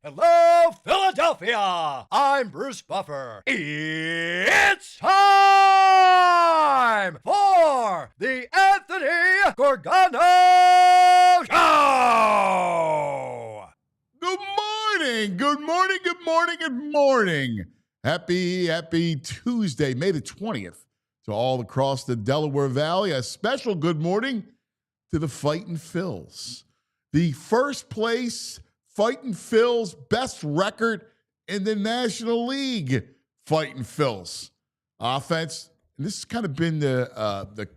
Hello, Philadelphia! I'm Bruce Buffer. It's time for the Anthony Gorgano Show! Good morning, good morning, good morning, good morning. Happy Tuesday, May the 20th, to all across the Delaware Valley. A special good morning to the Fightin' Phils. The first place Fightin' Phils, best record in the National League. Fightin' Phils offense, and this has kind of been the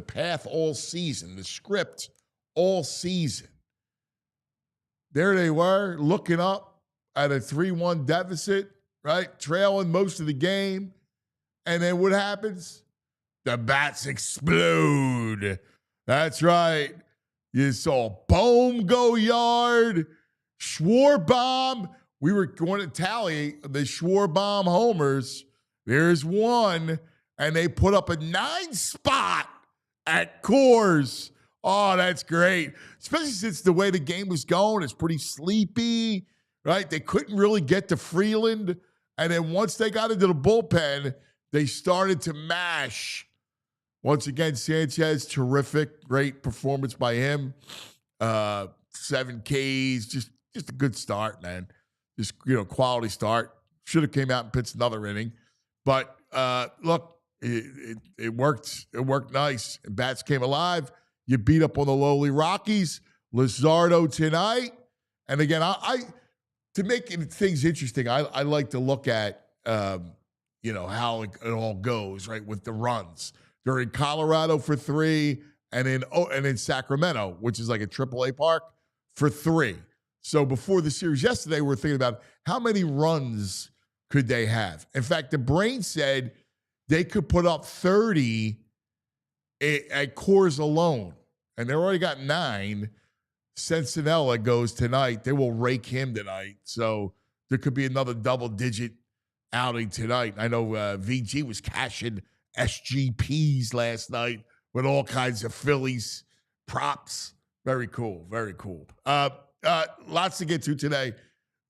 path all season, the script all season. There they were, looking up at a 3-1 deficit, right? Trailing most of the game. And then what happens? The bats explode. That's right. You saw Bohm go yard, Schwarber. We were going to tally the Schwarber homers. There's one, and they put up a 9 spot at Coors. Oh, that's great. Especially since the way the game was going, it's pretty sleepy, right? They couldn't really get to Freeland. And then once they got into the bullpen, they started to mash. Once again, Sanchez, terrific, great performance by him. 7 Ks, just a good start, man. Just, quality start. Should have came out and pitched another inning. But look, it worked. It worked nice. And bats came alive. You beat up on the lowly Rockies. Luzardo tonight. And again, I to make things interesting, I like to look at how it all goes, right, with the runs. They're in Colorado for 3, and in Sacramento, which is like a AAA park, for 3. So before the series yesterday, we were thinking about how many runs could they have. In fact, the brain said they could put up 30 at Coors alone, and they already got 9. Sensinella goes tonight. They will rake him tonight. So there could be another double-digit outing tonight. I know VG was cashing SGPs last night with all kinds of Phillies props. Very cool. Very cool. Lots to get to today.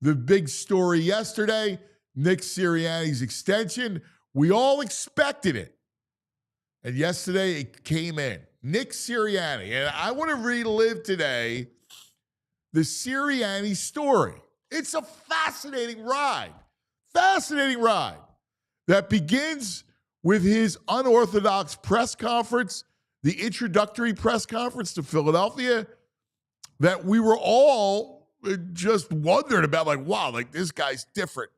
The big story yesterday, Nick Sirianni's extension. We all expected it. And yesterday it came in. Nick Sirianni. And I want to relive today the Sirianni story. It's a fascinating ride. Fascinating ride that begins with his unorthodox press conference, the introductory press conference to Philadelphia, that we were all just wondering about, like, wow, like this guy's different.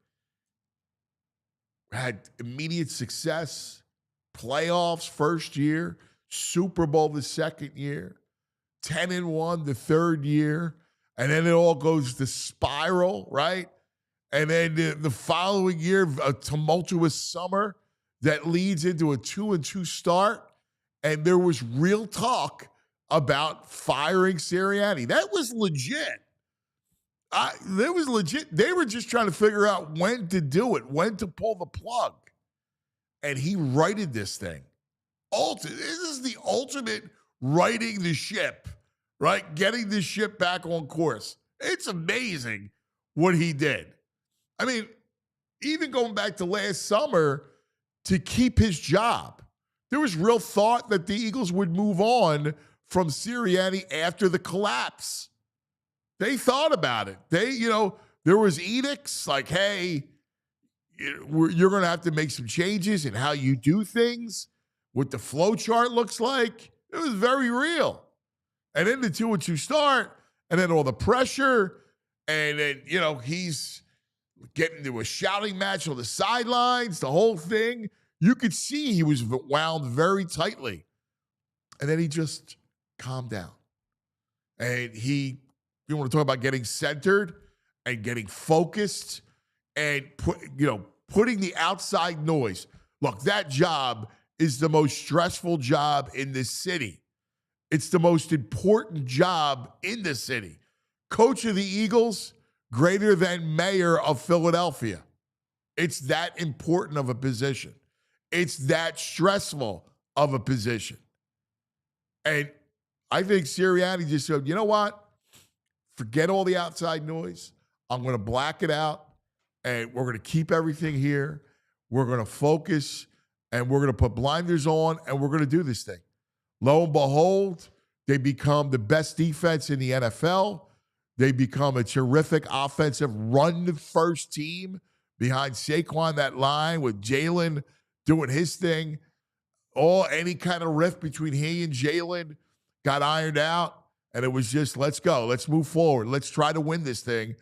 Had immediate success, playoffs first year, Super Bowl the second year, 10-1 the third year, and then it all goes to spiral, right? And then the following year, a tumultuous summer that leads into a 2-2 start. And there was real talk about firing Sirianni. That was legit. They were just trying to figure out when to do it, when to pull the plug. And he righted this thing. This is the ultimate righting the ship, right? Getting the ship back on course. It's amazing what he did. I mean, even going back to last summer, to keep his job, there was real thought that the Eagles would move on from Sirianni after the collapse. They thought about it. There was edicts like, hey, you're going to have to make some changes in how you do things, what the flow chart looks like. It was very real. And then the 2-2 start, and then all the pressure, and then, he's getting into a shouting match on the sidelines, the whole thing. You could see he was wound very tightly. And then he just calmed down. And you want to talk about getting centered and getting focused and putting the outside noise. Look, that job is the most stressful job in this city. It's the most important job in the city. Coach of the Eagles, greater than mayor of Philadelphia. It's that important of a position. It's that stressful of a position. And I think Sirianni just said, you know what? Forget all the outside noise. I'm going to black it out, and we're going to keep everything here. We're going to focus, and we're going to put blinders on, and we're going to do this thing. Lo and behold, they become the best defense in the NFL. They become a terrific offensive run-first team behind Saquon, that line with Jalen doing his thing. Any kind of rift between he and Jalen got ironed out, and it was just, let's go. Let's move forward. Let's try to win this thing.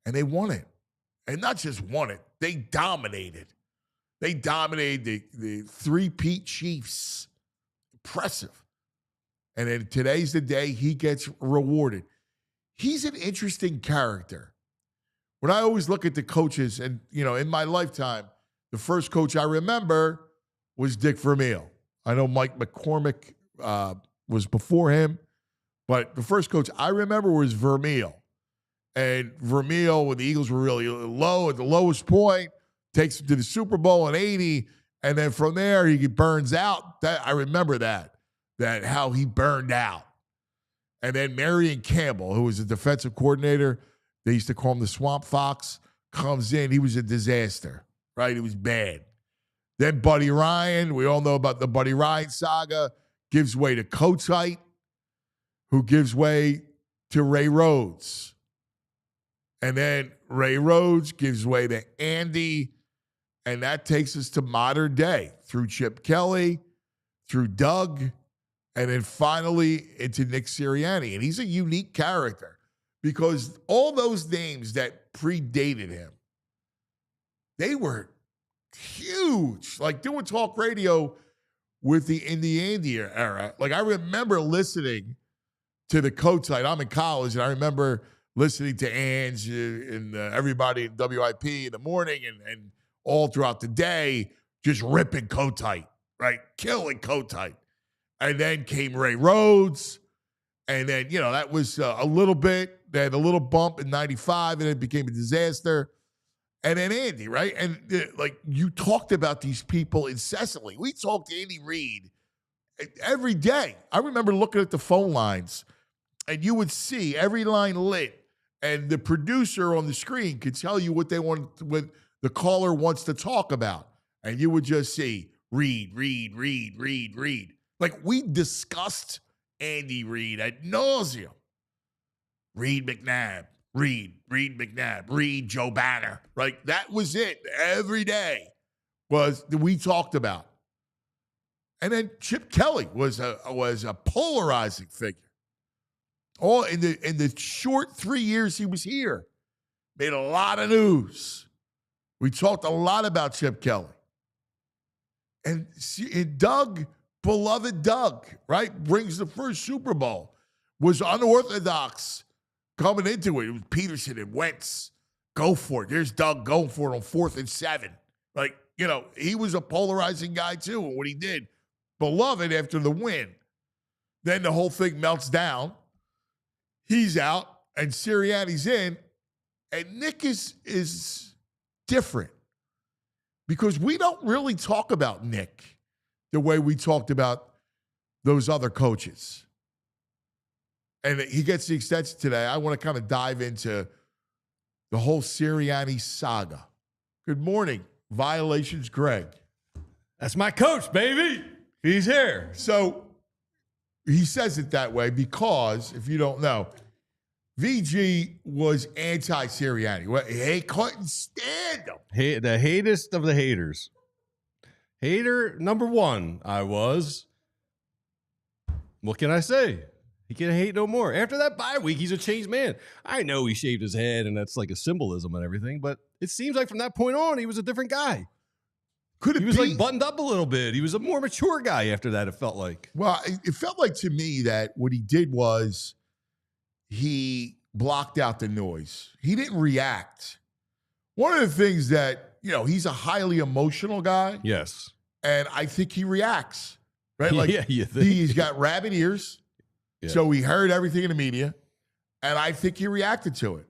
And they won it. And not just won it, they dominated. They dominated the three-peat Chiefs. Impressive. And then today's the day he gets rewarded. He's an interesting character. When I always look at the coaches, and, in my lifetime, the first coach I remember was Dick Vermeil. I know Mike McCormick was before him, but the first coach I remember was Vermeil. And Vermeil, when the Eagles were really low at the lowest point, takes them to the Super Bowl in 80, and then from there he burns out. I remember that how he burned out. And then Marion Campbell, who was a defensive coordinator, they used to call him the Swamp Fox, comes in. He was a disaster, right? He was bad. Then Buddy Ryan, we all know about the Buddy Ryan saga, gives way to Kotite, who gives way to Ray Rhodes. And then Ray Rhodes gives way to Andy, and that takes us to modern day through Chip Kelly, through Doug, and then finally into Nick Sirianni. And he's a unique character because all those names that predated him, they were huge. Like doing talk radio in the Andy era. Like I remember listening to the Kotite. I'm in college, and I remember listening to Ange and everybody in WIP in the morning and all throughout the day, just ripping Kotite, right? Killing Kotite. And then came Ray Rhodes. And then, that was a little bit. They had a little bump in 95, and it became a disaster. And then Andy, right? And you talked about these people incessantly. We talked to Andy Reid every day. I remember looking at the phone lines, and you would see every line lit, and the producer on the screen could tell you what the caller wants to talk about. And you would just see Reid. Like we discussed Andy Reid ad nauseum. Reid McNabb, Reid McNabb, Reid Joe Banner. Right? That was it. Every day we talked about. And then Chip Kelly was a polarizing figure. All in the short 3 years he was here, made a lot of news. We talked a lot about Chip Kelly. And Doug, beloved Doug, right, brings the first Super Bowl, was unorthodox coming into it. It was Peterson and Wentz. Go for it. There's Doug going for it on 4th and 7. Like, he was a polarizing guy too. And what he did, beloved after the win. Then the whole thing melts down. He's out, and Sirianni's in, and Nick is different because we don't really talk about Nick the way we talked about those other coaches. And he gets the extension today. I want to kind of dive into the whole Sirianni saga. Good morning, Violations Greg. That's my coach, baby. He's here. So he says it that way because, if you don't know, VG was anti-Sirianni. He couldn't stand him. The hatest of the haters. Hater number one, I was. What can I say? He can't hate no more. After that bye week, he's a changed man. I know he shaved his head, and that's like a symbolism and everything, but it seems like from that point on, he was a different guy. He was like buttoned up a little bit. He was a more mature guy after that, it felt like. Well, it felt like to me that what he did was he blocked out the noise. He didn't react. One of the things that, he's a highly emotional guy. Yes. And I think he reacts, right? Like yeah, you think? He's got rabbit ears. Yeah. So he heard everything in the media. And I think he reacted to it.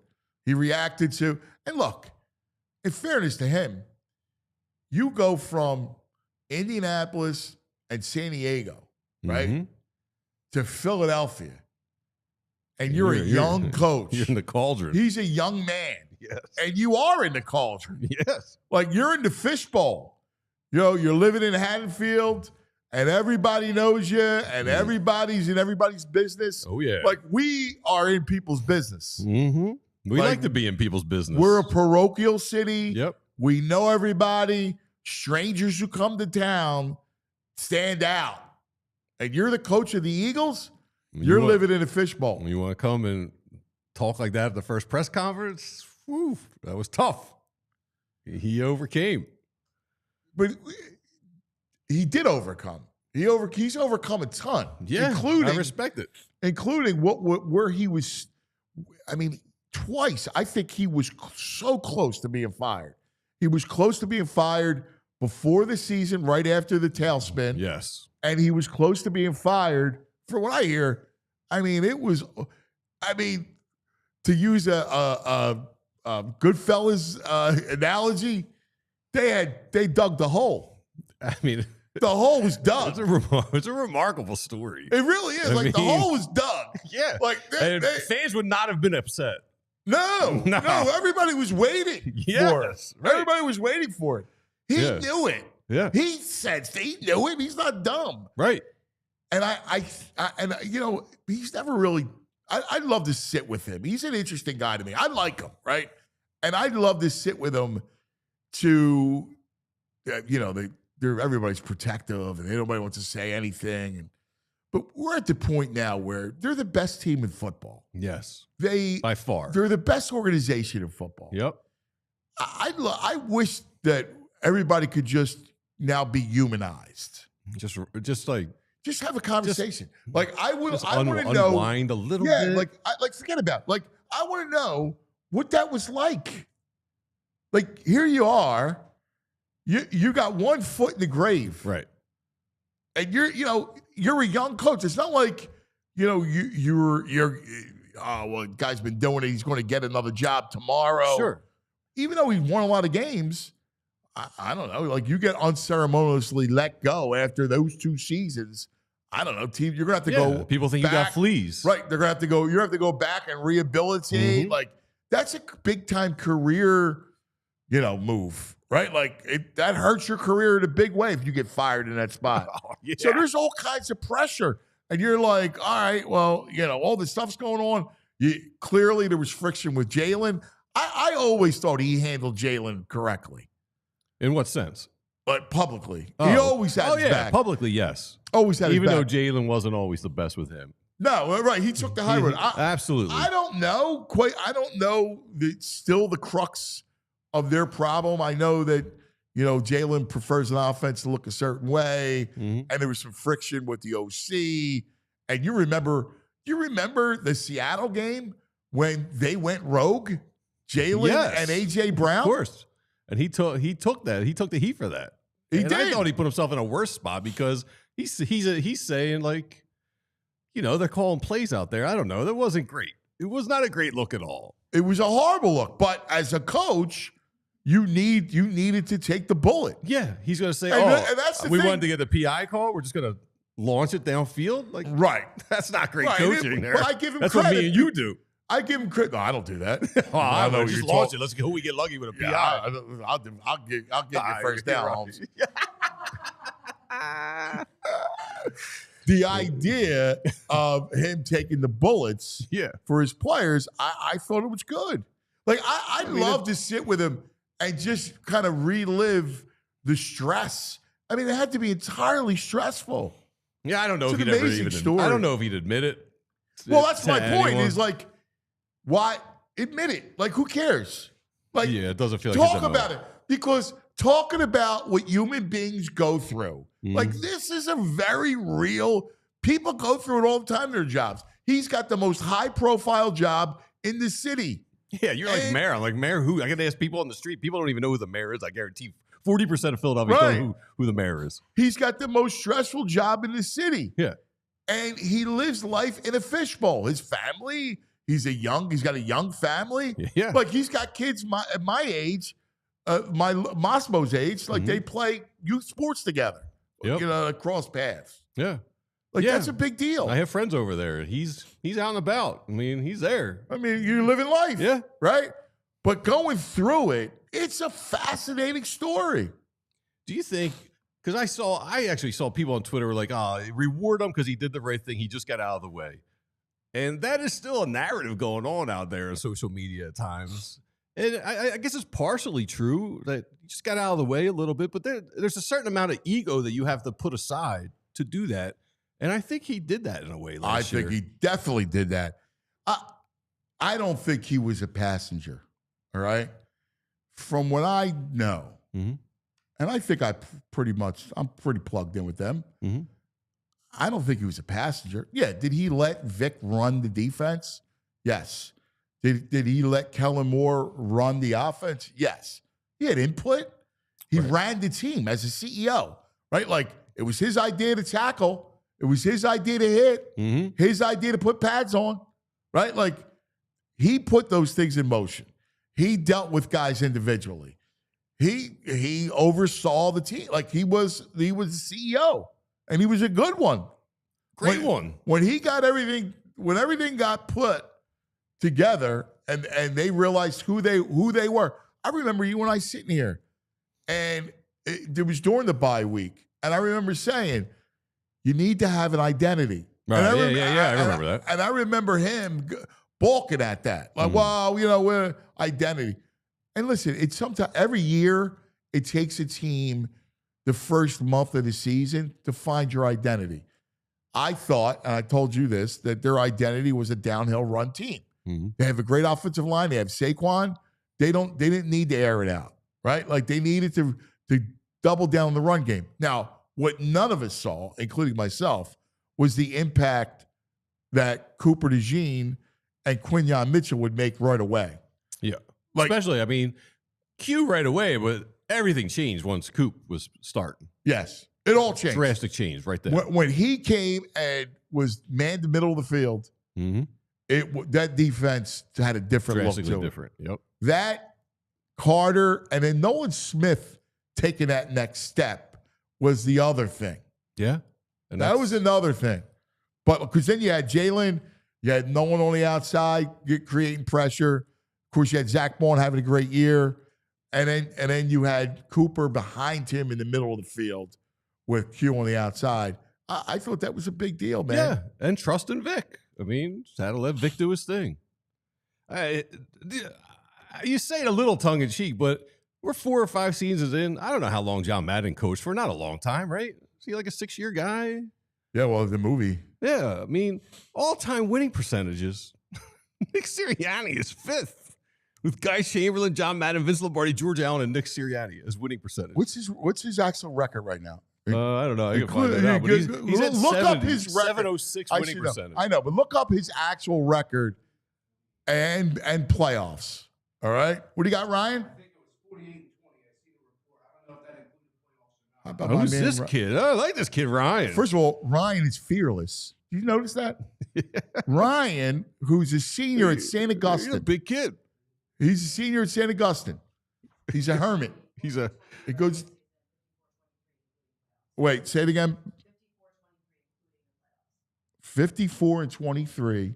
And look, in fairness to him, you go from Indianapolis and San Diego, right, to Philadelphia. and you're a young coach. You're in the cauldron. He's a young man. Yes. And you are in the cauldron. Yes. Like you're in the fishbowl. You know, you're living in Haddonfield and everybody knows you and everybody's in everybody's business. Oh, yeah. Like we are in people's business. Mm-hmm. We like to be in people's business. We're a parochial city. Yep. We know everybody. Strangers who come to town stand out. And you're the coach of the Eagles? You're living in a fishbowl. You want to come and talk like that at the first press conference? Whew, that was tough. He overcame. But he did overcome. He's overcome a ton. Yeah, including, I respect it. Including where he was, I mean, twice. I think he was so close to being fired. He was close to being fired before the season, right after the tailspin. Yes. And he was close to being fired. For what I hear, I mean, to use a Goodfellas analogy, they dug the hole. I mean, the hole was dug. It's a remarkable story. It really is. The hole was dug. Yeah. Like fans would not have been upset. No. Everybody was waiting for it. Right. Everybody was waiting for it. He knew it. Yeah. He sensed it. He knew it. He's not dumb. Right. And he's never really. I'd love to sit with him. He's an interesting guy to me. I like him, right? And I'd love to sit with him. Everybody's protective, and nobody wants to say anything. But we're at the point now where they're the best team in football. Yes, by far, they're the best organization in football. Yep. I wish that everybody could just now be humanized. Just have a conversation. I want to know, unwind a little bit. Forget about it. I want to know what that was like. Here you are, you got one foot in the grave, right? And you're a young coach. It's not like guy's been doing it. He's going to get another job tomorrow. Sure. Even though he's won a lot of games, I don't know. You get unceremoniously let go after those 2 seasons. I don't know, team. You're gonna have to go. People think back. You got fleas, right? They're gonna have to go. You have to go back and rehabilitate. Mm-hmm. That's a big time career, move, right? That hurts your career in a big way if you get fired in that spot. Oh, yeah. So there's all kinds of pressure, and you're like, all right, well, all this stuff's going on. Clearly, there was friction with Jalen. I always thought he handled Jalen correctly. In what sense? But publicly. He always had his back. Publicly, yes. Always had his back. Even though Jalen wasn't always the best with him. No, right. He took the high road. Absolutely. I don't know. I don't know still the crux of their problem. I know that, Jalen prefers an offense to look a certain way. Mm-hmm. And there was some friction with the OC. And you remember the Seattle game when they went rogue? Jalen and A.J. Brown? Of course. And he took that. He took the heat for that. He did. I thought he put himself in a worse spot because he's saying they're calling plays out there. I don't know. That wasn't great. It was not a great look at all. It was a horrible look. But as a coach, you needed to take the bullet. Yeah, he's going to say, and that's the we thing. wanted to get the PI call. We're just going to launch it downfield. Right. That's not great coaching there. But I give him that's credit. what me and you do. I give him credit. No, I don't do that. I know just launch it. Let's go. We get lucky with a PI. I'll get you first down, Holmes. The idea of him taking the bullets for his players, I thought it was good. I'd love to sit with him and just kind of relive the stress. I mean, it had to be entirely stressful. Yeah, I don't know if he'd ever even. I don't know if he'd admit it. Well, that's my point. Is why admit it? Who cares? It doesn't feel like talk about it, because talking about what human beings go through, this is a very real. People go through it all the time in their jobs. He's got the most high-profile job in the city. Yeah, you're like mayor. I'm like, mayor who? I got to ask people on the street. People don't even know who the mayor is. I guarantee 40% of Philadelphia don't know who the mayor is. He's got the most stressful job in the city. Yeah, and he lives life in a fishbowl. His family. He's got a young family. Yeah. He's got kids at my age, my Mosmo's age. They play youth sports together. Yep. Cross paths. Yeah. Like, Yeah. that's a big deal. I have friends over there. He's out and about. I mean, he's there. I mean, you're living life. Yeah. Right? But going through it, it's a fascinating story. Do you think, because I actually saw people on Twitter were like, reward him because he did the right thing. He just got out of the way. And that is still a narrative going on out there on social media at times. And I guess it's partially true that you just got out of the way a little bit, but there's a certain amount of ego that you have to put aside to do that. And I think he did that in a way last year. I think he definitely did that. I don't think he was a passenger, all right? From what I know, Mm-hmm. and I think I'm pretty plugged in with them. Mm-hmm. I don't think he was a passenger. Yeah, did he let Vic run the defense? Yes. Did he let Kellen Moore run the offense? Yes. He had input. He ran the team as a CEO, right? Like, it was his idea to tackle. It was his idea to hit, his idea to put pads on, right? Like, he put those things in motion. He dealt with guys individually. He oversaw the team. Like, he was the CEO, and he was a good one. Great one. When he got everything, when everything got put together and they realized who they were. I remember you and I sitting here, and it was during the bye week, and I remember saying, you need to have an identity. Right. I remember that. And I remember him balking at that. Like, well, we're identity. And listen, it's sometimes every year it takes a team the first month of the season to find your identity. I thought, and I told you this, that their identity was a downhill run team. Mm-hmm. They have a great offensive line. They have Saquon. They didn't need to air it out, right? Like, they needed to double down on the run game. Now, what none of us saw, including myself, was the impact that Cooper DeJean and Quinyon Mitchell would make right away. Yeah. Like, especially, I mean, Q right away, but everything changed once Coop was starting. Yes. It all changed. Drastic change right there. When he came and was manned the middle of the field, that defense had a different look to it. Drastically different. Yep. That Carter and then Nolan Smith taking that next step was the other thing. Yeah. And that was another thing. But because then you had Jalen, you had no one on the outside creating pressure. Of course, you had Zach Bond having a great year. And then you had Cooper behind him in the middle of the field with Q on the outside. I thought that was a big deal, man. Yeah, and trust in Vic. I mean, just had to let Vic do his thing. You say it a little tongue-in-cheek, but we're 4 or 5 seasons in. I don't know how long John Madden coached for. Not a long time, right? Is he like a 6-year guy? Yeah, well, the movie. Yeah, I mean, all-time winning percentages. Nick Sirianni is 5th. With Guy Chamberlain, John Madden, Vince Lombardi, George Allen, and Nick Sirianni as winning percentage. What's his actual record right now? I don't know. I can find that out. But he's at look 70, up his record. 706 winning percentage. I know, but look up his actual record and playoffs. All right? What do you got, Ryan? I think it was 48-20. I see the report. I don't know if that included playoffs or not. Who's this kid? I like this kid, Ryan. First of all, Ryan is fearless. Did you notice that? Ryan, who's a senior at St. Augustine. He's a big kid. He's a senior at St. Augustine. He's a hermit. It goes. Wait, say it again. 54-23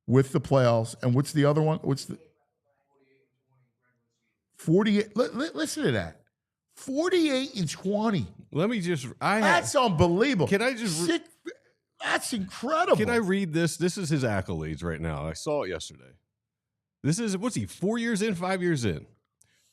with the playoffs. And what's the other one? What's the 48? Listen to that. 48-20. Let me just. That's unbelievable. Can I just? That's incredible. Can I read this? This is his accolades right now. I saw it yesterday. This is, what's he, 4 years in, 5 years in?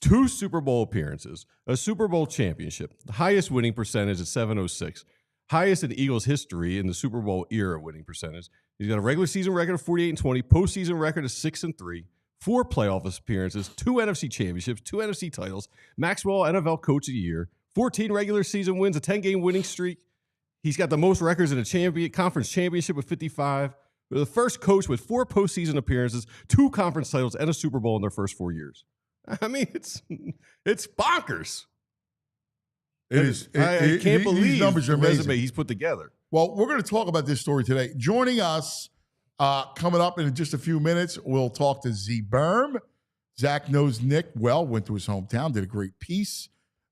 2 Super Bowl appearances, a Super Bowl championship, the highest winning percentage at 706, highest in Eagles history in the Super Bowl era winning percentage. He's got a regular season record of 48-20, postseason record of 6-3, 4 playoff appearances, 2 NFC championships, 2 NFC titles, Maxwell NFL Coach of the Year, 14 regular season wins, a 10-game winning streak. He's got the most records in a conference championship with 55. They're the first coach with 4 postseason appearances, 2 conference titles, and a Super Bowl in their first 4 years. I mean, it's bonkers. It is. I can't believe these numbers are the amazing. resume he's put together. Well, we're going to talk about this story today. Joining us coming up in just a few minutes, we'll talk to Z Berm. Zach knows Nick well, went to his hometown, did a great piece,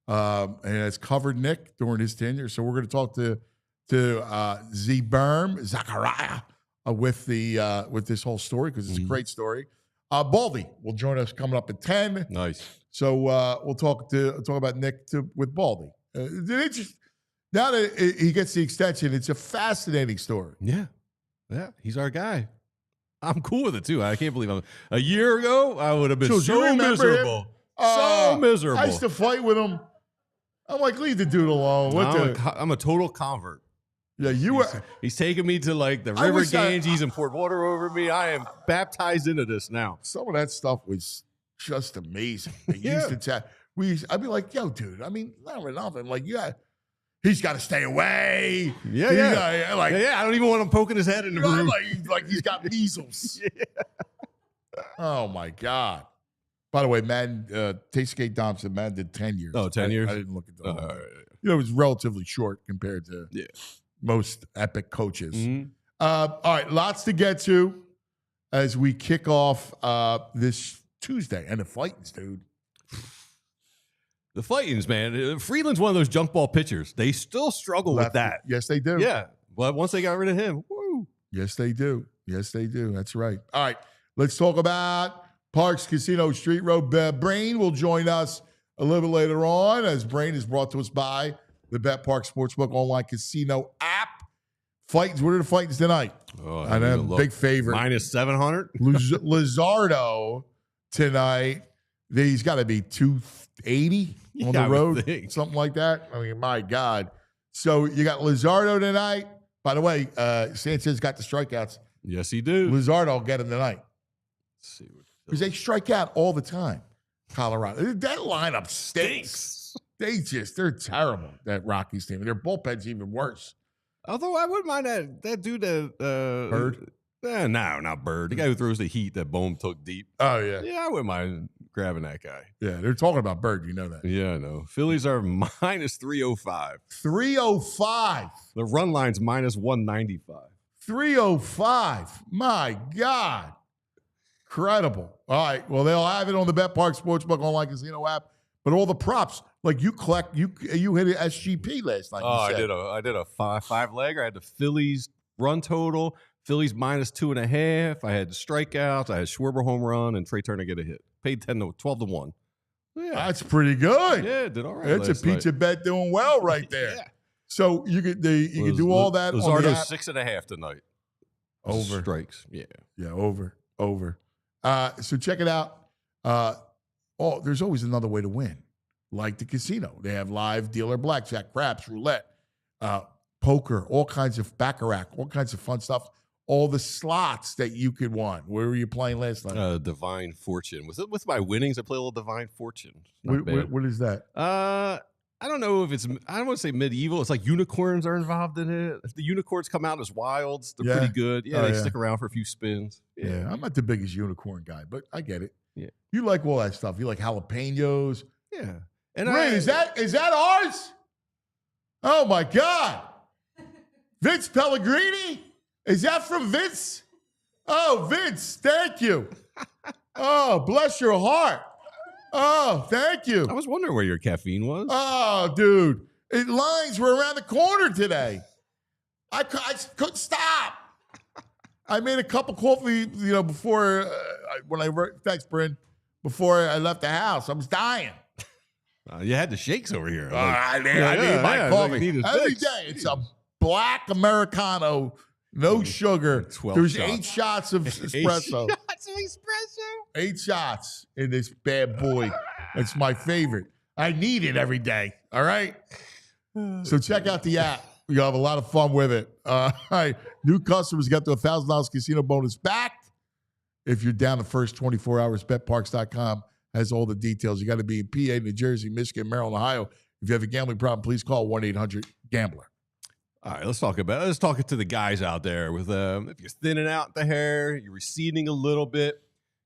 and has covered Nick during his tenure. So we're going to talk to to Z Berm, Zachariah, with this whole story because it's a great story. Baldy will join us coming up at 10. Nice. So we'll talk about Nick with Baldy. Now that he gets the extension, it's a fascinating story. Yeah. Yeah. He's our guy. I'm cool with it too. I can't believe a year ago, I would have been so miserable. So miserable. I used to fight with him. I'm like, leave the dude alone. I'm a total convert. Yeah, He's taking me to like the river Ganges and poured water over me. I am baptized into this now. Some of that stuff was just amazing. Used to chat. I'd be like, yo, dude. I mean, not for nothing. Like, he's got to stay away. Yeah. I don't even want him poking his head in the room. Like he's got measles. Oh my God. By the way, man, Tastegate Thompson, man, did 10 years. Oh, 10 years? I didn't look at that. It was relatively short compared to most epic coaches. Mm-hmm. All right, lots to get to as we kick off this Tuesday. And the Fightins, dude. The Fightins, man. Freeland's one of those junk ball pitchers. They still struggle with that. Yes, they do. Yeah. But once they got rid of him, woo. Yes, they do. Yes, they do. That's right. All right, let's talk about Parks Casino Street Road. Brain will join us a little bit later on, as Brain is brought to us by the Bet Park Sportsbook online casino app. Fightins, what are the Fightins tonight? Oh, I know, big favorite. Minus 700. Lizardo tonight. He's got to be 280 on the road, something like that. I mean, my God. So you got Lizardo tonight. By the way, Sanchez got the strikeouts. Yes, he do. Lizardo will get him tonight. Let's see. Because they strike out all the time, Colorado. That lineup stinks. They're terrible, that Rockies team. Their bullpen's even worse. Although I wouldn't mind that dude, Bird? No, not Bird. The guy who throws the heat that Bohm took deep. Oh, yeah. Yeah, I wouldn't mind grabbing that guy. Yeah, they're talking about Bird. You know that. Yeah, I know. Phillies are minus 305. 305. The run line's minus 195. 305. My God. Incredible. All right. Well, they'll have it on the Bet Park Sportsbook online casino app. But all the props, like you hit an SGP last night. Oh, I did a five legger. I had the Phillies run total, Phillies minus 2.5. I had strikeouts. I had Schwarber home run and Trey Turner get a hit. Paid 12 to 1. Yeah, that's pretty good. Yeah, did all right. That's a pizza bet doing well right there. Yeah. So you could do all that. Lizardo's 6.5 tonight. Over strikes. Yeah. Yeah. Over. So check it out. There's always another way to win, like the casino. They have live dealer blackjack, craps, roulette, poker, all kinds of baccarat, all kinds of fun stuff. All the slots that you could want. Where were you playing last night? Divine Fortune. With my winnings, I play a little Divine Fortune. What is that? I don't know if it's, I don't want to say medieval. It's like unicorns are involved in it. If the unicorns come out as wilds, they're pretty good. Yeah, they stick around for a few spins. Yeah, I'm not the biggest unicorn guy, but I get it. Yeah. You like all that stuff. You like jalapenos. Yeah. And Ray, is that ours? Oh, my God. Vince Pellegrini? Is that from Vince? Oh, Vince, thank you. Oh, bless your heart. Oh, thank you. I was wondering where your caffeine was. Oh, dude. Lines were around the corner today. I couldn't stop. I made a cup of coffee, before thanks, Bryn, before I left the house. I was dying. You had the shakes over here. I need my coffee every day. It's a black Americano, no sugar. There's 8 shots of espresso. 8 shots of espresso? 8 shots in this bad boy. It's my favorite. I need it every day. All right? So check out the app. You'll have a lot of fun with it. All right. New customers get the $1,000 casino bonus back if you're down the first 24 hours. BetParks.com has all the details. You got to be in PA, New Jersey, Michigan, Maryland, Ohio. If you have a gambling problem, please call 1-800-GAMBLER. All right, let's talk to the guys out there with if you're thinning out the hair, you're receding a little bit.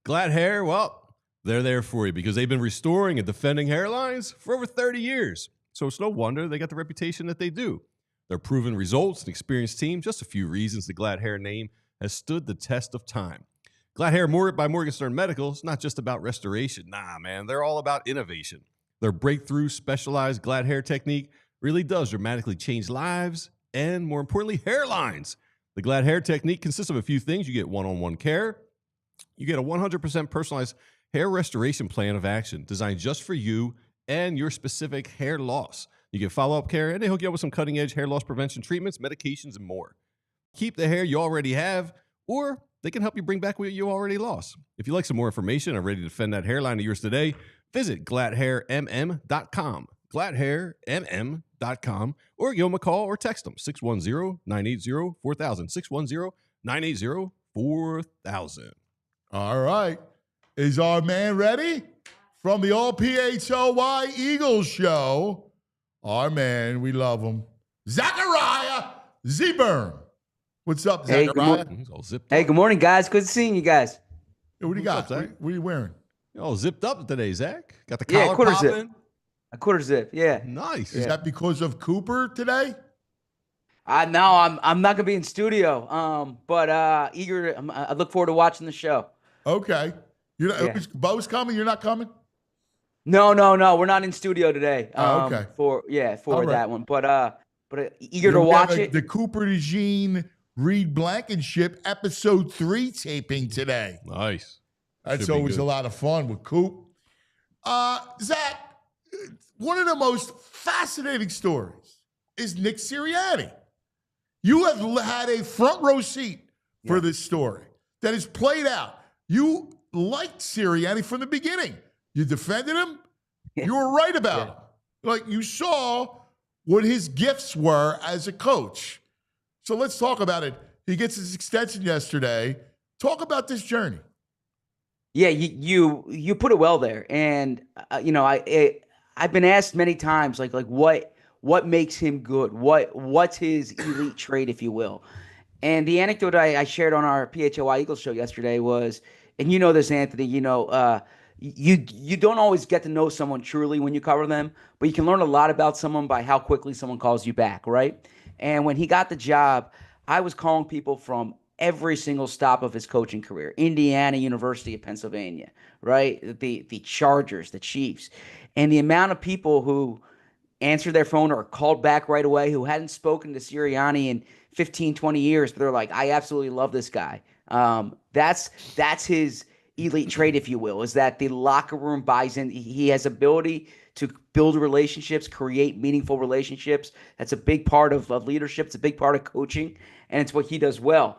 Glad hair, well, they're there for you because they've been restoring and defending hairlines for over 30 years. So it's no wonder they got the reputation that they do. Their proven results and experienced team, just a few reasons the Glad Hair name has stood the test of time. Glad Hair by Morgenstern Medical is not just about restoration. Nah, man, they're all about innovation. Their breakthrough specialized Glad Hair technique really does dramatically change lives and, more importantly, hairlines. The Glad hair technique consists of a few things. You get one-on-one care. You get a 100% personalized hair restoration plan of action designed just for you and your specific hair loss. You get follow-up care, and they hook you up with some cutting-edge hair loss prevention treatments, medications, and more. Keep the hair you already have, or they can help you bring back what you already lost. If you'd like some more information and are ready to defend that hairline of yours today, visit gladhairmm.com. gladhairmm.com, or give them a call or text them 610-980-4000. 610-980-4000. All right. Is our man ready? From the All PHLY Eagles show, our man, we love him, Zachariah Z-Burn. What's up, Hey, Zachariah? He's all zipped Hey, up. good morning, guys. Good seeing you guys. Hey, what do you got? What's up, Zach? What are you wearing? You're all zipped up today, Zach. Got the Yeah, collar quarter zip. popping. A quarter zip, yeah. Nice. Is that because of Cooper today? No, I'm not gonna be in studio. But eager. I look forward to watching the show. Okay. You're not, Yeah. Bo's coming? You're not coming? No, we're not in studio today. Okay. For All right. that one, but eager to We watch have it. The Cooper DeJean Reed Blankenship episode 3 taping today. Nice. That's Should be always good. a lot of fun with Coop. Zach, one of the most fascinating stories is Nick Sirianni. You have had a front row seat for this story that is played out. You liked Sirianni from the beginning. You defended him. You were right about him. Like, you saw what his gifts were as a coach. So let's talk about it. He gets his extension yesterday. Talk about this journey. Yeah, you put it well there, and I've been asked many times, like what makes him good, what's his elite trait, if you will. And the anecdote I shared on our PHLY Eagles show yesterday was, and you know this, Anthony, you don't always get to know someone truly when you cover them, but you can learn a lot about someone by how quickly someone calls you back, right? And when he got the job, I was calling people from every single stop of his coaching career. Indiana, University of Pennsylvania, right? The Chargers, the Chiefs. And the amount of people who answered their phone or called back right away who hadn't spoken to Sirianni in 15, 20 years, but they're like, I absolutely love this guy. That's his elite trait, if you will, is that the locker room buys in. He has ability to build relationships, create meaningful relationships. That's a big part of leadership. It's a big part of coaching, and it's what he does well.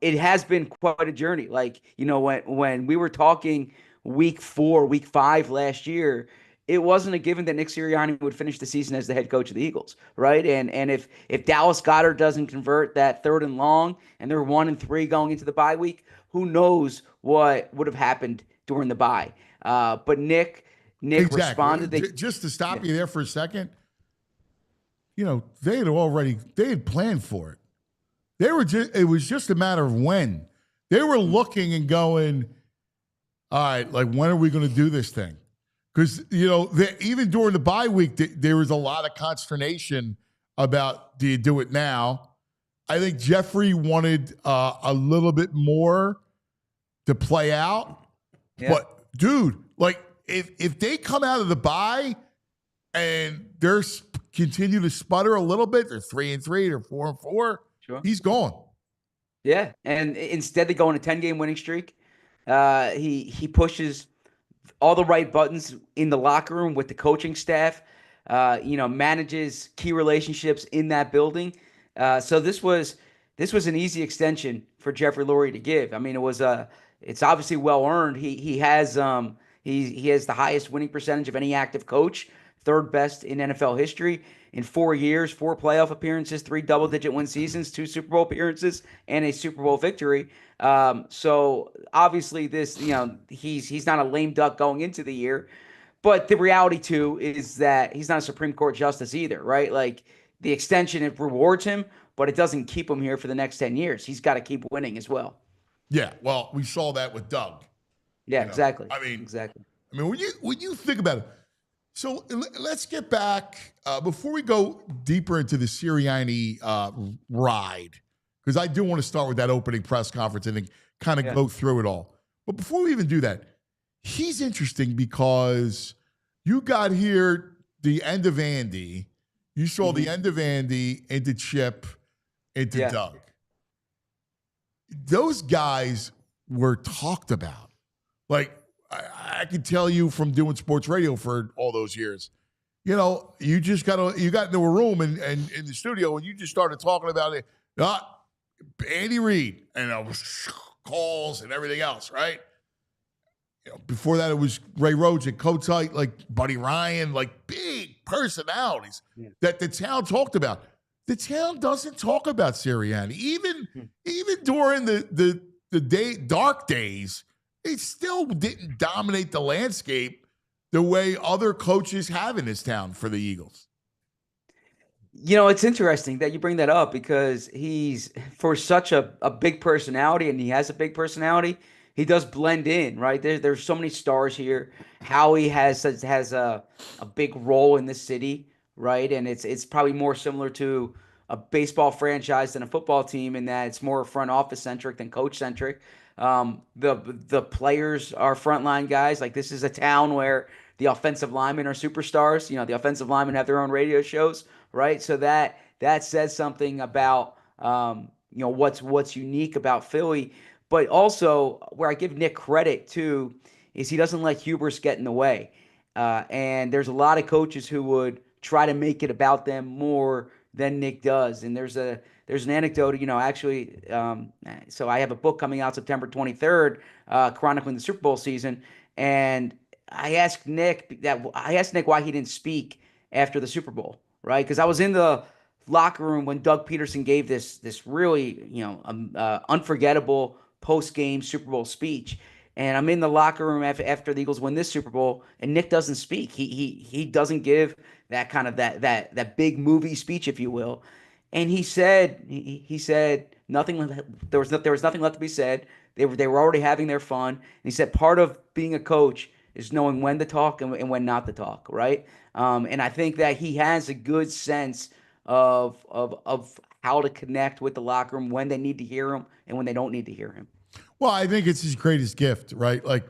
It has been quite a journey. Like, when we were talking week 4, week 5 last year, it wasn't a given that Nick Sirianni would finish the season as the head coach of the Eagles, right? And if Dallas Goedert doesn't convert that 3rd and long, and they're 1-3 going into the bye week, who knows what would have happened during the bye? But Nick Exactly. responded. Just to stop you there for a second, they had planned for it. It was just a matter of when. They were looking and going, all right, like, when are we going to do this thing? Because, even during the bye week, there was a lot of consternation about, do you do it now? I think Jeffrey wanted a little bit more to play out. Yeah. But, dude, like, if they come out of the bye and they're continue to sputter a little bit, they're 3-3, they're 4-4, Sure. he's gone. Yeah, and instead they go on a 10-game winning streak. He pushes all the right buttons in the locker room with the coaching staff. Manages key relationships in that building. So this was an easy extension for Jeffrey Lurie to give. I mean, it's obviously well earned. He has the highest winning percentage of any active coach, 3rd best in NFL history. In 4 years, 4 playoff appearances, 3 double-digit win seasons, 2 Super Bowl appearances, and a Super Bowl victory. So obviously, he's not a lame duck going into the year. But the reality too is that he's not a Supreme Court justice either, right? Like, the extension, it rewards him, but it doesn't keep him here for the next 10 years. He's got to keep winning as well. Yeah, well, we saw that with Doug. Yeah, exactly. Exactly. I mean, when you think about it, so let's get back before we go deeper into the Sirianni ride, because I do want to start with that opening press conference and then kind of go through it all. But before we even do that, he's interesting because you got here the end of Andy. You saw the end of Andy into Chip into Yeah. Doug. Those guys were talked about. Like, I can tell you from doing sports radio for all those years, you know, you got into a room and in the studio and you just started talking about it. Andy Reid and calls and everything else, right? You know, before that, it was Ray Rhodes and Kotite, like Buddy Ryan, like big personalities that the town talked about. The town doesn't talk about Sirianni. Even during the dark days, they still didn't dominate the landscape the way other coaches have in this town for the Eagles. You know, it's interesting that you bring that up because he's for such a big personality, and he has a big personality. He does blend in, right? There's so many stars here. Howie has a big role in this city, right? And it's probably more similar to a baseball franchise than a football team in that it's more front office centric than coach centric. The players are frontline guys. Like, this is a town where the offensive linemen are superstars. You know, the offensive linemen have their own radio shows, right? So that says something about you know, what's unique about Philly. But also, where I give Nick credit too is he doesn't let hubris get in the way. And there's a lot of coaches who would try to make it about them more than Nick does. And there's an anecdote, you know, actually. So I have a book coming out September 23rd, chronicling the Super Bowl season, and I asked Nick why he didn't speak after the Super Bowl, right? Because I was in the locker room when Doug Peterson gave this really, you know, unforgettable post-game Super Bowl speech. And I'm in the locker room after the Eagles win this Super Bowl, and Nick doesn't speak. He doesn't give that kind of that big movie speech, if you will. And he said nothing. There was nothing left to be said. They were already having their fun. And he said part of being a coach is knowing when to talk and when not to talk, right? And I think that he has a good sense of how to connect with the locker room when they need to hear him and when they don't need to hear him. Well, I think it's his greatest gift, right? Like,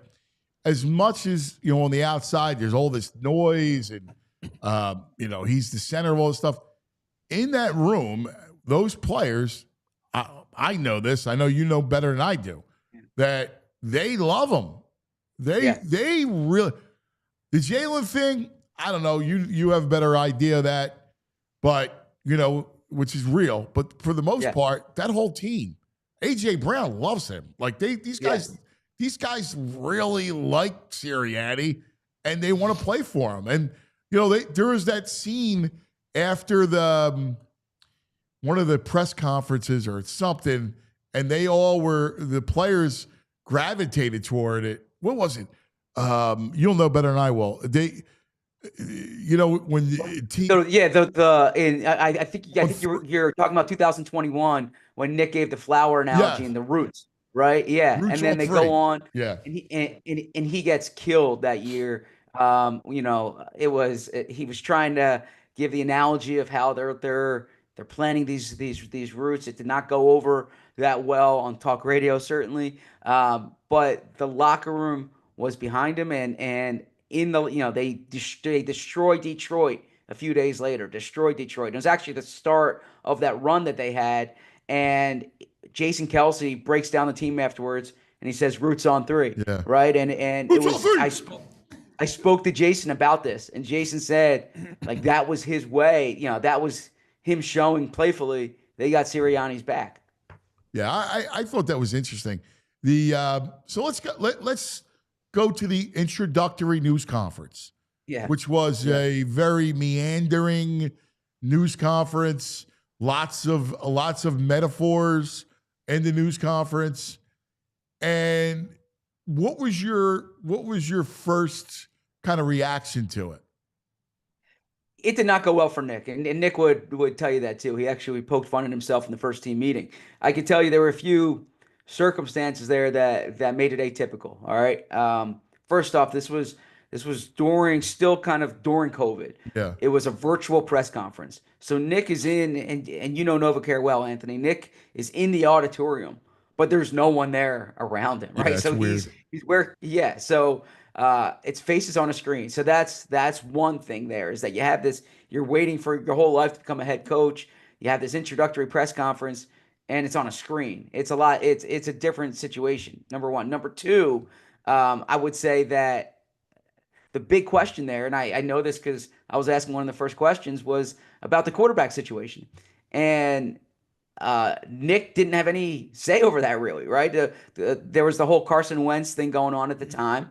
as much as, you know, on the outside, there's all this noise and, you know, he's the center of all this stuff. In that room, those players, I know this, I know you know better than I do, that they love him. They really, the Jalen thing, I don't know, you have a better idea of that, but, you know, which is real. But for the most part, that whole team, A.J. Brown loves him. Like, these guys really like Sirianni, and they want to play for him. And, you know, there was that scene after one of the press conferences or something, and the players gravitated toward it. What was it? You'll know better than I will. You know, when the team. So, I think you're talking about 2021 when Nick gave the flower analogy and the roots, right? Yeah, Roots and then they three. go on. Yeah, and he gets killed that year. You know, he was trying to give the analogy of how they're planting these roots. It did not go over that well on talk radio, certainly. But the locker room was behind him, and in the, you know, they destroyed Detroit a few days later. Destroyed Detroit. It was actually the start of that run that they had. And Jason Kelsey breaks down the team afterwards, and he says, "Roots on three," right? And it was I spoke to Jason about this, and Jason said, like, that was his way. You know, that was him showing playfully they got Sirianni's back. Yeah, I thought that was interesting. So let's go to the introductory news conference, which was a very meandering news conference. Lots of metaphors in the news conference. And what was your first kind of reaction to it? It did not go well for Nick, and Nick would tell you that too. He actually poked fun at himself in the first team meeting. I can tell you there were a few circumstances there that made it atypical. All right. First off, this was during COVID. Yeah. It was a virtual press conference. So Nick is in, and you know NovaCare well, Anthony. Nick is in the auditorium, but there's no one there around him, right? Yeah, so weird. he's where, So It's faces on a screen. So that's one thing there, is that you have this, you're waiting for your whole life to become a head coach. You have this introductory press conference and it's on a screen. It's a lot. It's a different situation. Number one. Number two, I would say that the big question there, and I know this because I was asking one of the first questions, was about the quarterback situation. And Nick didn't have any say over that, really, right? There was the whole Carson Wentz thing going on at the time,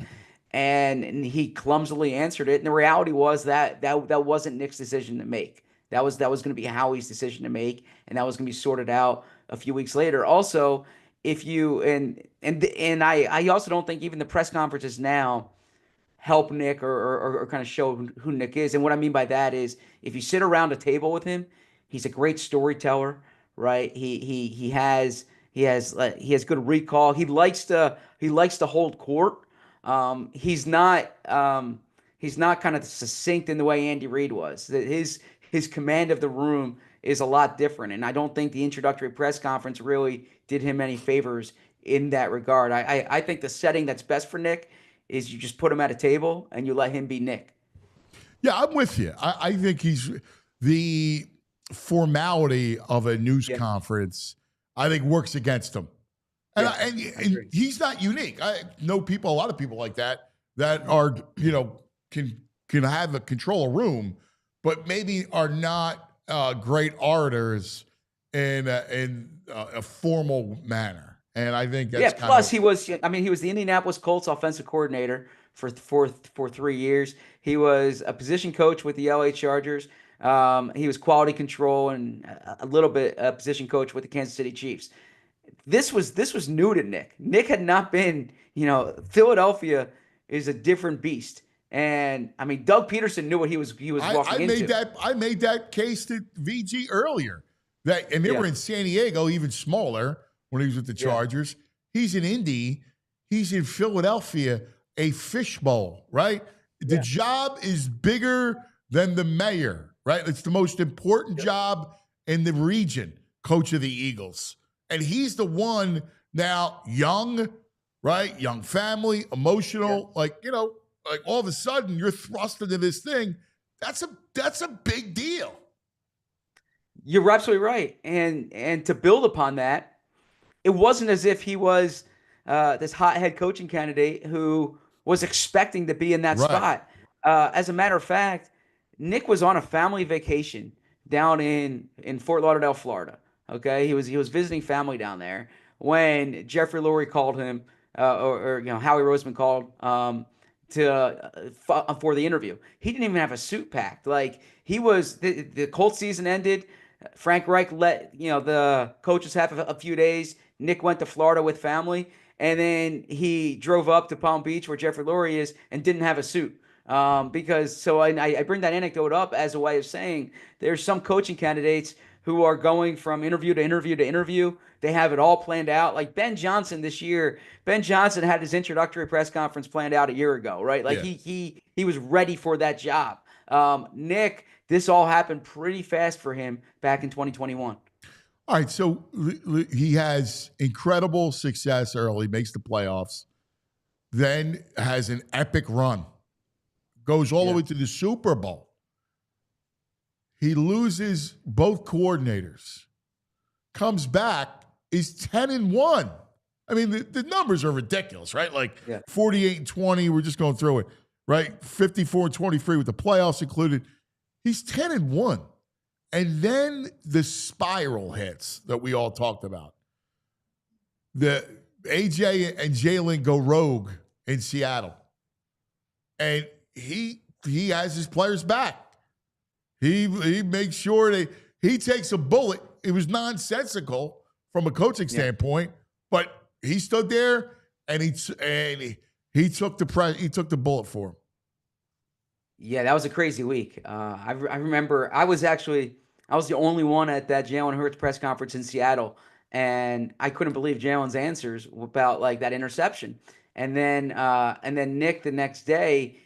and he clumsily answered it. And the reality was that wasn't Nick's decision to make. That was going to be Howie's decision to make, and that was going to be sorted out a few weeks later. Also, if you and I also don't think even the press conferences now help Nick or kind of show who Nick is. And what I mean by that is, if you sit around a table with him, he's a great storyteller, right? He has good recall. He likes to hold court. He's not kind of succinct in the way Andy Reid was. That his command of the room is a lot different, and I don't think the introductory press conference really did him any favors in that regard. I think the setting that's best for Nick is you just put him at a table and you let him be Nick. Yeah, I'm with you. I think he's the formality of a news conference, I think, works against him. And, and he's not unique. I know a lot of people like that are, can have control a room, but maybe are not great orators in a formal manner. And I think that's plus he was the Indianapolis Colts offensive coordinator for 3 years. He was a position coach with the LA Chargers. He was quality control and a little bit a position coach with the Kansas City Chiefs. This was new to Nick. Nick had not been, Philadelphia is a different beast. And I mean, Doug Peterson knew what he was walking into. I made that case to VG earlier. They were in San Diego, even smaller, when he was with the Chargers. He's in Indy. He's in Philadelphia, a fishbowl, right? The job is bigger than the mayor, right? It's the most important job in the region, coach of the Eagles. And he's the one now, young, right? Young family, emotional, like all of a sudden you're thrust into this thing. That's a big deal. You're absolutely right. And to build upon that, it wasn't as if he was this hot head coaching candidate who was expecting to be in that spot. As a matter of fact, Nick was on a family vacation down in Fort Lauderdale, Florida. Okay, he was visiting family down there when Jeffrey Lurie called him, or Howie Roseman called for the interview. He didn't even have a suit packed. Like, he was the Colts season ended. Frank Reich let the coaches have a few days. Nick went to Florida with family, and then he drove up to Palm Beach where Jeffrey Lurie is and didn't have a suit. I bring that anecdote up as a way of saying there's some coaching candidates who are going from interview to interview to interview. They have it all planned out. Like Ben Johnson this year. Ben Johnson had his introductory press conference planned out a year ago, right? Like he was ready for that job. Nick, this all happened pretty fast for him back in 2021. All right, so he has incredible success early, makes the playoffs, then has an epic run, goes all the way to the Super Bowl. He loses both coordinators, comes back, is 10-1. I mean, the numbers are ridiculous, right? Like 48-20, we're just going through it, right? 54-23 with the playoffs included. He's 10-1. And then the spiral hits that we all talked about. The AJ and Jalen go rogue in Seattle. And he has his players back. He makes sure he takes a bullet. It was nonsensical from a coaching standpoint, but he stood there and he took the bullet for him. Yeah, that was a crazy week. I remember I was the only one at that Jalen Hurts press conference in Seattle, and I couldn't believe Jalen's answers about like that interception. And then Nick the next day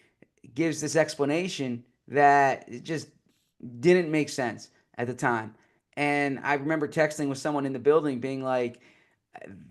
gives this explanation that it just didn't make sense at the time. And I remember texting with someone in the building being like,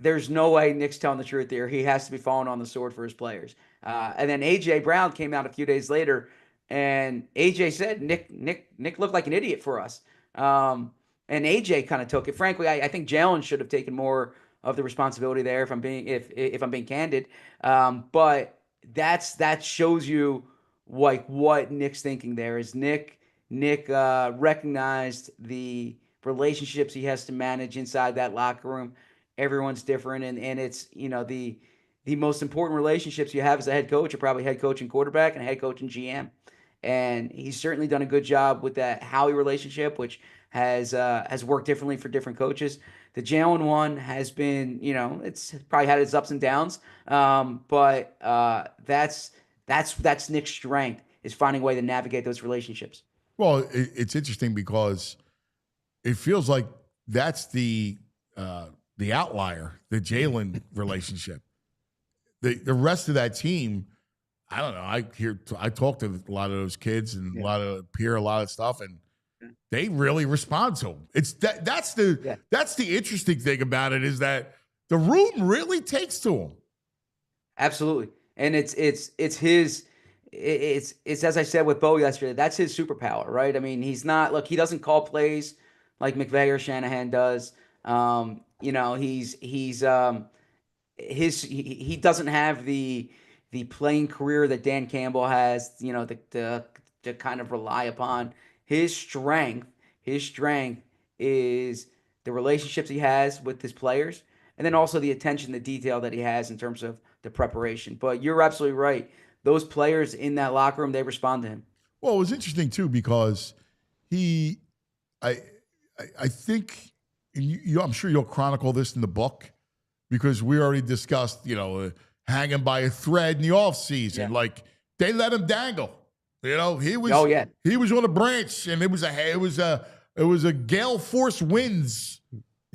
there's no way Nick's telling the truth here. He has to be falling on the sword for his players. And then AJ Brown came out a few days later, and AJ said Nick looked like an idiot for us. And AJ kind of took it. Frankly, I think Jalen should have taken more of the responsibility there. If I'm being candid, but that shows you like what Nick's thinking. There is Nick recognized the relationships he has to manage inside that locker room. Everyone's different, and it's the most important relationships you have as a head coach are probably head coach and quarterback and head coach and GM. And he's certainly done a good job with that Howie relationship, which has worked differently for different coaches. The Jalen one has been, it's probably had its ups and downs, but that's Nick's strength, is finding a way to navigate those relationships. Well, it's interesting because it feels like that's the outlier, the Jalen relationship. The rest of that team, I don't know. I talk to a lot of those kids and hear a lot of stuff, and they really respond to him. That's the interesting thing about it, is that the room really takes to him. Absolutely, and it's as I said with Bo yesterday. That's his superpower, right? I mean, he doesn't call plays like McVay or Shanahan does. He doesn't have the playing career that Dan Campbell has, to kind of rely upon. His strength is the relationships he has with his players, and then also the attention to detail that he has in terms of the preparation. But you're absolutely right. Those players in that locker room, they respond to him. Well, it was interesting too, because I think, and I'm sure you'll chronicle this in the book, because we already discussed, hanging by a thread in the offseason. Yeah. Like, they let him dangle. He was he was on a branch, and it was a gale force winds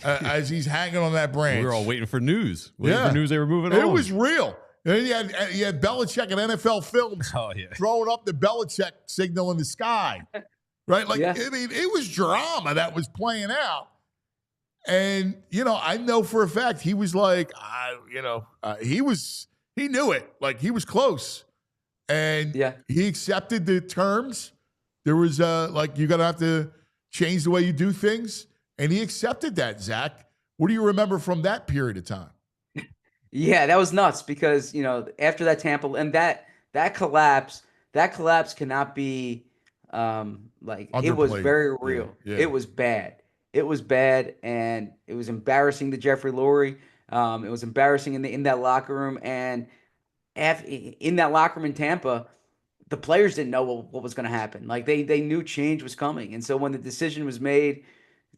as he's hanging on that branch. We were all waiting for news. For news they were moving on. It was real. And you had Belichick and NFL Films throwing up the Belichick signal in the sky. Right? Like, I mean, it was drama that was playing out. And, I know for a fact he was like, he knew it. Like, he was close. And he accepted the terms. There was, you're going to have to change the way you do things. And he accepted that, Zach. What do you remember from that period of time? Yeah, that was nuts, because, after that Tampa, and that collapse cannot be, it was very real. Yeah. It was bad. It was bad, and it was embarrassing to Jeffrey Lurie. It was embarrassing in that locker room, and in that locker room in Tampa, the players didn't know what was going to happen. Like, they knew change was coming, and so when the decision was made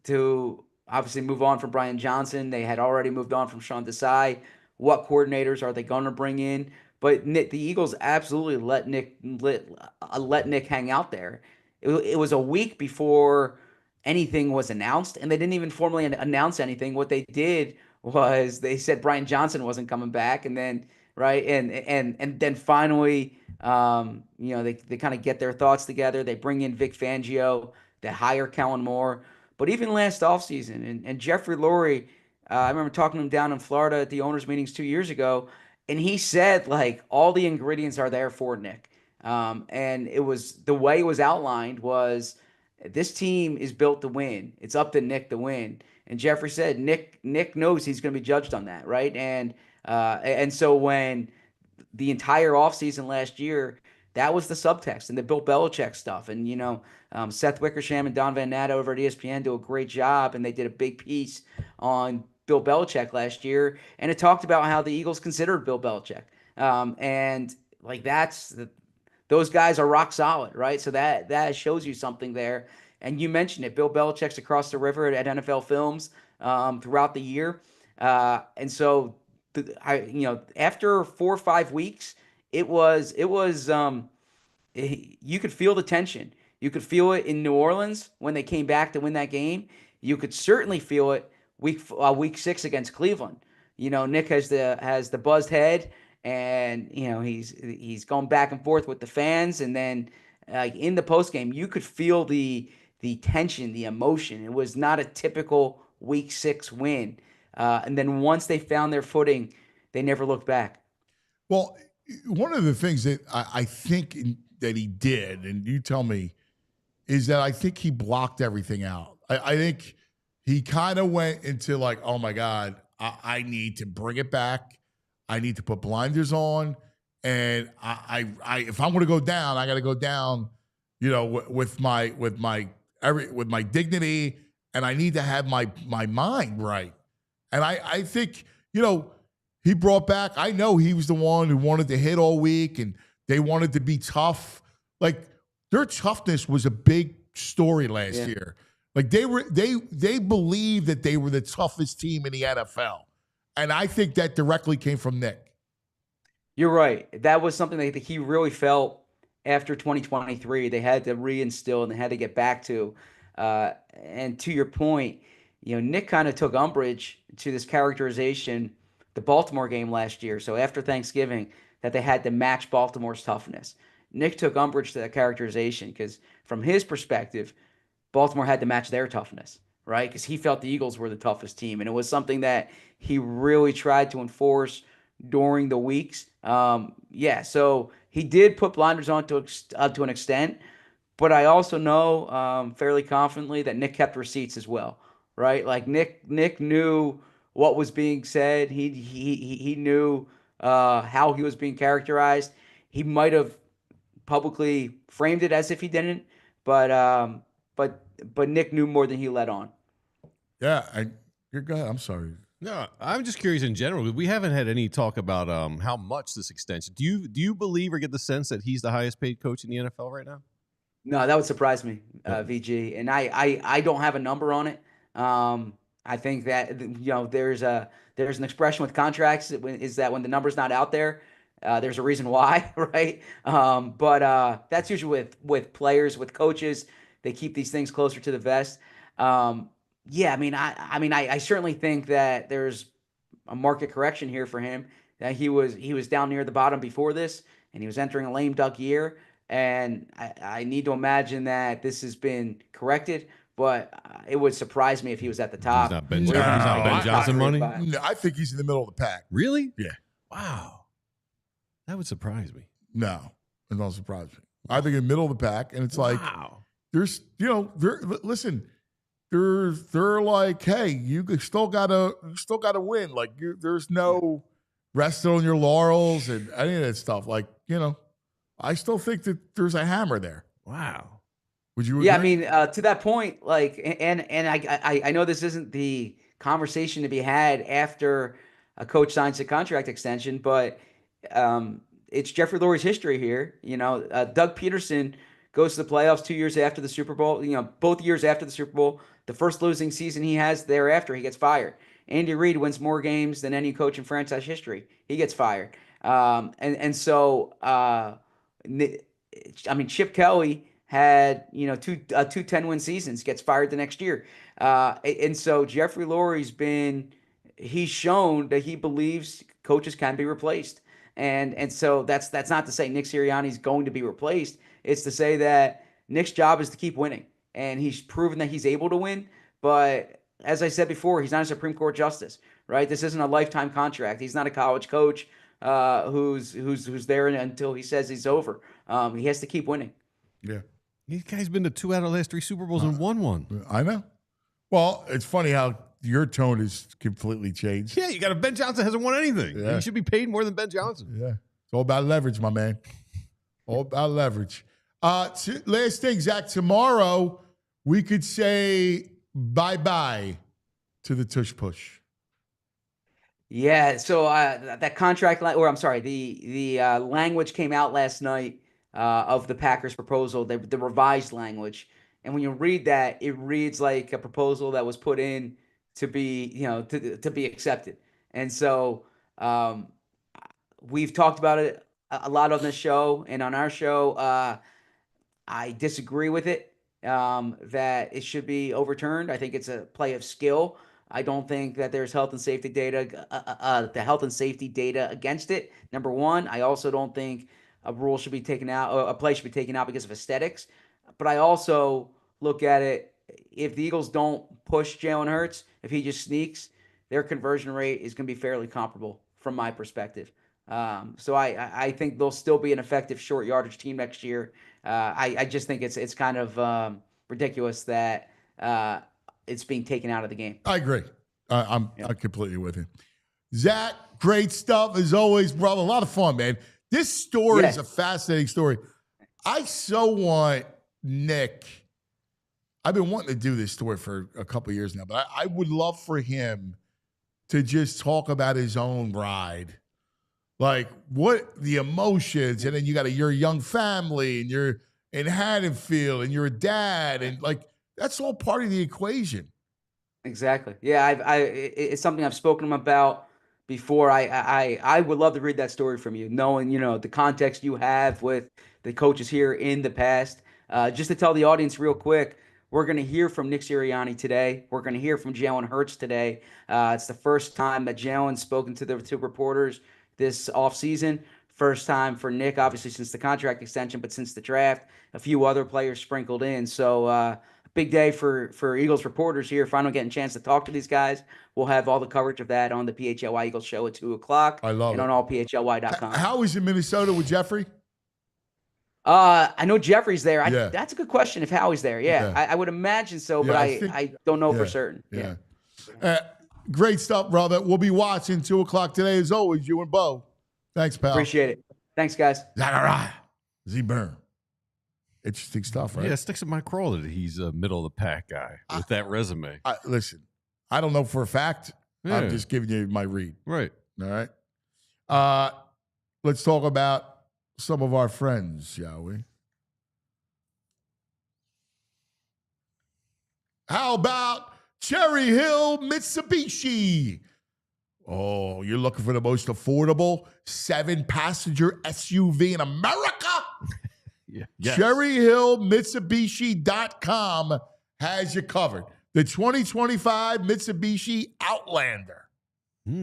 to obviously move on from Brian Johnson, they had already moved on from Sean Desai. What coordinators are they going to bring in? But the Eagles absolutely let Nick hang out there. It was a week before anything was announced, and they didn't even formally announce anything. What they did was they said Brian Johnson wasn't coming back, and then and then finally, they kind of get their thoughts together. They bring in Vic Fangio. They hire Kellen Moore. But even last offseason, and Jeffrey Lurie, I remember talking to him down in Florida at the owners' meetings 2 years ago, and he said, like, all the ingredients are there for Nick. And it was, the way it was outlined was, this team is built to win. It's up to Nick to win. And Jeffrey said Nick knows he's going to be judged on that, right? And so when the entire offseason last year, that was the subtext and the Bill Belichick stuff. And, Seth Wickersham and Don Van Natta over at ESPN do a great job, and they did a big piece on Bill Belichick last year. And it talked about how the Eagles considered Bill Belichick. And, like, those guys are rock solid, right? So that shows you something there. And you mentioned it. Bill Belichick's across the river at NFL Films throughout the year. And so, after 4 or 5 weeks, you could feel the tension. You could feel it in New Orleans when they came back to win that game. You could certainly feel it week 6 against Cleveland. Nick has the buzzed head, and he's going back and forth with the fans, and then in the postgame, you could feel the tension, the emotion. It was not a typical week 6 win. And then once they found their footing, they never looked back. Well, one of the things that I think that he did, and you tell me, is that I think he blocked everything out. I think he kind of went into like, oh my God, I need to bring it back. I need to put blinders on. And I if I'm going to go down, I got to go down, with my dignity, and I need to have my mind right. And I think, he brought back, I know he was the one who wanted to hit all week and they wanted to be tough. Like their toughness was a big story last year. Like they believed that they were the toughest team in the NFL. And I think that directly came from Nick. You're right. That was something that he really felt after 2023. They had to reinstill and they had to get back to. And to your point, Nick kind of took umbrage to this characterization, the Baltimore game last year. So after Thanksgiving, that they had to match Baltimore's toughness. Nick took umbrage to that characterization because from his perspective, Baltimore had to match their toughness, right? Because he felt the Eagles were the toughest team. And it was something that he really tried to enforce during the weeks. So he did put blinders on to an extent, but I also know fairly confidently that Nick kept receipts as well, right? Like Nick knew what was being said. He knew how he was being characterized. He might have publicly framed it as if he didn't, but Nick knew more than he let on. Yeah, you're good. I'm sorry. No, I'm just curious in general. We haven't had any talk about how much this extension. Do you believe or get the sense that he's the highest paid coach in the NFL right now? No, that would surprise me, VG. And I don't have a number on it. I think that there's an expression with contracts is that when the number's not out there, there's a reason why, right? But that's usually with players, with coaches. They keep these things closer to the vest. I certainly think that there's a market correction here for him. That he was down near the bottom before this, and he was entering a lame duck year. And I need to imagine that this has been corrected, but it would surprise me if he was at the top. He's not Ben Johnson. He's not Ben Johnson money. No, I think he's in the middle of the pack. Really? Yeah. Wow. That would surprise me. No, it don't surprise me. I think in the middle of the pack, and it's like, there's, listen, they're like, hey, you still gotta win. Like there's no resting on your laurels and any of that stuff. Like, I still think that there's a hammer there. Wow. Would you agree? Yeah, I mean, to that point, like, and I know this isn't the conversation to be had after a coach signs a contract extension, but it's Jeffrey Lurie's history here. Doug Peterson goes to the playoffs 2 years after the Super Bowl. Both years after the Super Bowl, the first losing season he has thereafter, he gets fired. Andy Reid wins more games than any coach in franchise history. He gets fired. Chip Kelly had two 10-win seasons, gets fired the next year, and so Jeffrey Lurie's he's shown that he believes coaches can be replaced, and so that's not to say Nick Sirianni's going to be replaced. It's to say that Nick's job is to keep winning, and he's proven that he's able to win. But as I said before, he's not a Supreme Court justice, right? This isn't a lifetime contract. He's not a college coach who's there until he says he's over. He has to keep winning. Yeah. This guy's been to 2 out of the last 3 Super Bowls and won one. I know. Well, it's funny how your tone has completely changed. Yeah, you got Ben Johnson hasn't won anything. Yeah. He should be paid more than Ben Johnson. Yeah. It's all about leverage, my man. All about leverage. Last thing, Zach, tomorrow we could say bye-bye to the Tush push. Yeah, so that contract, the language came out last night of the Packers proposal, the revised language. And when you read that, it reads like a proposal that was put in to be, to be accepted. And so we've talked about it a lot on this show and on our show. I disagree with it, that it should be overturned. I think it's a play of skill. I don't think that there's health and safety data, the health and safety data against it. Number one, I also don't think a rule should be taken out, or a play should be taken out because of aesthetics. But I also look at it, if the Eagles don't push Jalen Hurts, if he just sneaks, their conversion rate is going to be fairly comparable from my perspective. So I think they'll still be an effective short yardage team next year. I just think it's kind of ridiculous that it's being taken out of the game. I agree. I'm completely with you. Zach, great stuff as always, brother. A lot of fun, man. This story is a fascinating story. I so want Nick. I've been wanting to do this story for a couple of years now, but I would love for him to just talk about his own ride. Like what the emotions, and then you got your young family, and you're in Haddonfield, and you're a dad, and like that's all part of the equation. Exactly. Yeah, it's something I've spoken to him about before. I would love to read that story from you, knowing the context you have with the coaches here in the past. Just to tell the audience real quick, we're going to hear from Nick Sirianni today. We're going to hear from Jalen Hurts today. It's the first time that Jalen's spoken to the two reporters this offseason. First time for Nick, obviously, since the contract extension, but since the draft, a few other players sprinkled in. So big day for Eagles reporters here. Finally getting a chance to talk to these guys. We'll have all the coverage of that on the PHLY Eagles show at 2:00. I love and it. on allphly.com. How is in Minnesota with Jeffrey? I know Jeffrey's there. Yeah. That's a good question if Howie's there. Yeah. I would imagine so, but I don't know for certain. Yeah. Great stuff, brother. We'll be watching 2:00 today as always, you and Bo. Thanks, pal. Appreciate it. Thanks, guys. Z-Burn. Interesting stuff, right? Yeah, it sticks in my craw that he's a middle of the pack guy with that resume. Listen, I don't know for a fact. Yeah. I'm just giving you my read. Right. All right. Let's talk about some of our friends, shall we? How about Cherry Hill Mitsubishi? Oh, you're looking for the most affordable 7-passenger SUV in America? Yeah. Yes. CherryHillMitsubishi.com has you covered. The 2025 Mitsubishi Outlander. All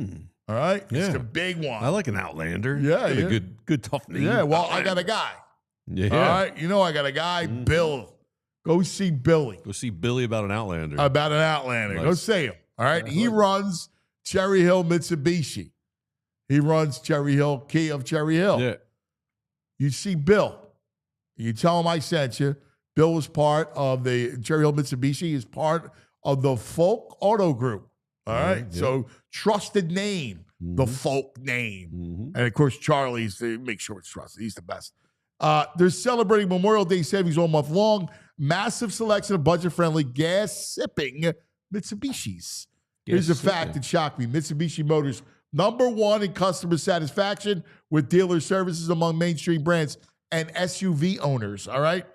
right? Yeah. It's the big one. I like an Outlander. Yeah, Got yeah. a good tough name. Yeah, well, Outlander. I got a guy. Yeah. All right? You know I got a guy, Bill. Go see Billy Go see Billy about an Outlander. about an Outlander. Go Nice. see him. All right? He runs Cherry Hill Mitsubishi. He runs Cherry Hill Key of Cherry Hill. Yeah. You see Bill. You tell him I sent you. Bill was part of the Cherry Hill Mitsubishi. Is part of the Folk Auto Group. All right. Yeah. So trusted name, the Folk name. And of course, Charlie's to make sure it's trusted. He's the best. They're celebrating Memorial Day savings all month long. Massive selection of budget-friendly, gas-sipping Mitsubishis. Here's a fact that shocked me. Mitsubishi Motors, #1 in customer satisfaction with dealer services among mainstream brands and SUV owners, all right?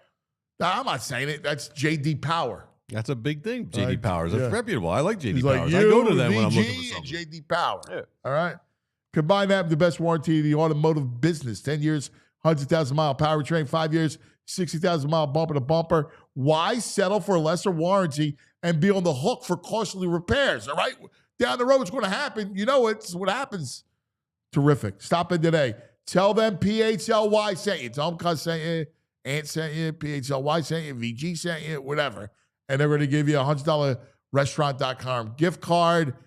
Now, I'm not saying it. That's J.D. Power. That's a big thing, J.D. Powers. That's yeah. reputable. I like J.D. He's like, Powers. I go to them when I'm VG, looking for and something. J.D. Power. Yeah. All right? Combine that with the best warranty in the automotive business. 10 years, 100,000-mile powertrain, 5 years, 60,000-mile bumper-to-bumper. Why settle for a lesser warranty and be on the hook for costly repairs, all right? Down the road, it's going to happen. You know it's what happens. Terrific. Stop in today. Tell them PHLY sent you. Tell them Cuz sent you, Ant sent you, PHLY sent you, VG sent you, whatever. And they're going to give you a $100 restaurant.com gift card.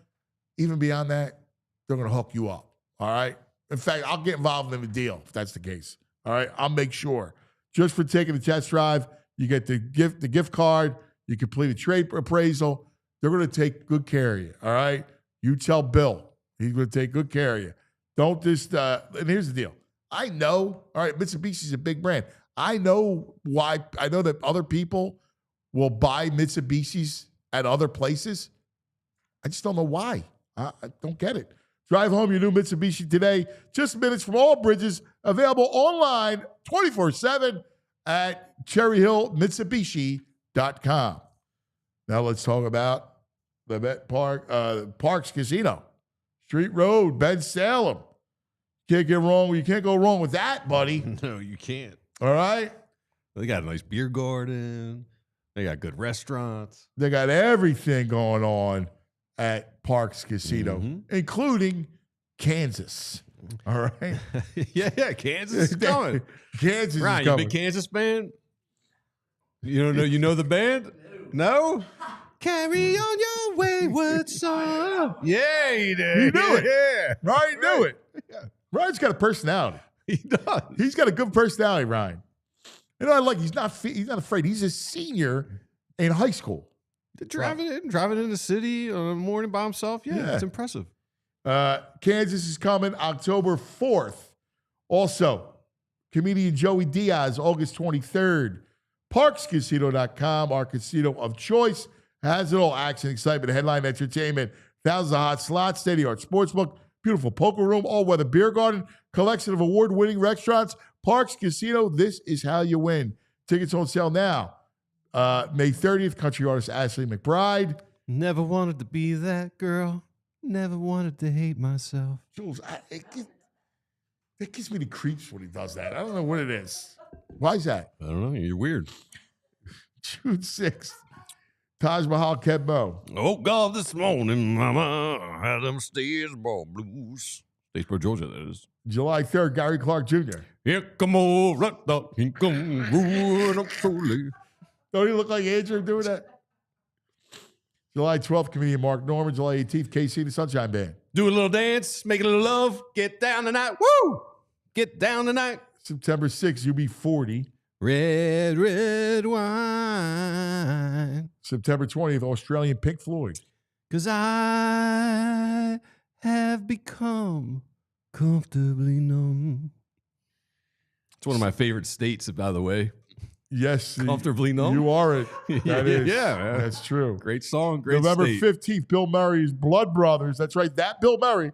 Even beyond that, they're going to hook you up, all right? In fact, I'll get involved in the deal if that's the case, all right? I'll make sure. Just for taking the test drive, you get the gift card, you complete a trade appraisal. They're going to take good care of you, all right? You tell Bill. He's going to take good care of you. Don't just, and here's the deal. I know, all right, Mitsubishi's a big brand. I know why. I know that other people will buy Mitsubishis at other places. I just don't know why. I don't get it. Drive home your new Mitsubishi today. Just minutes from all bridges. Available online 24/7 at CherryHillMitsubishi.com. Now let's talk about the Bet Parks Casino. Street Road, Ben Salem. Can't get wrong. You can't go wrong with that, buddy. No, you can't. All right? They got a nice beer garden. They got good restaurants. They got everything going on at Parks Casino, including Kansas. All right? yeah, Kansas is coming. Kansas Ryan, is you a coming. big Kansas fan? You don't know? You know the band? No? Carry on your wayward son. Yeah, he did. He knew it. Yeah. Right, knew it. Ryan's got a personality. He does. He's got a good personality, Ryan. You know, I like. He's not afraid. He's a senior in high school. Driving in the city on a morning by himself. Yeah, it's impressive. Kansas is coming October 4th. Also, comedian Joey Diaz, August 23rd. ParksCasino.com, our casino of choice, has it all. Action, excitement, headline entertainment, thousands of hot slots, state-of-the-art sportsbook, beautiful poker room, all-weather beer garden, collection of award-winning restaurants. Parks Casino, this is how you win. Tickets on sale now. May 30th, country artist Ashley McBride. Never wanted to be that girl. Never wanted to hate myself. Jules, it gives me the creeps when he does that. I don't know what it is. Why is that? I don't know. You're weird. June 6th, Taj Mahal Kebbo. Oh, God, this morning, mama, I had them Statesboro blues. Statesboro, Georgia, that is. July 3rd, Gary Clark Jr. Here come on, right up, here come rolling up slowly. Don't he look like Andrew doing that? July 12th, comedian Mark Norman. July 18th, KC the Sunshine Band. Do a little dance, make a little love, get down tonight. Woo! Get down tonight. September 6th, UB40. Red, red wine. September 20th, Australian Pink Floyd. 'Cause I have become comfortably numb. It's one of my favorite states, by the way. Yes. Comfortably numb. You are it. That is. Yeah, man. That's true. Great song, great November state. 15th, Bill Murray's Blood Brothers. That's right, that Bill Murray.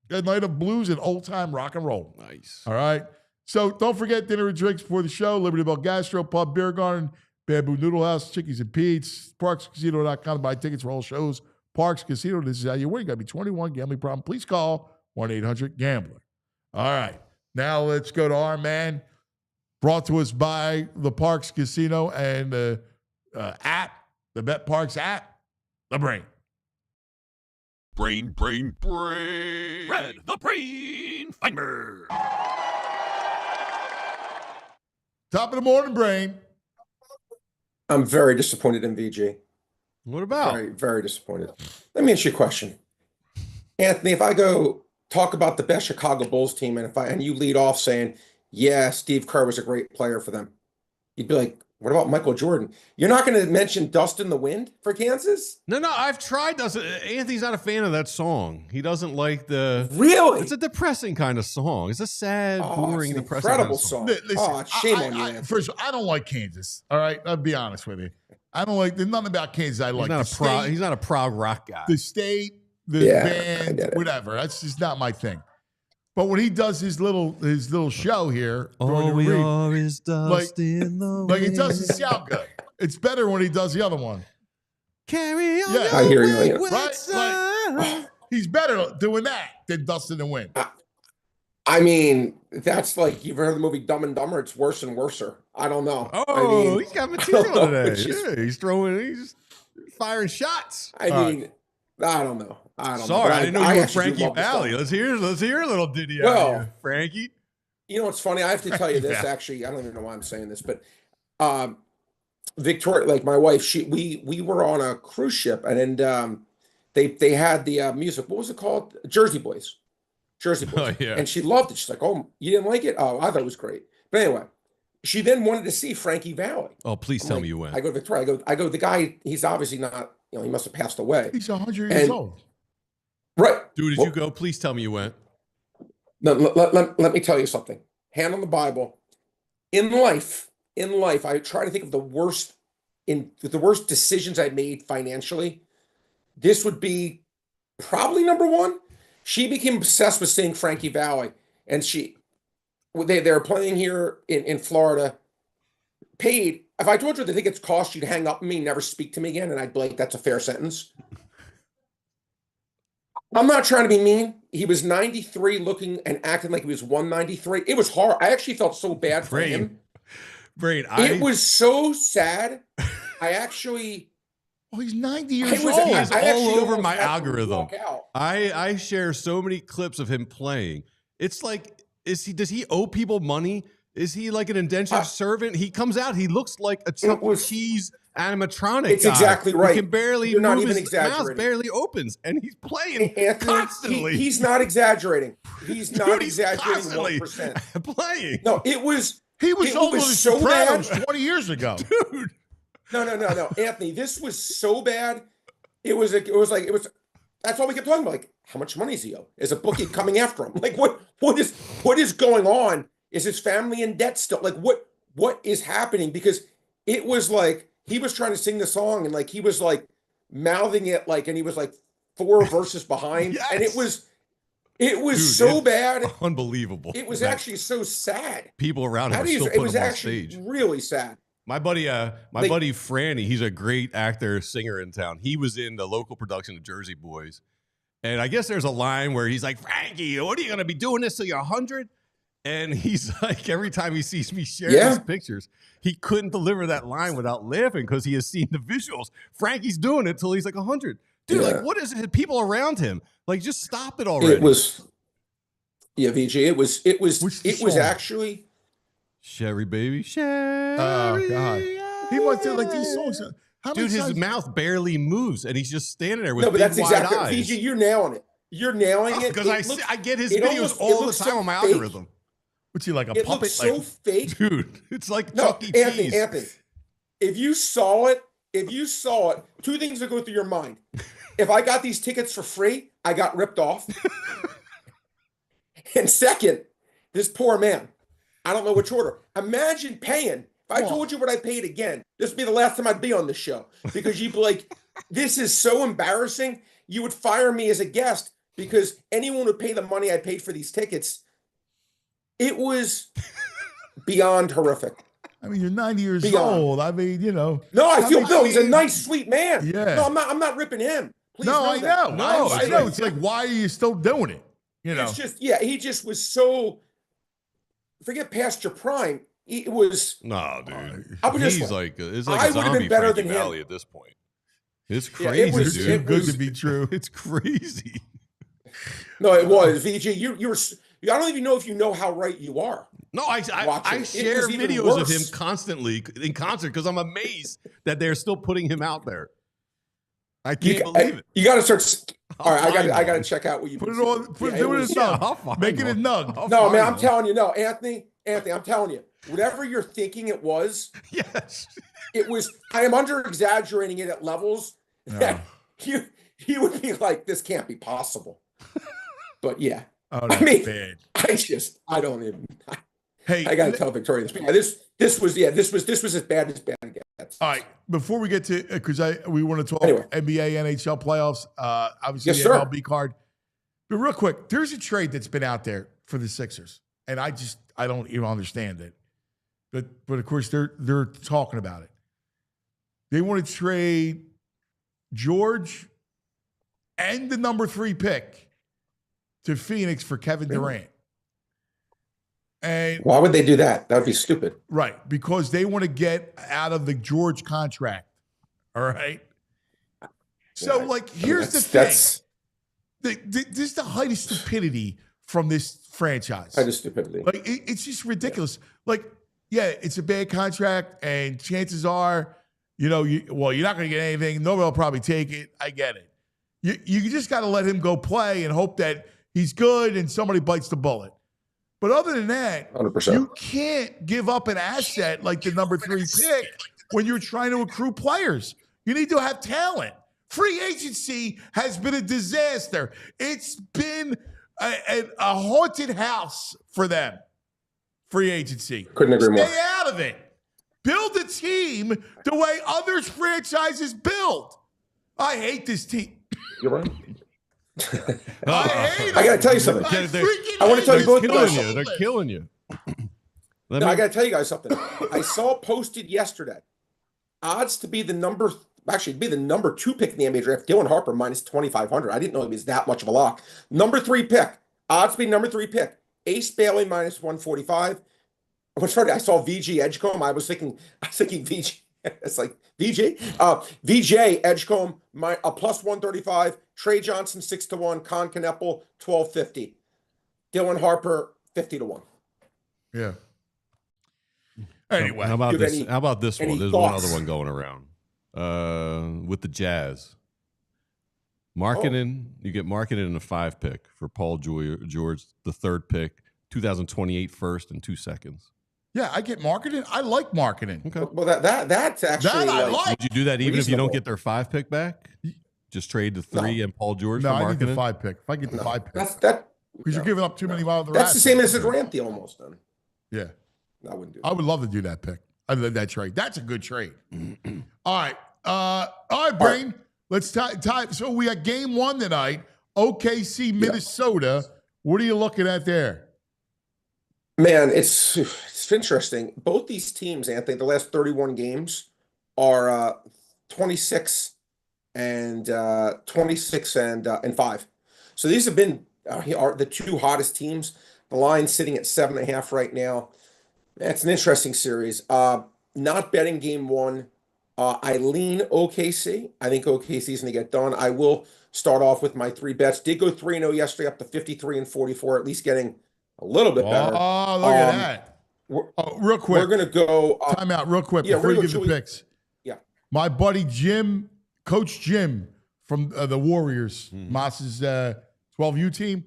That night of blues and old-time rock and roll. Nice. All right. So don't forget dinner and drinks before the show. Liberty Bell Gastro, Pub, Beer Garden, Bamboo Noodle House, Chickies and Pete's, ParksCasino.com to buy tickets for all shows. Parks Casino, this is how you win. You got to be 21. Gambling problem, please call 1-800-GAMBLER. All right. Now let's go to our man, brought to us by the Parks Casino and the app, the Bet Parks app, the Brain. Brain. Brad, the Brain Feinberg. Top of the morning, Brain. I'm very disappointed in VG. What about? Very, very disappointed. Let me ask you a question. Anthony, if I go talk about the best Chicago Bulls team and you lead off saying, yeah, Steve Kerr was a great player for them, you'd be like, what about Michael Jordan? You're not going to mention Dust in the Wind for Kansas? No, I've tried. Anthony's not a fan of that song. He doesn't like the. Really? It's a depressing kind of song. It's a sad, boring, it's an depressing incredible kind of song. song. Shame on you, Anthony. First of all, I don't like Kansas. All right, I'll be honest with you. I don't like. There's nothing about Kansas I like. He's not a proud rock guy. The state, the band, whatever. That's just not my thing. But when he does his little show here, all we are is dust in the wind. Like it doesn't sound good. It's better when he does the other one. Carry on. Yeah, I hear you. Right? He's better doing that than Dust in the Wind. I mean, that's like, you've heard the movie Dumb and Dumber. It's worse and worser. I don't know. Oh, he's got material today. Yeah, he's firing shots. I mean, I don't know. Sorry, I didn't know you were actually do Frankie love the Valli. song. Let's hear a little ditty out of you, Frankie. You know what's funny? I have to tell you this. Actually, I don't even know why I'm saying this, but Victoria, like my wife, we were on a cruise ship, and then they had the music. What was it called? Jersey Boys. Oh, yeah. And she loved it. She's like, "Oh, you didn't like it? Oh, I thought it was great." But anyway, she then wanted to see Frankie Valli. Oh, please tell me you went. I go to Victoria. I go. The guy, he's obviously not. You know, he must have passed away. He's 100 years old. Right. Dude, did you go? Please tell me you went. No, let me tell you something. Hand on the Bible. In life, I try to think of the worst decisions I made financially. This would be probably number one. She became obsessed with seeing Frankie Valli, and they're playing here in Florida. Paid. If I told you the tickets cost, you'd hang up on me, never speak to me again, and I'd be like, that's a fair sentence. I'm not trying to be mean. He was 93 looking and acting like he was 193. It was hard. I actually felt so bad for him. Brain, it was so sad. I actually... Oh, he's 90 years old. He's all over my algorithm. I share so many clips of him playing. It's like, does he owe people money? Is he like an indentured servant? He comes out. He looks like a Chuck E. Cheese animatronic. It's guy exactly right. He can barely You're not move. even His exaggerating. mouth barely opens, and he's playing Anthony, constantly. He's not exaggerating. He's not Dude, he's exaggerating constantly 1%. playing. No, it was. He was It over was the so bad. Sopranos 20 years ago. Dude. No, Anthony, this was so bad. It was. That's all we kept talking about. Like, how much money is he owe? Is a bookie coming after him? Like, what is going on? Is his family in debt still? Like, what is happening? Because it was like he was trying to sing the song and like he was like mouthing it like, and he was like 4 verses behind, Yes. and it was Dude, so bad. Unbelievable. It was that actually so sad. people around him How are do you? still It putting was him on actually stage. really sad. My buddy, Like- buddy Franny, he's a great actor, singer in town. He was in the local production of Jersey Boys. And I guess there's a line where he's like, Frankie, what are you going to be doing this till you're 100? And he's like, every time he sees me share these pictures, he couldn't deliver that line without laughing because he has seen the visuals. Frankie's doing it till he's like 100. Dude, like, what is it? People around him, like, just stop it already. It was, VJ. It was song? actually. Sherry, baby, Sherry. Oh, God. He went through like these songs. How many Dude, his times- mouth barely moves, and he's just standing there with No, but big that's wide exactly. eyes. VJ, you're nailing it. You're nailing it. Because It looks- I get his it videos almost- it all the looks time so on my fake. algorithm. What's he like, a It puppet? looks so Like, fake. Dude, it's like No, Chuck E. Cheese. Anthony. If you saw it, 2 things that go through your mind. If I got these tickets for free, I got ripped off. And second, this poor man. I don't know which order. Imagine paying. If I told you what I paid again, this would be the last time I'd be on this show. Because you'd be like, this is so embarrassing. You would fire me as a guest because anyone would pay the money I paid for these tickets. It was beyond horrific. I mean, you're 90 years Beyond. old. I mean, you know. No, I How feel many no. He's a times- nice, sweet man. Yeah. No, I'm not ripping him. Please No, I that. know. No, I it's know. like- It's like, why are you still doing it? You know. It's just, he just was so. Forget past your prime. It was. No, dude. How about this He's one? like, it's like I a would've zombie been better Frankie than him. Valli at this point. It's Yeah, crazy, it was- dude. Too it good was- to be true. It's crazy. No, it was VJ. You were. I don't even know if you know how right you are. No, I Watching. It share was even videos of him worse. constantly in concert because I'm amazed that they're still putting him out there. I can't You, believe it. you got to start. All right, find I got to one. check out what you Put it consider. on. Put Yeah, do it was- as I'll nug. find Make it a one. nug. I'll No, find man, I'm one. telling you, no, Anthony, I'm telling you, whatever you're thinking it was, Yes. it was. I am under exaggerating it at levels that you would be like, this can't be possible. But yeah, Oh, I that's mean, bad. I don't even. Hey, I got to tell Victoria this. This was as bad as bad gets. all right. Before we get to, because we want to talk Anyway. NBA, NHL playoffs, obviously Yes, the sir. MLB card. But real quick, there's a trade that's been out there for the Sixers, and I don't even understand it. But of course they're talking about it. They want to trade George and the number 3 pick to Phoenix for Kevin Durant. And Why would they do that? That would be stupid. right, because they want to get out of the George contract. All right. So, Yeah, like, I mean, here's the that's thing. This is the height of stupidity from this franchise. kind of stupidity. Like, it's just ridiculous. Like, yeah, it's a bad contract, and chances are, you're not going to get anything. Nobody will probably take it. I get it. You just got to let him go play and hope that he's good and somebody bites the bullet. But other than that, 100%. you can't give up an asset like the number 3 pick when you're trying to accrue players. You need to have talent. Free agency has been a disaster. It's been a haunted house for them. Free agency. Couldn't agree more. Stay out of it. Build a team the way other franchises build. I hate this team. You're right. I hate I got to them. tell you something. I They're- freaking I wanna hate tell you them. both Killing guys. you. They're killing you. Let No, me- I got to tell you guys something. I saw posted yesterday. Odds to be the number 2 pick in the NBA draft. Dylan Harper minus 2,500. I didn't know he was that much of a lock. Number 3 pick. Odds to be number 3 pick. Ace Bailey minus 145. What's funny? I saw VG Edgecombe. I was thinking VG. It's like VJ. VJ Edgecombe a plus 135. Trey Johnson 6-1. Con Kneppel 1250. Dylan Harper 50-1. Yeah. Anyway, how about Do you have this? any- How about this one? any There's thoughts? one other one going around. With the Jazz. Marketing, you get marketed in a 5 pick for Paul George, the 3rd pick, 2028 first and 2 seconds. yeah, I get marketing. I like marketing. Okay. Well, that's actually That I like, like. Would you do that even if you don't reasonable. get their 5 pick back? Just trade the 3 and Paul George No, for I need marketing? the 5 pick. If I get the 5 pick, that's that. because you're no. giving up too many other That's the same as assets. a Durant deal almost. Then Yeah, I wouldn't do I that. would love to do that pick. I love that trade. That's a good trade. All right, Brain. Let's tie. So we got game 1 tonight. OKC, Minnesota. What are you looking at there? Man, it's interesting. Both these teams, Anthony, the last 31 games are 26 and 5. So these have been are the 2 hottest teams. The line's sitting at 7.5 right now. That's an interesting series. Not betting game 1. I lean OKC. I think OKC is going to get done. I will start off with my 3 bets. Did go 3-0 yesterday, up to 53 and 44, at least getting a little bit better. Oh, look at that. Real quick. We're going to go. Time out real quick yeah, before you we're give the gonna go picks. Yeah. My buddy Jim, Coach Jim from the Warriors, Moss's 12U team.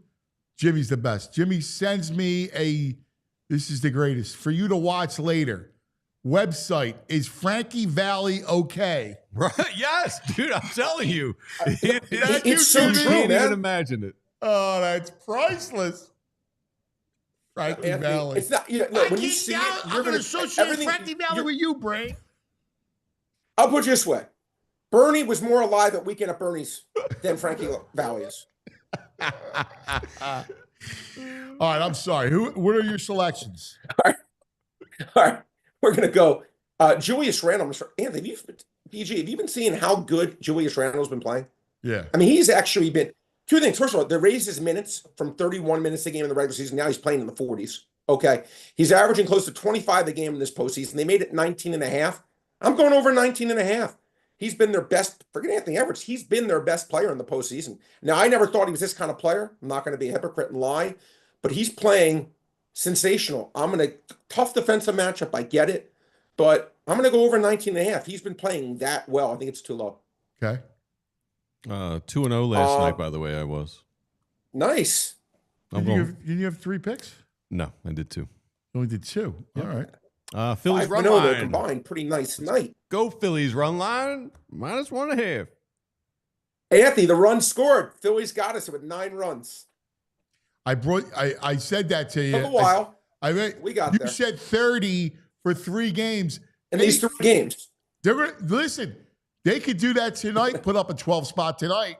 Jimmy's the best. Jimmy sends me this is the greatest, for you to watch later. Website, is Frankie Valley okay? Right? Yes, dude, I'm telling you. It's so You true, can't even man. imagine it. Oh, that's priceless. Frankie Anthony, Valley. it's not. Look, when you see it, you're going to associate Frankie Valley with you, Brain. I'll put it this way: Bernie was more alive at Weekend at Bernie's than Frankie Valley is. All right, I'm sorry. What are your selections? All right, we're gonna go. Julius Randle. Anthony, PG, have you been seeing how good Julius Randle's been playing? Yeah. I mean, he's actually been 2 things. First of all, they raised his minutes from 31 minutes a game in the regular season. Now he's playing in the 40s. Okay, he's averaging close to 25 a game in this postseason. They made it 19.5. I'm going over 19.5. He's been their best. Forget Anthony Edwards. He's been their best player in the postseason. Now, I never thought he was this kind of player. I'm not going to be a hypocrite and lie, but he's playing sensational. Tough defensive matchup. I get it, but I'm going to go over 19.5. He's been playing that well. I think it's too low. Okay. 2-0 last night, by the way, I was. Nice. Did you have 3 picks? No, I did 2. You only did 2. All right. Phillies run 5-0 line. combined. Pretty nice night. Go Phillies run line, -1.5. Anthony, the run scored. Phillies got us with 9 runs. I said that to you. Took a while. We got you there. said 30 for 3 games. In these 3 games. Listen, they could do that tonight, put up a 12 spot tonight.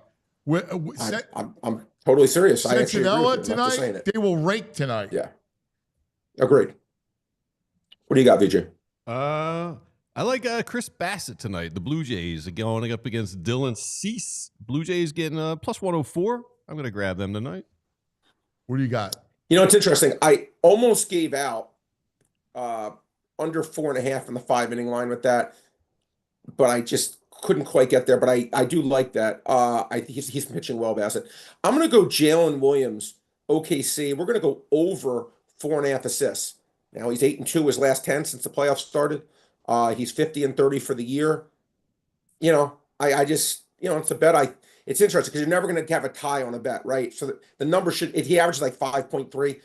I'm totally serious. I actually agree Cincinnati with you. I'm not just saying tonight, it. they will rake tonight. Yeah. Agreed. What do you got, VJ? I like Chris Bassett tonight. The Blue Jays are going up against Dylan Cease. Blue Jays getting +104. I'm going to grab them tonight. What do you got? You know, it's interesting. I almost gave out under 4.5 in the 5-inning line with that, but I just couldn't quite get there. But I do like that. I think he's pitching well, Bassett. I'm going to go Jalen Williams, OKC. We're going to go over 4.5 assists. Now he's 8-2 his last 10 since the playoffs started. He's 50 and 30 for the year. You know, I just, you know, it's a bet. It's interesting because you're never going to have a tie on a bet, right? So the number should, if he averages like 5.3,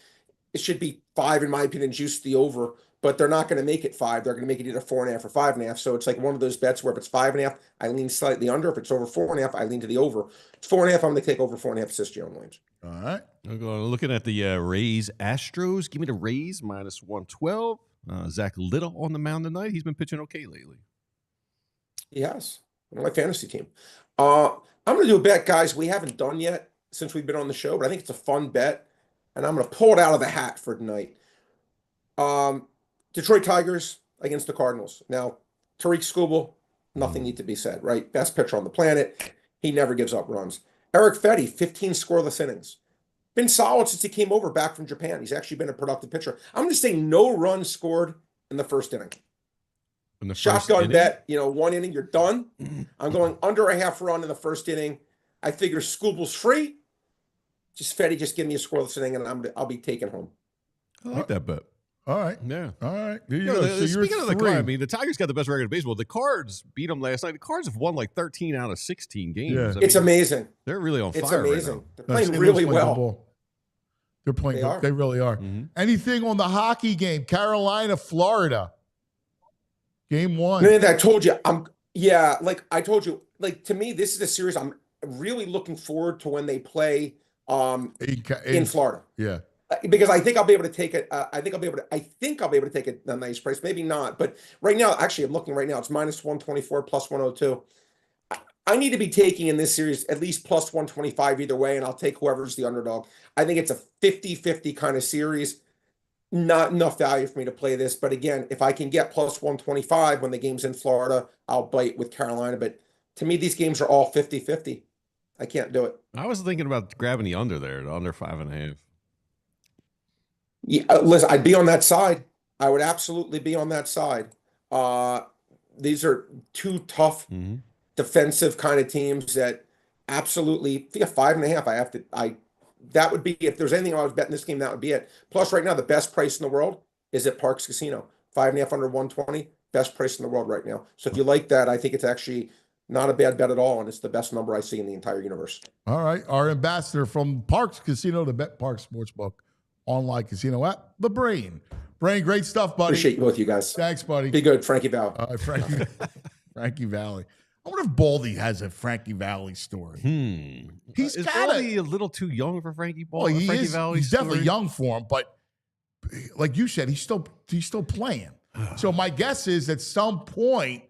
it should be 5 in my opinion, juice the over, but they're not going to make it 5. They're going to make it either 4.5 or 5.5. So it's like one of those bets where if it's 5.5, I lean slightly under. If it's over 4.5, I lean to the over. It's 4.5. I'm going to take over 4.5 assists, Jalen Williams. All right. I'm going looking at the Rays Astros. Give me the Rays -112. Zach Little on the mound tonight. He's been pitching okay lately. He has. On my fantasy team. I'm going to do a bet, guys, we haven't done yet since we've been on the show, but I think it's a fun bet, and I'm going to pull it out of the hat for tonight. Detroit Tigers against the Cardinals. Now, Tariq Skubal, nothing need to be said, right? Best pitcher on the planet. He never gives up runs. Eric Fetty, 15 scoreless innings. Been solid since he came over back from Japan. He's actually been a productive pitcher. I'm going to say no runs scored in the first inning. In the first Shotgun inning? bet, 1 inning, you're done. I'm going under a half run in the first inning. I figure Skubal's free. Just Fetty, just give me a scoreless inning, and I'll be taking home. I like that bet. All right. Yeah. All right. There you Yeah, go. the- So you're speaking of the three. Cards, I mean, the Tigers got the best record in baseball. The Cards beat them last night. The Cards have won like 13 out of 16 games. Yeah. I mean, It's amazing. They're really on It's fire amazing. right They're No, playing St. really Louis playing good well. ball. They're playing They good. are. They really are. now. Mhm. Anything on the hockey game? Carolina, Florida. Game one. Man, I told you, like I told you, like to me, this is a series I'm really looking forward to when they play in Florida. Yeah. Because I think I'll be able to take it. I think I'll be able to take it a nice price. Maybe not, but right now, actually, I'm looking right now. It's minus 124, plus 102. I need to be taking in this series at least plus 125 either way, and I'll take whoever's the underdog. I think it's a 50-50 kind of series. Not enough value for me to play this, but again, if I can get plus 125 when the game's in Florida, I'll bite with Carolina. But to me, these games are all 50-50. I can't do it. I was thinking about grabbing the under there, the under 5.5. Yeah, listen, I'd be on that side. I would absolutely be on that side. These are two tough Mm-hmm. defensive kind of teams that absolutely, yeah, 5.5. That would be, if there's anything I was betting this game, that would be it. Plus, right now, the best price in the world is at Parks Casino. 5.5 under 120, best price in the world right now. So if you like that, I think it's actually not a bad bet at all, and it's the best number I see in the entire universe. All right. Our ambassador from Parks Casino, the Bet Parks Sportsbook online casino app, the Brain. Brain, great stuff, buddy. Appreciate both you guys. Thanks, buddy. Be good, Frankie Val. All right, Frankie Valley. I wonder if Baldy has a Frankie Valley story. He's Is got Baldy a little too young for Frankie Ball? Well, he Frankie is. Valley He's definitely story? young for him, but like you said, he's still playing. So my guess is at some point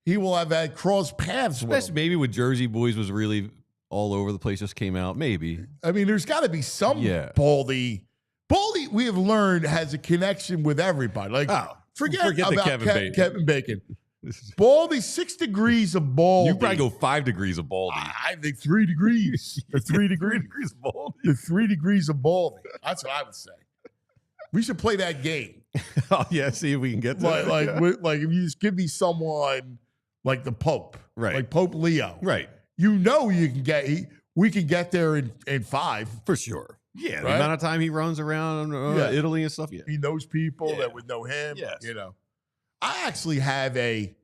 he will have had cross paths with Especially him. maybe when Jersey Boys was really all over the place, just came out. Maybe. I mean, there's got to be some Yeah. Baldy. Baldy, we have learned, has a connection with everybody. Like, forget the about Kevin Bacon. Bacon. Baldy, 6 degrees of Baldy. You probably go 5 degrees of Baldy. I think 3 degrees. Or 3 degrees. 3 degrees of Baldy. The 3 degrees of Baldy. That's what I would say. We should play that game. Oh yeah, see if we can get to that. Like if you just give me someone like the Pope, Right. Like Pope Leo, Right. You know you can get we can get there in 5 For sure. Yeah, Right? the amount of time he runs around Yeah. Italy and stuff. Yeah. He knows people Yeah. that would know him. Yes. You know, I actually have a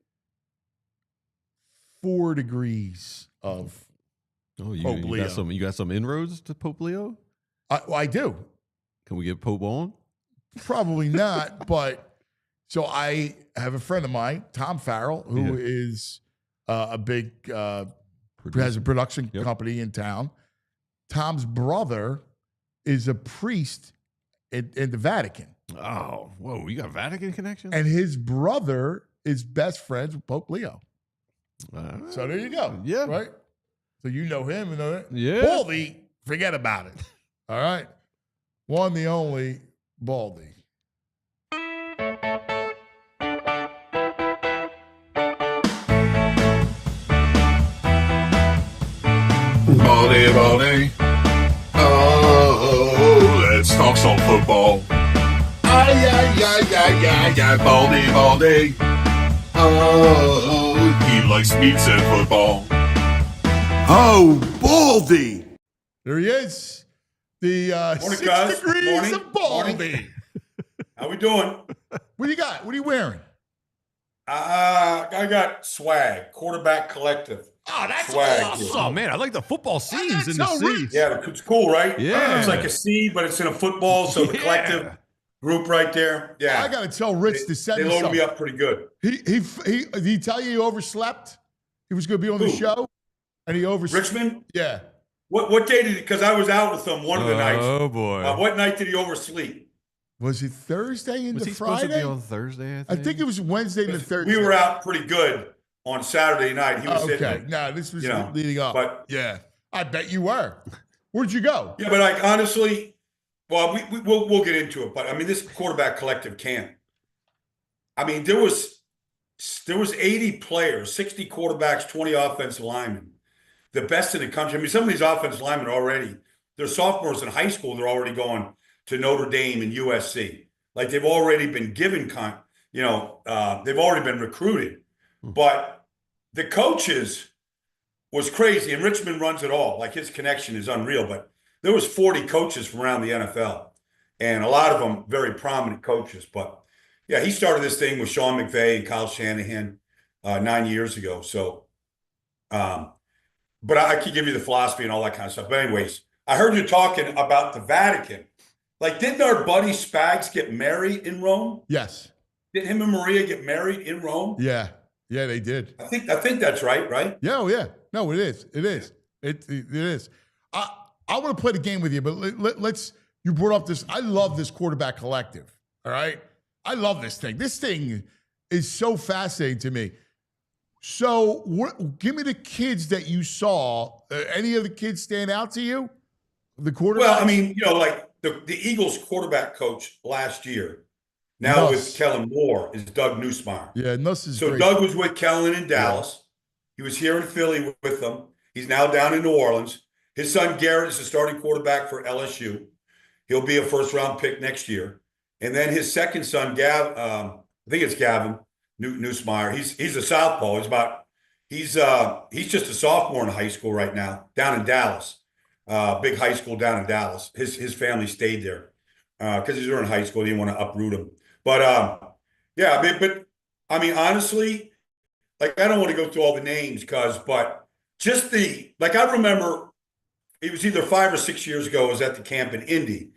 4 degrees of. Oh, Pope you Leo. got some inroads to Pope Leo? I do. Can we get Pope on? Probably not, but so I have a friend of mine, Tom Farrell, who is a big has a production company in town. Tom's brother is a priest in the Vatican, Oh, whoa! You got Vatican connection? and his brother is best friends with Pope Leo. So there you go. Yeah. Right. So you know him and know that. Yeah. Baldy, forget about it. All right. One, the only Baldy. Baldy, Baldy. Oh, let's talk some football. Ay, Baldy, Baldy. Oh, he likes pizza and football. Oh, Baldy. There he is. The Morning, 6 guys. degrees Morning. of Baldy. Morning. How we doing? What do you got? What are you wearing? I got swag, quarterback collective. Oh, that's Swag. awesome. Oh man, I like the football scenes in the so seats. rich. Yeah, it's cool, right? Yeah. It's like a C, but it's in a football, so the collective group right there. Yeah. I got to tell Rich to send They me loaded something. me up pretty good. Did he tell you he overslept? He was going to be on the Who? show, and he overslept. Richmond? Yeah. What day did he? Because I was out with him one of the nights. Oh boy. What night did he oversleep? Was it Thursday into Was he supposed Friday? to be on Thursday? I think it was Wednesday into Thursday. We were out pretty good on Saturday night. He was Okay. hitting. No, this was You know, leading up. but- yeah, I bet you were. Where'd you go? Yeah, but like honestly, well, we'll get into it. But I mean, this quarterback collective can't. I mean, there was 80 players, 60 quarterbacks, 20 offensive linemen, the best in the country. I mean, some of these offensive linemen are already, they're sophomores in high school. They're already going to Notre Dame and USC. Like they've already been given, they've already been recruited. But the coaches was crazy, and Richmond runs it all. Like his connection is unreal. But there was 40 coaches from around the NFL, and a lot of them very prominent coaches. But yeah, he started this thing with Sean McVay and Kyle Shanahan 9 years ago. So, but I could give you the philosophy and all that kind of stuff. But anyways, I heard you talking about the Vatican. Like, didn't our buddy Spags get married in Rome? Yes. Did him and Maria get married in Rome? Yeah. Yeah, they did. I think that's right? Yeah, oh yeah. No, it is. It is. It is. I want to play the game with you, but let's. You brought up this. I love this quarterback collective. All right, I love this thing. This thing is so fascinating to me. So, give me the kids that you saw. Any of the kids stand out to you? The quarterback. Well, I mean, like the Eagles quarterback coach last year, now with Kellen Moore, is Doug Nussmeier. Yeah, Nuss is so great. Doug was with Kellen in Dallas. Yeah. He was here in Philly with them. He's now down in New Orleans. His son Garrett is the starting quarterback for LSU. He'll be a first-round pick next year. And then his second son, I think it's Gavin Nussmeier. He's a southpaw. He's just a sophomore in high school right now, down in Dallas. Big high school down in Dallas. His family stayed there because he's in high school. He didn't want to uproot him. But yeah, I mean, honestly, like, I don't want to go through all the names but just I remember it was either 5 or 6 years ago. I was at the camp in Indy,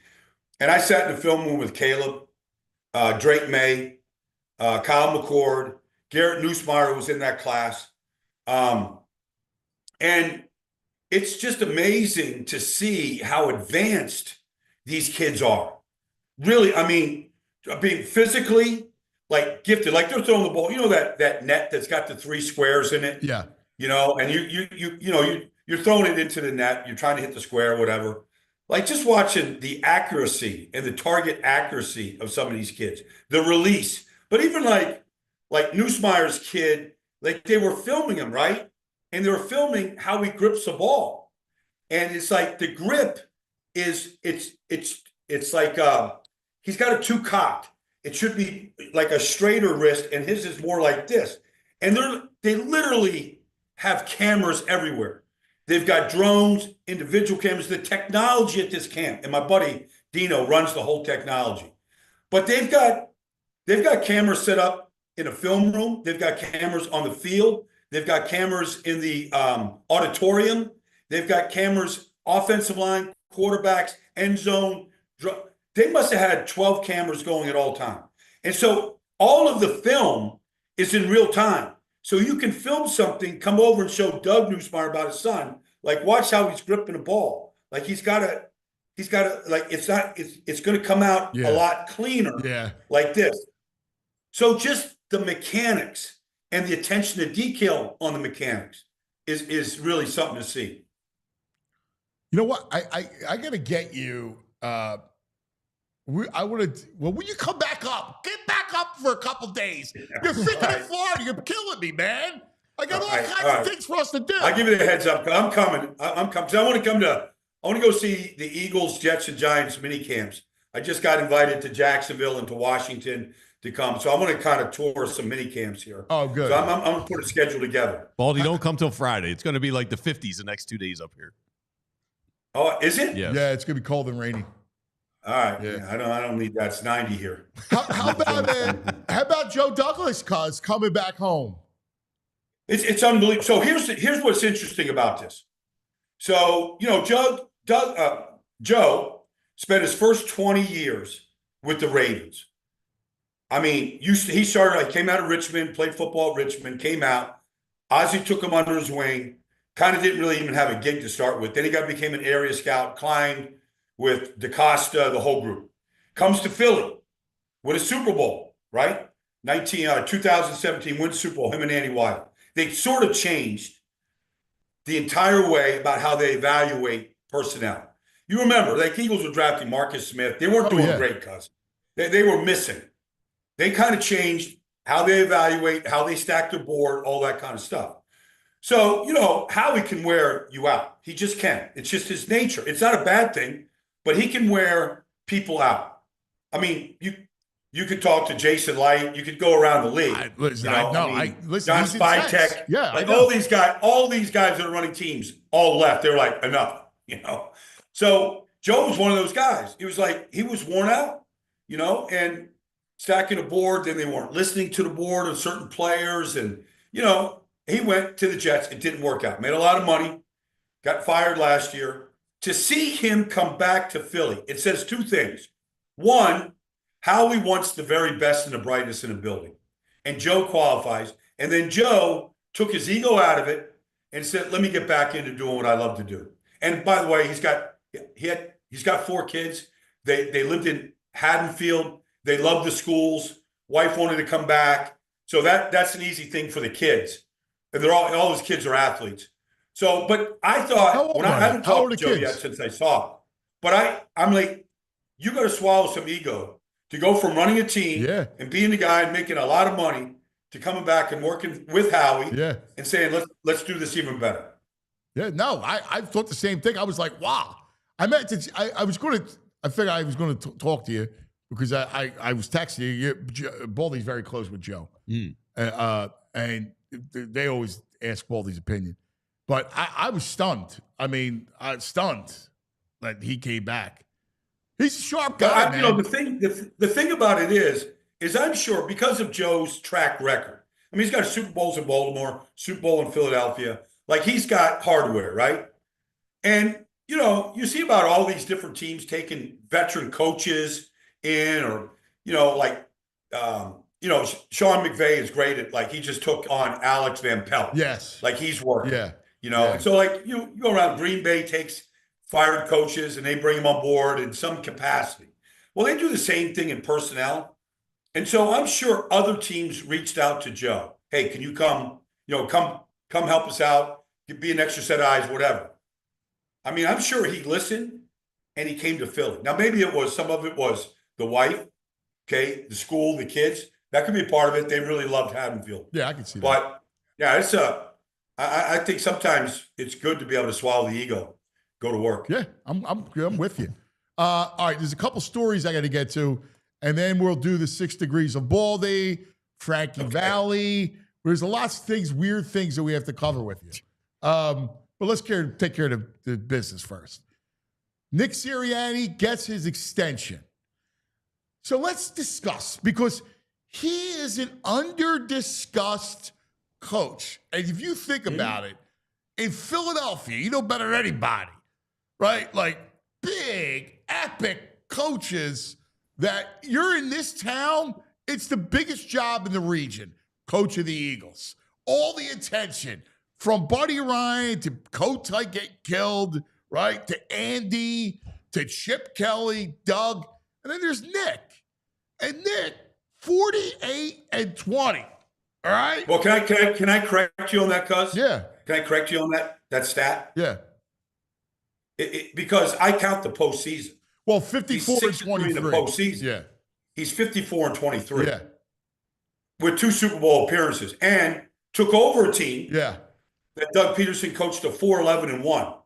and I sat in the film room with Caleb, Drake May, Kyle McCord, Garrett Nussmeier was in that class. And it's just amazing to see how advanced these kids are. Really, I mean, being physically, like, gifted. Like, they're throwing the ball, that net that's got the 3 squares in it. Yeah. And you're throwing it into the net. You're trying to hit the square, whatever. Like, just watching the accuracy and the target accuracy of some of these kids, the release. But even like Nussmeier's kid, like, they were filming him, right? And they were filming how he grips the ball. And it's like the grip is, it's like he's got it too cocked. It should be like a straighter wrist, and his is more like this. And they literally have cameras everywhere. They've got drones, individual cameras, the technology at this camp. And my buddy Dino runs the whole technology. But they've got cameras set up in a film room. They've got cameras on the field. They've got cameras in the auditorium. They've got cameras, offensive line, quarterbacks, end zone. They must have had 12 cameras going at all time. And so all of the film is in real time. So you can film something, come over and show Doug Nussmeier about his son. Like, watch how he's gripping a ball. Like, he's got to, like, it's going to come out a lot cleaner like this. So just the mechanics and the attention to detail on the mechanics is really something to see. You know what? I got to get you. When you come back up, get back up for a couple days. You're thinking in Florida. You're killing me, man. I got all kinds of things for us to do. I'll give you the heads up. I'm coming. I'm coming. So I want to go see the Eagles, Jets, and Giants mini camps. I just got invited to Jacksonville and to Washington to come. So I want to kind of tour some mini camps here. Oh, good. So I'm going to put a schedule together. Baldy, don't come till Friday. It's going to be like the 50s the next 2 days up here. Oh, is it? Yes. Yeah, it's going to be cold and rainy. All right. Yeah. I don't need that. It's 90 here. How about Joe Douglas coming back home? It's unbelievable. So here's what's interesting about this. So, Joe spent his first 20 years with the Ravens. I mean, he started, came out of Richmond, played football at Richmond, came out. Ozzie took him under his wing, kind of didn't really even have a gig to start with. Then he became an area scout, climbed with DaCosta, the whole group. Comes to Philly with a Super Bowl, right? 2017 wins Super Bowl, him and Andy Wiley. They sort of changed the entire way about how they evaluate personnel. You remember, Eagles were drafting Marcus Smith. They weren't doing great, cuz. They were missing. They kind of changed how they evaluate, how they stack their board, all that kind of stuff. So, Howie can wear you out. He just can. It's just his nature. It's not a bad thing, but he can wear people out. I mean, you could talk to Jason Light. You could go around the league. Listen, John Spytek. Yeah, all these guys that are running teams all left. They're like, enough, So Joe was one of those guys. He was like, he was worn out, and stacking a board. Then they weren't listening to the board of certain players. And, he went to the Jets. It didn't work out. Made a lot of money. Got fired last year. To see him come back to Philly, it says two things. One, Howie wants the very best and the brightest in the building. And Joe qualifies. And then Joe took his ego out of it and said, let me get back into doing what I love to do. And by the way, he's got 4 kids. They lived in Haddonfield. They loved the schools. Wife wanted to come back. So that's an easy thing for the kids. And all his kids are athletes. So, but I thought, when I haven't talked to Joe yet since I saw him, but I'm like, you got to swallow some ego to go from running a team and being the guy and making a lot of money to coming back and working with Howie and saying, let's do this even better. Yeah, no, I thought the same thing. I was like, wow. I figured I was going to talk to you because I was texting you. Baldy's very close with Joe. And they always ask Baldy's opinion. But I was stunned. I mean, stunned that he came back. He's a sharp guy, man. The thing about it is I'm sure because of Joe's track record. I mean, he's got Super Bowls in Baltimore, Super Bowl in Philadelphia. Like, he's got hardware, right? And, you see about all these different teams taking veteran coaches in, or, Sean McVay is great at, like, he just took on Alex Van Pelt. Yes. Like, he's working. Yeah. And so, like, you go around, Green Bay takes fired coaches and they bring them on board in some capacity. Well, they do the same thing in personnel. And so I'm sure other teams reached out to Joe. Hey, can you come help us out, be an extra set of eyes, whatever. I mean, I'm sure he listened and he came to Philly. Now, maybe some of it was the wife, the school, the kids. That could be a part of it. They really loved Haddonfield. Yeah, I can see that. But yeah, I think sometimes it's good to be able to swallow the ego, go to work. Yeah, I'm with you. All right, there's a couple stories I got to get to, and then we'll do the 6 degrees of Baldy, Frankie Valley. There's a lot of weird things that we have to cover with you. But let's take care of the business first. Nick Sirianni gets his extension. So let's discuss, because he is an under-discussed coach. And if you think about it, in Philadelphia, you know better than anybody, right? Like, big, epic coaches that you're in this town, it's the biggest job in the region, coach of the Eagles. All the attention, from Buddy Ryan to Kotite get killed, right? To Andy, to Chip Kelly, Doug. And then there's Nick. And Nick, 48-20. All right? Well, can I correct you on that, cuz? Yeah. Can I correct you on that stat? Yeah. Because I count the postseason. Well, 54-23 in the postseason. Yeah. He's 54-23. Yeah. With 2 Super Bowl appearances, and took over a team that Doug Peterson coached to 4-11-1,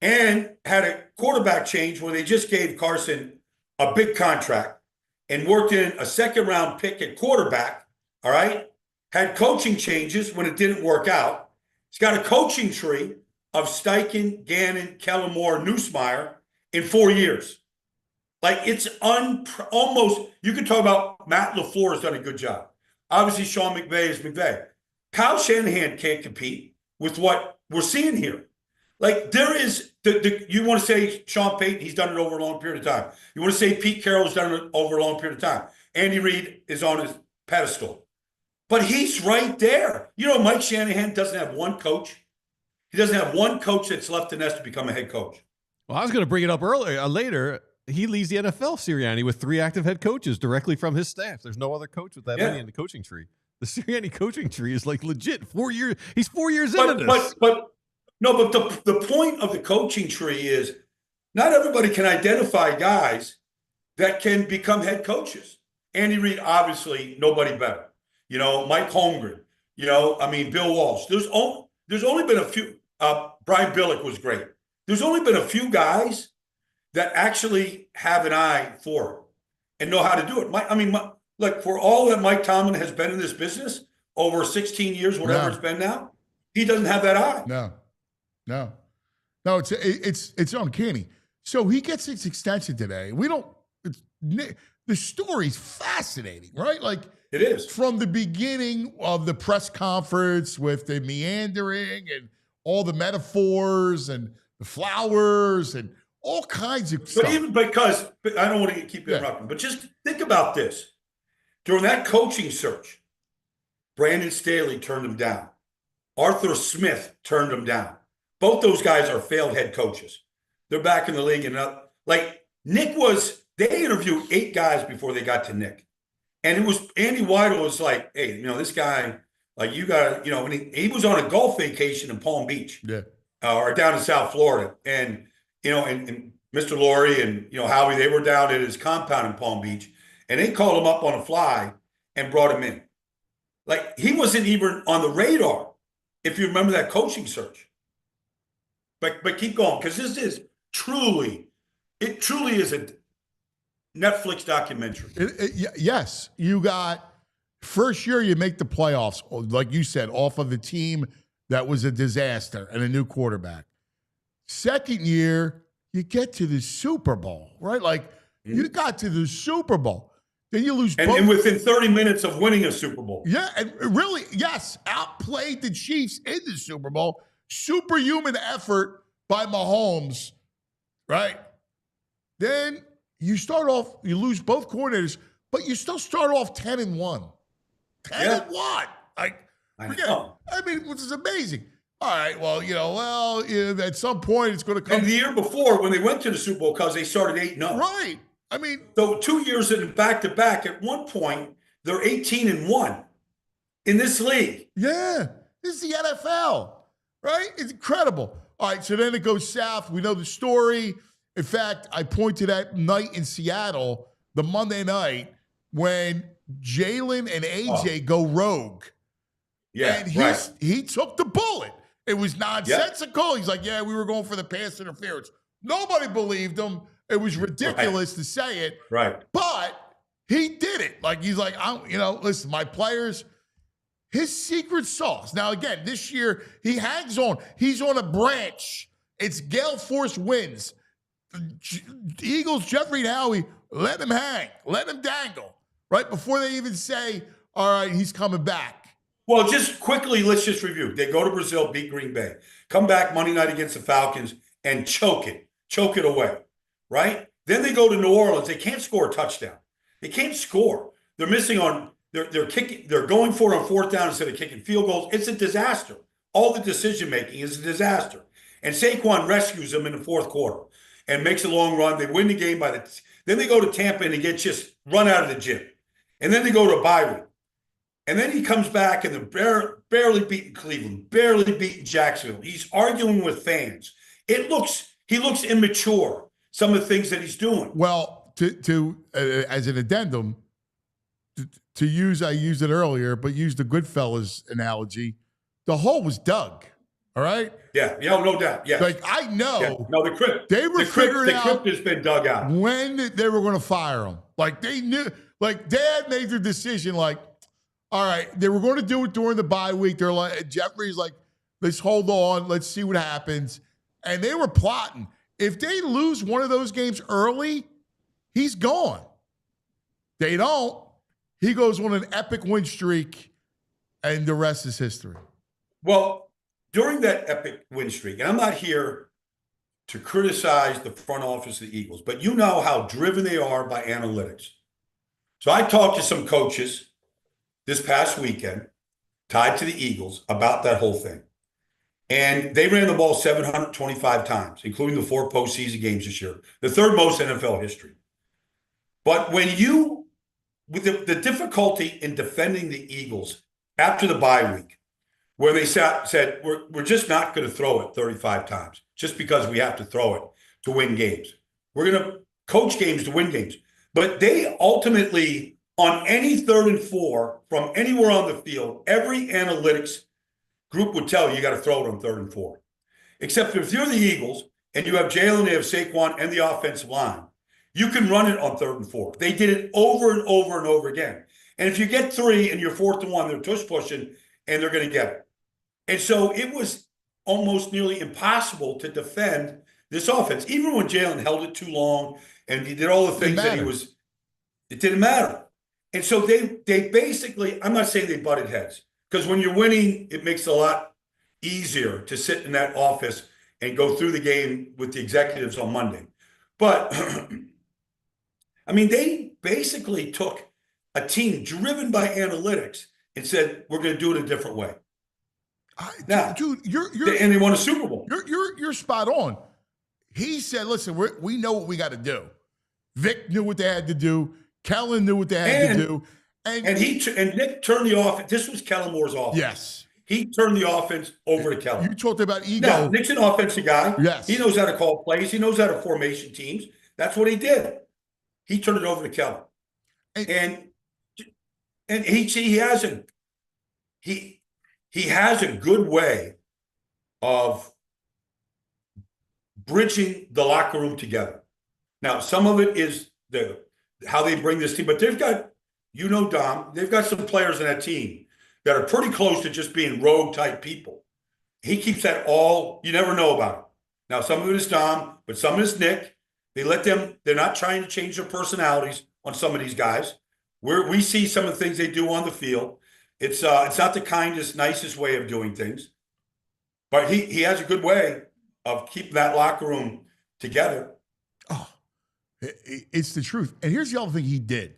and had a quarterback change where they just gave Carson a big contract and worked in a 2nd-round pick at quarterback. All right. Had coaching changes when it didn't work out. He's got a coaching tree of Steichen, Gannon, Kellen Moore, Nussmeier in 4 years. Like, it's almost, you could talk about Matt LaFleur has done a good job. Obviously, Sean McVay is McVay. Kyle Shanahan can't compete with what we're seeing here. Like, there is, you want to say Sean Payton, he's done it over a long period of time. You want to say Pete Carroll has done it over a long period of time. Andy Reid is on his pedestal. But he's right there. Mike Shanahan doesn't have one coach. He doesn't have one coach that's left the nest to become a head coach. Well, I was going to bring it up later. He leads the NFL, Sirianni, with 3 active head coaches directly from his staff. There's no other coach with that many in the coaching tree. The Sirianni coaching tree is like legit 4 years. He's 4 years into this. But the point of the coaching tree is not everybody can identify guys that can become head coaches. Andy Reid, obviously, nobody better. Mike Holmgren, Bill Walsh. There's only been a few. Brian Billick was great. There's only been a few guys that actually have an eye for it and know how to do it. Look, for all that Mike Tomlin has been in this business over 16 years, whatever it's been now, he doesn't have that eye. No, it's uncanny. So he gets his extension today. The story's fascinating, right? Like, It is. from the beginning of the press conference with the meandering and all the metaphors and the flowers and all kinds of stuff. But I don't want to keep interrupting, but just think about this. During that coaching search, Brandon Staley turned him down. Arthur Smith turned him down. Both those guys are failed head coaches. They're back in the league. And Nick they interviewed 8 guys before they got to Nick. And it was Andy Weidel was like, hey, this guy, like, you got to, and he was on a golf vacation in Palm Beach. Yeah. Or down in South Florida. And, and Mr. Laurie and, Howie, they were down at his compound in Palm Beach. And they called him up on a fly and brought him in. Like, he wasn't even on the radar, if you remember that coaching search. But keep going, because this is truly is a Netflix documentary. Yes. You got, first year you make the playoffs, like you said, off of the team that was a disaster and a new quarterback. Second year, you get to the Super Bowl, right? Like, you got to the Super Bowl. Then you lose both. And within 30 minutes of winning a Super Bowl. Yeah, and really, yes, outplayed the Chiefs in the Super Bowl. Superhuman effort by Mahomes, right? Then you start off, you lose both coordinators, but you still start off 10-1. 10-1. Like, which is amazing. All right, at some point it's going to come. And the year before, when they went to the Super Bowl, because they started 8-0. Right. So 2 years in back-to-back, at one point, they're 18-1 in this league. Yeah. This is the NFL, right? It's incredible. All right, so then it goes south. We know the story. In fact, I point to that night in Seattle, the Monday night, when Jalen and AJ go rogue. Yeah, and he took the bullet. It was nonsensical. Yep. He's like, yeah, we were going for the pass interference. Nobody believed him. It was ridiculous to say it. Right. But he did it. Like, he's like, listen, my players, his secret sauce. Now, again, this year, he hangs on. He's on a branch. It's gale force winds. The Eagles, Jeffrey and Howie, let him hang. Let him dangle. Right? Before they even say, all right, he's coming back. Well, just quickly, let's just review. They go to Brazil, beat Green Bay. Come back Monday night against the Falcons and choke it away. Right? Then they go to New Orleans. They can't score a touchdown. They can't score. They're missing on they're kicking. They're going for it on 4th down instead of kicking field goals. It's a disaster. All the decision making is a disaster. And Saquon rescues them in the 4th quarter and makes a long run. They win the game then they go to Tampa and they get just run out of the gym. And then they go to a bye week. And then he comes back and they're barely beating Cleveland, barely beating Jacksonville. He's arguing with fans. He looks immature. Some of the things that he's doing. Well, as an addendum, I used it earlier, but use the Goodfellas analogy. The hole was dug. All right. Yeah. No doubt. Yeah. Like, I know. Yeah. No, the crypt. They were figuring out. The crypt has been dug out. When they were going to fire him. Like, they knew. Like, Dad made their decision. Like, all right, they were going to do it during the bye week. They're like, Jeffrey's like, let's hold on. Let's see what happens. And they were plotting. If they lose one of those games early, he's gone. They don't. He goes on an epic win streak, and the rest is history. Well, during that epic win streak, and I'm not here to criticize the front office of the Eagles, but you know how driven they are by analytics. So I talked to some coaches this past weekend tied to the Eagles about that whole thing. And they ran the ball 725 times, including the 4 postseason games this year, the 3rd most in NFL history. But with the difficulty in defending the Eagles after the bye week, where they said, we're just not going to throw it 35 times just because we have to throw it to win games. We're going to coach games to win games. But they ultimately, on any 3rd and 4 from anywhere on the field, every analytics group would tell you got to throw it on 3rd and 4. Except if you're the Eagles and you have Jalen, they have Saquon and the offensive line, you can run it on 3rd and 4. They did it over and over and over again. And if you get 3 and you're 4th and 1, they're tush pushing and they're going to get it. And so it was almost nearly impossible to defend this offense. Even when Jalen held it too long and he did all the things that it didn't matter. And so they basically, I'm not saying they butted heads, because when you're winning, it makes it a lot easier to sit in that office and go through the game with the executives on Monday. But I mean, they basically took a team driven by analytics and said, we're going to do it a different way. Now, dude, and they won a Super Bowl. You're spot on. He said, listen, we know what we got to do. Vic knew what they had to do. Kellen knew what they had to do. And Nick turned the offense. This was Kellen Moore's offense. Yes. He turned the offense over to Kellen. You talked about ego. Now, Nick's an offensive guy. Yes. He knows how to call plays. He knows how to formation teams. That's what he did. He turned it over to Kellen. And he has a good way of bridging the locker room together. Now, some of it is how they bring this team, but they've got, Dom, they've got some players in that team that are pretty close to just being rogue type people. He keeps that all, you never know about it. Now, some of it is Dom, but some of it is Nick. They let them, they're not trying to change their personalities on some of these guys. We see some of the things they do on the field. It's not the kindest, nicest way of doing things, but he has a good way of keeping that locker room together. Oh, it's the truth. And here's the other thing he did.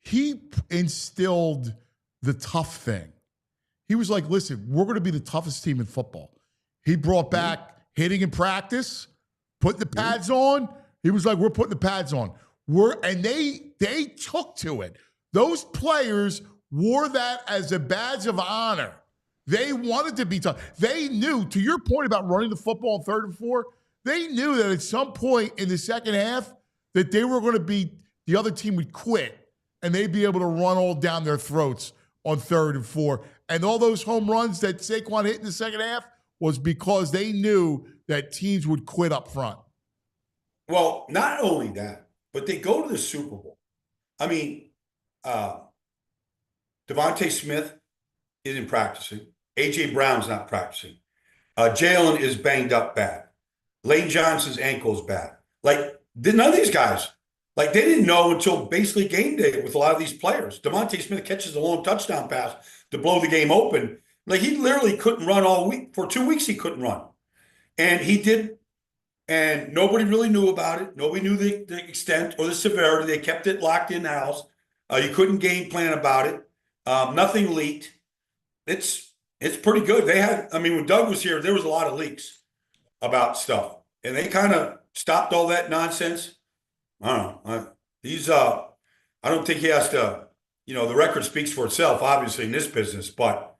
He instilled the tough thing. He was like, listen, we're going to be the toughest team in football. He brought back hitting in practice, putting the pads on. He was like, we're putting the pads on. And they took to it. Those players wore that as a badge of honor. They wanted to be tough. They knew, to your point about running the football on 3rd and 4, they knew that at some point in the second half that they were going to be, the other team would quit and they'd be able to run all down their throats on 3rd and 4. And all those home runs that Saquon hit in the second half was because they knew that teams would quit up front. Well, not only that, but they go to the Super Bowl. I mean, Devontae Smith isn't practicing. A.J. Brown's not practicing. Jalen is banged up bad. Lane Johnson's ankle is bad. Like, none of these guys, like, they didn't know until basically game day with a lot of these players. Devontae Smith catches a long touchdown pass to blow the game open. Like, he literally couldn't run all week. For 2 weeks, he couldn't run. And he did, and nobody really knew about it. Nobody knew the extent or the severity. They kept it locked in-house. You couldn't game plan about it. Nothing leaked. It's pretty good. They had, I mean, when Doug was here, there was a lot of leaks about stuff. And they kind of stopped all that nonsense. I don't know. I don't think he has to, the record speaks for itself, obviously, in this business, but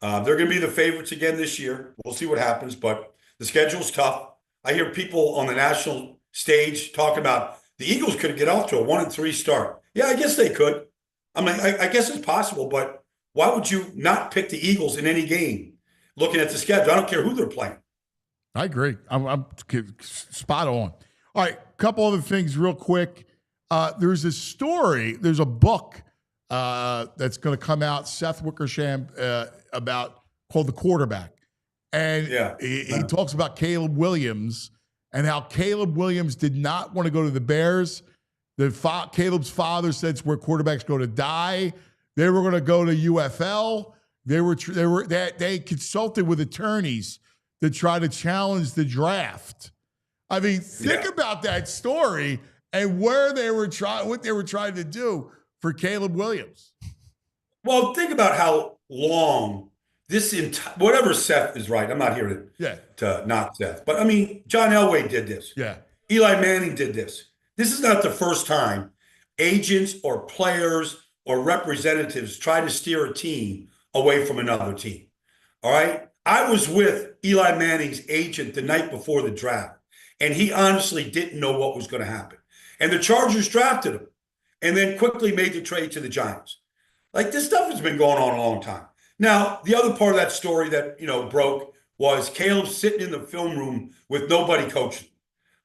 they're going to be the favorites again this year. We'll see what happens, but the schedule's tough. I hear people on the national stage talking about the Eagles could get off to a 1-3 start. Yeah, I guess they could. I mean, I guess it's possible, but why would you not pick the Eagles in any game looking at the schedule? I don't care who they're playing. I agree. I'm spot on. All right, a couple other things real quick. There's a story, there's a book that's going to come out, Seth Wickersham, called The Quarterback. And he talks about Caleb Williams and how Caleb Williams did not want to go to the Bears. Caleb's father said it's where quarterbacks go to die. They were going to go to UFL. They consulted with attorneys to try to challenge the draft. I mean, think about that story and what they were trying to do for Caleb Williams. Well, think about how long whatever Seth is right. I'm not here to knock Seth, but I mean, John Elway did this. Yeah. Eli Manning did this. This is not the first time agents or players or representatives try to steer a team away from another team. All right. I was with Eli Manning's agent the night before the draft, and he honestly didn't know what was going to happen. And the Chargers drafted him and then quickly made the trade to the Giants. Like, this stuff has been going on a long time. Now, the other part of that story that, broke was Caleb sitting in the film room with nobody coaching.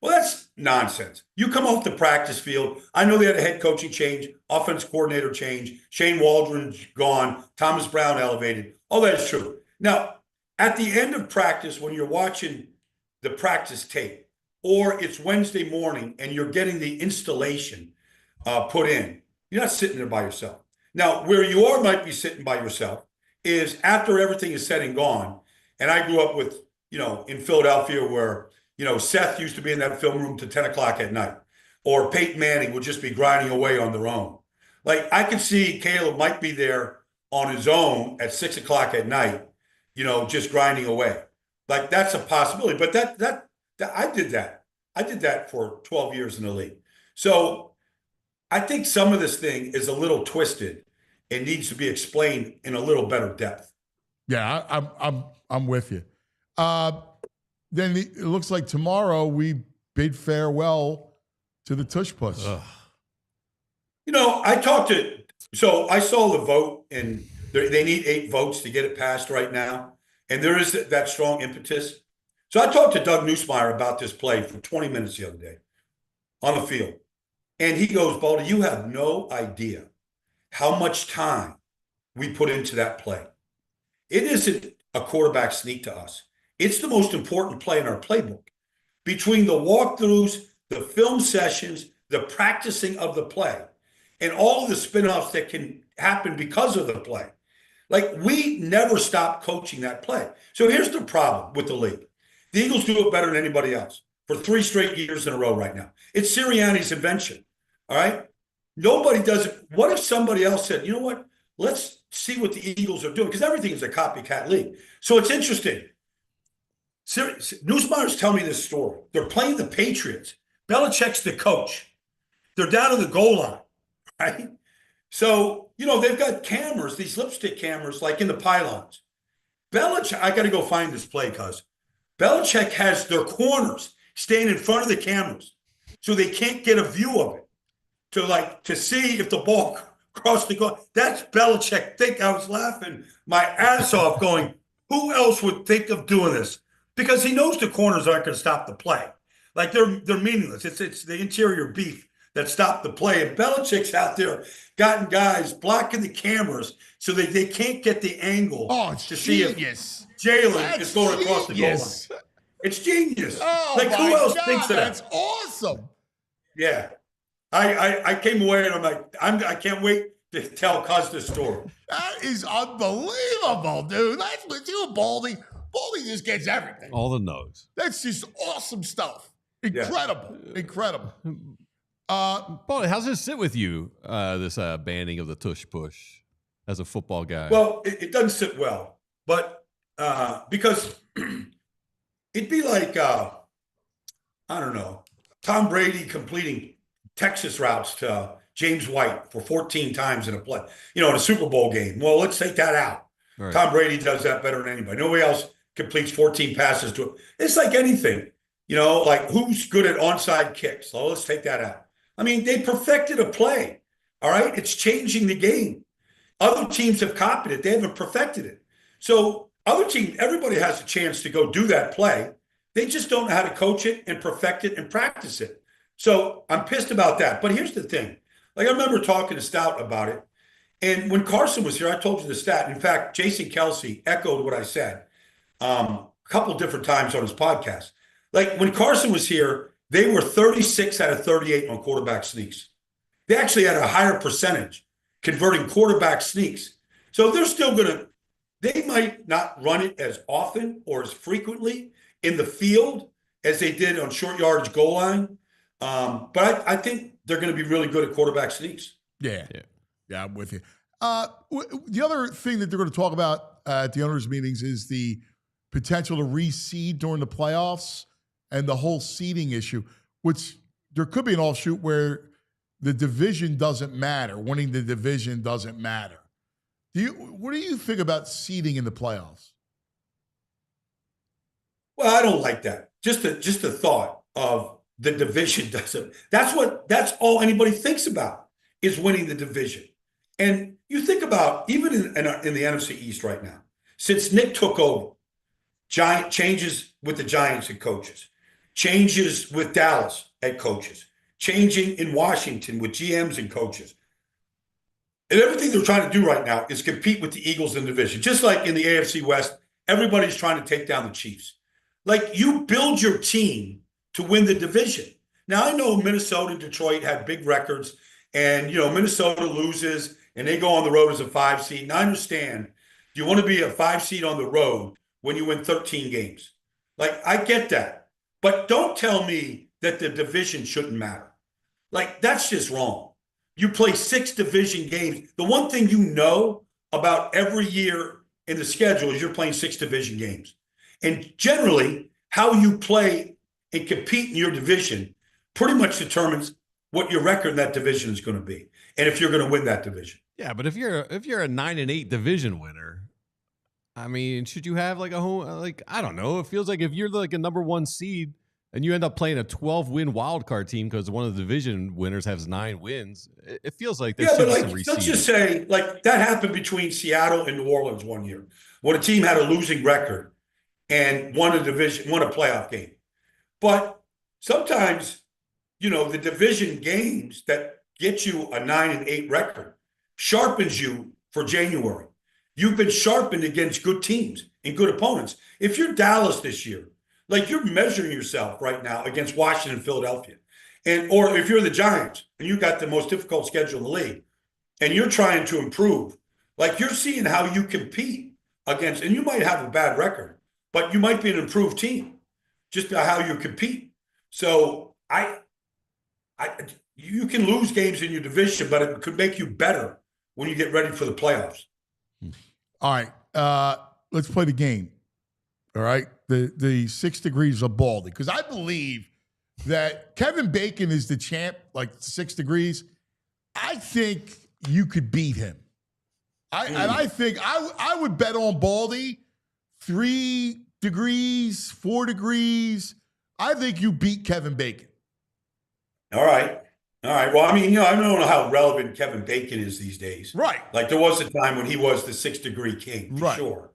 Well, that's nonsense. You come off the practice field. I know they had a head coaching change, offense coordinator change, Shane Waldron's gone, Thomas Brown elevated. All that is true. Now, at the end of practice, when you're watching the practice tape, or it's Wednesday morning and you're getting the installation put in, you're not sitting there by yourself. Now, where you might be sitting by yourself is after everything is said and gone. And I grew up with, in Philadelphia where, Seth used to be in that film room to 10 o'clock at night, or Peyton Manning would just be grinding away on their own. Like I could see Caleb might be there on his own at 6 o'clock at night, just grinding away. Like that's a possibility. But that I did that. I did that for 12 years in the league. So I think some of this thing is a little twisted and needs to be explained in a little better depth. Yeah, I'm with you. Then it looks like tomorrow we bid farewell to the Tush Push. I saw the vote, and they need 8 votes to get it passed right now. And there is that strong impetus. So I talked to Doug Nussmeier about this play for 20 minutes the other day on the field. And he goes, Baldy, you have no idea how much time we put into that play. It isn't a quarterback sneak to us. It's the most important play in our playbook. Between the walkthroughs, the film sessions, the practicing of the play, and all of the spin-offs that can happen because of the play. Like, we never stop coaching that play. So here's the problem with the league. The Eagles do it better than anybody else for 3 straight years in a row right now. It's Sirianni's invention, all right? Nobody does it. What if somebody else said, you know what? Let's see what the Eagles are doing, because everything is a copycat league. So it's interesting. Nussmeier's telling me this story. They're playing the Patriots. Belichick's the coach. They're down on the goal line, right? So, they've got cameras, these lipstick cameras, like in the pylons. Belichick, I got to go find this play, cuz Belichick has their corners staying in front of the cameras so they can't get a view of it to see if the ball crossed the goal. That's Belichick. I was laughing my ass off going, who else would think of doing this? Because he knows the corners aren't going to stop the play. Like they're meaningless. It's the interior beef that stopped the play. And Belichick's out there gotten guys blocking the cameras so they can't get the angle to see if Jalen is going across the goal line. It's genius. Oh, like who else thinks of that? That's awesome. Yeah. I came away and I'm like, I can't wait to tell Cuz this story. That is unbelievable, dude. That's what you, Baldy. Baldy just gets everything. All the no's. That's just awesome stuff. Incredible. Yeah. Incredible. Baldy, how's this sit with you, this banning of the Tush Push as a football guy? Well, it doesn't sit well, but because it'd be like, I don't know, Tom Brady completing Texas routes to James White for 14 times in a play, in a Super Bowl game. Well, let's take that out. Right. Tom Brady does that better than anybody. Nobody else completes 14 passes to him. It's like anything, like who's good at onside kicks? So let's take that out. I mean, they perfected a play. All right. It's changing the game. Other teams have copied it. They haven't perfected it. So other teams, everybody has a chance to go do that play. They just don't know how to coach it and perfect it and practice it. So I'm pissed about that. But here's the thing. Like, I remember talking to Stout about it. And when Carson was here, I told you the stat. In fact, Jason Kelsey echoed what I said a couple different times on his podcast. Like, when Carson was here, they were 36 out of 38 on quarterback sneaks. They actually had a higher percentage converting quarterback sneaks. So they're still they might not run it as often or as frequently in the field as they did on short yardage goal line. But I think they're going to be really good at quarterback sneaks. Yeah, I'm with you. The other thing that they're going to talk about at the owners' meetings is the potential to reseed during the playoffs and the whole seeding issue, which there could be an offshoot where the division doesn't matter. Winning the division doesn't matter. What do you think about seeding in the playoffs? Well, I don't like that. Just the thought of the division doesn't. That's all anybody thinks about is winning the division. And you think about even in the NFC East right now, since Nick took over, changes with the Giants and coaches, changes with Dallas at coaches, changing in Washington with GMs and coaches. And everything they're trying to do right now is compete with the Eagles in the division. Just like in the AFC West, everybody's trying to take down the Chiefs. Like, you build your team to win the division. Now, I know Minnesota and Detroit had big records, and, Minnesota loses and they go on the road as a 5 seed. And I understand you want to be a 5 seed on the road when you win 13 games. Like, I get that. But don't tell me that the division shouldn't matter. Like, that's just wrong. You play 6 division games. The one thing you know about every year in the schedule is you're playing 6 division games. And generally, how you play and compete in your division pretty much determines what your record in that division is going to be, and if you're going to win that division. Yeah, but if you're a 9-8 division winner, I mean, should you have like a home? Like, I don't know. It feels like if you're like a number 1 seed and you end up playing a 12-win wild card team because one of the division winners has 9 wins, it feels like there should be some reseeding. Let's just say like that happened between Seattle and New Orleans one year when a team had a losing record and won a playoff game. But sometimes, the division games that get you a 9-8 record sharpens you for January. You've been sharpened against good teams and good opponents. If you're Dallas this year, like you're measuring yourself right now against Washington and Philadelphia. Or if you're the Giants and you got the most difficult schedule in the league and you're trying to improve, like you're seeing how you compete against, and you might have a bad record, but you might be an improved team just by how you compete. So you can lose games in your division, but it could make you better when you get ready for the playoffs. All right, let's play the game. All right, the 6 degrees of Baldy, because I believe that Kevin Bacon is the champ, like 6 degrees. I think you could beat him. And I think I would bet on Baldy 3 degrees, 4 degrees. I think you beat Kevin Bacon. All right. Well, I mean, I don't know how relevant Kevin Bacon is these days. Right. Like there was a time when he was the 6 degree king, for right. sure.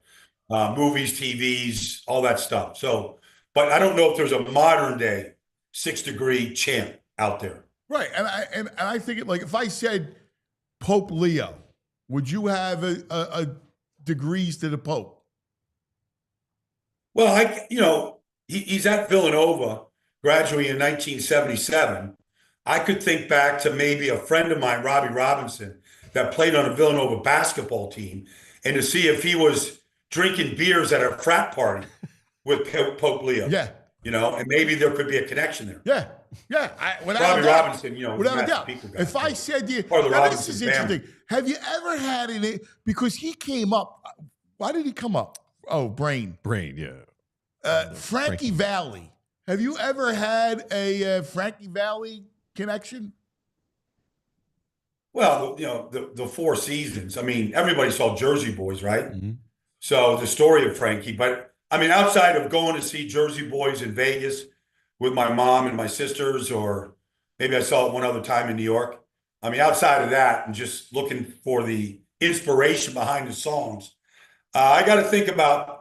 Movies, TVs, all that stuff. So, but I don't know if there's a modern day 6 degree champ out there. Right. And I think like if I said Pope Leo, would you have a degrees to the Pope? Well, he's at Villanova, graduating in 1977. I could think back to maybe a friend of mine, Robbie Robinson, that played on a Villanova basketball team, and to see if he was drinking beers at a frat party with Pope Leo. Yeah. And maybe there could be a connection there. Yeah. Yeah. Robbie Robinson, without a doubt. If I said to you, this is interesting. Have you ever had because he came up, why did he come up? Oh, Brain, yeah. Frankie Valli. Have you ever had a Frankie Valli connection? Well, the 4 seasons. I mean, everybody saw Jersey Boys, right? Mm-hmm. So the story of Frankie, but I mean, outside of going to see Jersey Boys in Vegas with my mom and my sisters, or maybe I saw it one other time in New York. I mean, outside of that and just looking for the inspiration behind the songs, I got to think about,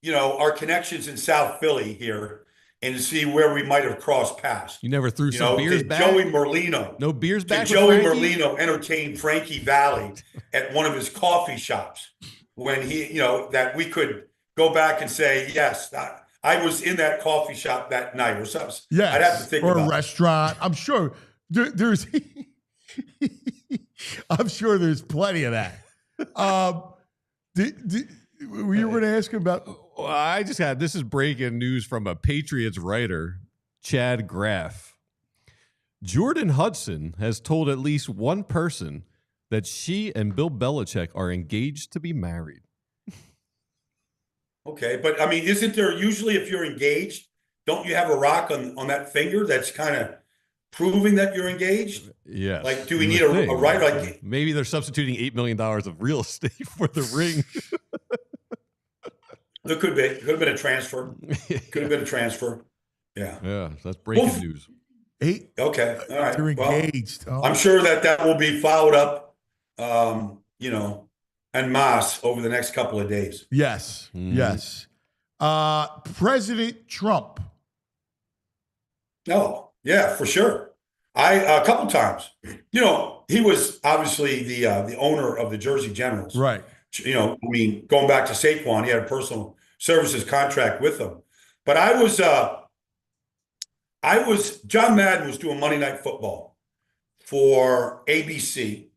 our connections in South Philly here and to see where we might have crossed paths. You never threw some beers back? Joey Merlino. No beers back? Joey Merlino entertained Frankie Valli at one of his coffee shops when he, that we could go back and say, yes, I was in that coffee shop that night or something. Yes, I'd have to think about a restaurant. I'm sure there's I'm sure there's plenty of that. Were you going to ask about? Well, I just had, this is breaking news from a Patriots writer, Chad Graff. Jordan Hudson has told at least one person that she and Bill Belichick are engaged to be married. Okay, but I mean, isn't there usually, if you're engaged, don't you have a rock on that finger that's kind of proving that you're engaged? Yeah. Like, do we need a right? Like, maybe they're substituting $8 million of real estate for the ring. There could be. Could have been a transfer. Could have been a transfer. Yeah. Yeah, that's breaking news. Okay. All right. They're engaged. Well, I'm sure that will be followed up, en masse over the next couple of days. Yes. Yes. President Trump. Oh, yeah, for sure. A couple times. He was obviously the owner of the Jersey Generals. Right. I mean, going back to Saquon, he had a personal services contract with them. But I was John Madden was doing Monday Night Football for ABC,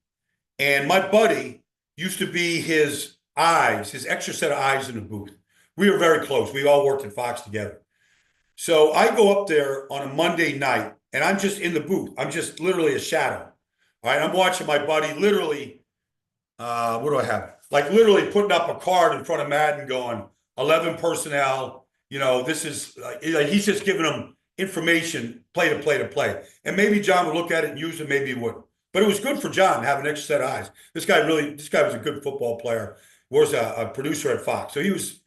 and my buddy used to be his extra set of eyes in the booth. We were very close. We all worked at Fox together. So I go up there on a Monday night, and I'm just in the booth. I'm just literally a shadow. All right, I'm watching my buddy literally, what do I have? Like literally putting up a card in front of Madden going, 11 personnel, this is, he's just giving them information, play to play to play. And maybe John would look at it and use it, maybe he wouldn't. But it was good for John to have an extra set of eyes. This guy was a good football player, was a producer at Fox. So he was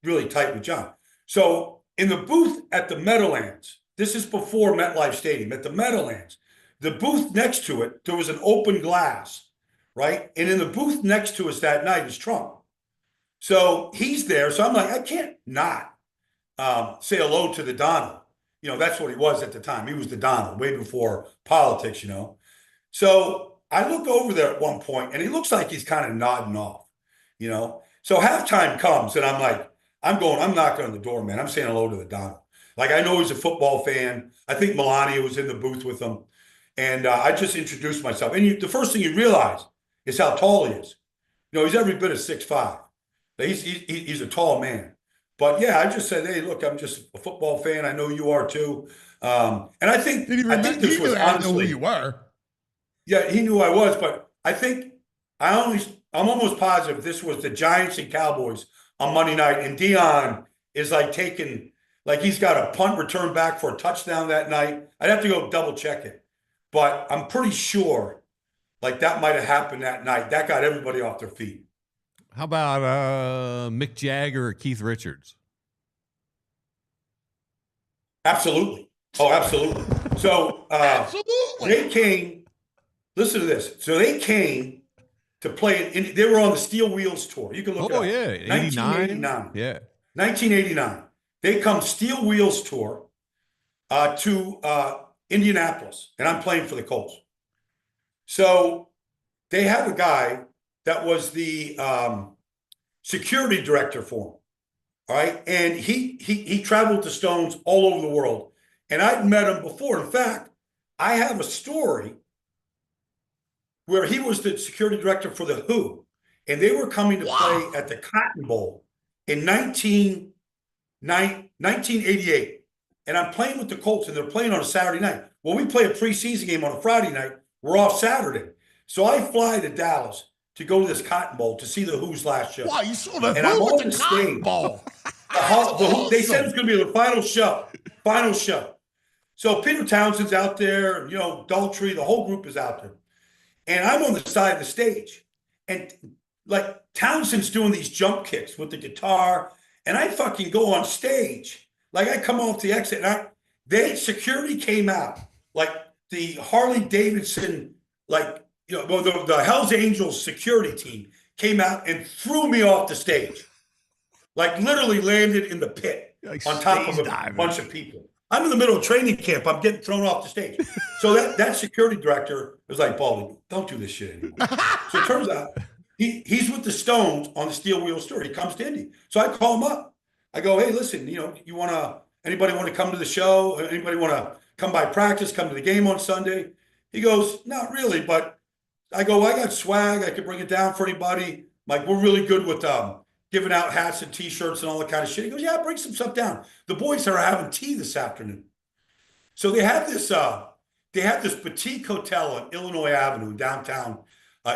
really tight with John. So in the booth at the Meadowlands, this is before MetLife Stadium, at the Meadowlands, the booth next to it, there was an open glass, right? And in the booth next to us that night is Trump. So he's there. So I'm like, I can't not say hello to the Donald. That's what he was at the time. He was the Donald, way before politics, So I look over there at one point, and he looks like he's kind of nodding off, So halftime comes, and I'm like, I'm knocking on the door, man. I'm saying hello to the Donald. Like, I know he's a football fan. I think Melania was in the booth with him. And I just introduced myself. And the first thing you realize is how tall he is. He's every bit of 6'5". He's a tall man. But, yeah, I just said, hey, look, I'm just a football fan. I know you are, too. And I think this was honestly. Who you were. Yeah, he knew I was. But I think I'm almost positive this was the Giants and Cowboys on Monday night. And DeJean is he's got a punt return back for a touchdown that night. I'd have to go double check it. But I'm pretty sure that might have happened that night. That got everybody off their feet. How about Mick Jagger or Keith Richards? Absolutely. Oh, absolutely. So they came, listen to this. So they came to play, they were on the Steel Wheels tour. You can look it up. Oh, yeah. 1989. Yeah. 1989. They come Steel Wheels tour to Indianapolis, and I'm playing for the Colts. So they have a guy that was the security director for him. All right. And he traveled to Stones all over the world. And I'd met him before. In fact, I have a story where he was the security director for the Who. And they were coming to play at the Cotton Bowl in 1988. And I'm playing with the Colts, and they're playing on a Saturday night. Well, we play a preseason game on a Friday night. We're off Saturday. So I fly to Dallas to go to this Cotton Bowl to see the Who's last show. Wow, you saw the and Who I'm with the Cotton Bowl. They said it was going to be the final show. Final show. So Peter Townsend's out there, Daltrey, the whole group is out there. And I'm on the side of the stage. And Townsend's doing these jump kicks with the guitar. And I fucking go on stage. I come off the exit, and security came out, the Harley Davidson, the Hells Angels security team came out and threw me off the stage, literally landed in the pit on top of a bunch of people. I'm in the middle of training camp. I'm getting thrown off the stage. So that security director was like, Baldy, don't do this shit anymore. So it turns out he's with the Stones on the Steel Wheels tour. He comes to Indy. So I call him up. I go, hey, listen, anybody want to come to the show? Anybody want to come by practice, come to the game on Sunday? He goes, not really, but I go, I got swag. I could bring it down for anybody. We're really good with giving out hats and T-shirts and all that kind of shit. He goes, yeah, bring some stuff down. The boys are having tea this afternoon. So they have this boutique hotel on Illinois Avenue, downtown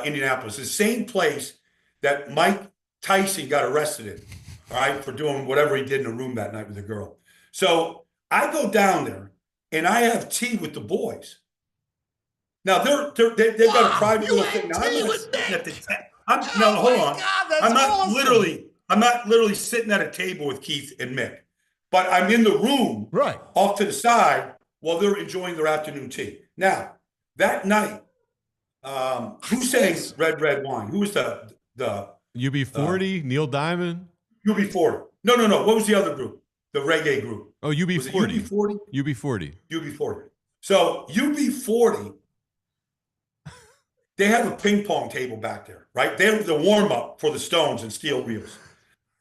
Indianapolis, the same place that Mike Tyson got arrested in. All right, for doing whatever he did in a room that night with a girl. So I go down there and I have tea with the boys. Now they've got a private little thing. Now I'm not sitting at the hold on. God, I'm not literally sitting at a table with Keith and Mick, but I'm in the room off to the side while they're enjoying their afternoon tea. Now that night, who sang Red Wine? Who was the UB40, Neil Diamond? UB40. No. What was the other group? The reggae group. Oh, UB40. UB40? UB40. UB40. So UB40, they have a ping pong table back there, right? They have the warm-up for the Stones and Steel Wheels.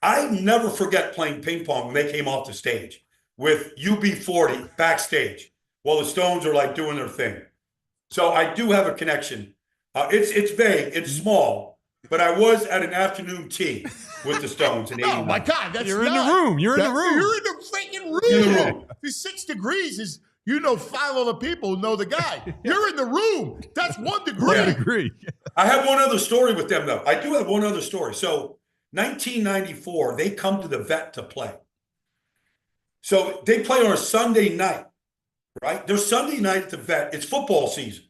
I never forget playing ping pong when they came off the stage. with UB40 backstage while the Stones are like doing their thing. So I do have a connection. It's vague, it's small, but I was at an afternoon tea with the Stones in 89. Oh my God, that's You're in the room. You're in the room. You're in the freaking room. In the room. These 6 degrees is, 5 other people who know the guy. You're in the room. That's 1 degree. I agree. I have one other story with them, though. I do have one other story. So 1994, they come to the Vet to play. So they play on a Sunday night, right? Their Sunday night at the Vet. It's football season.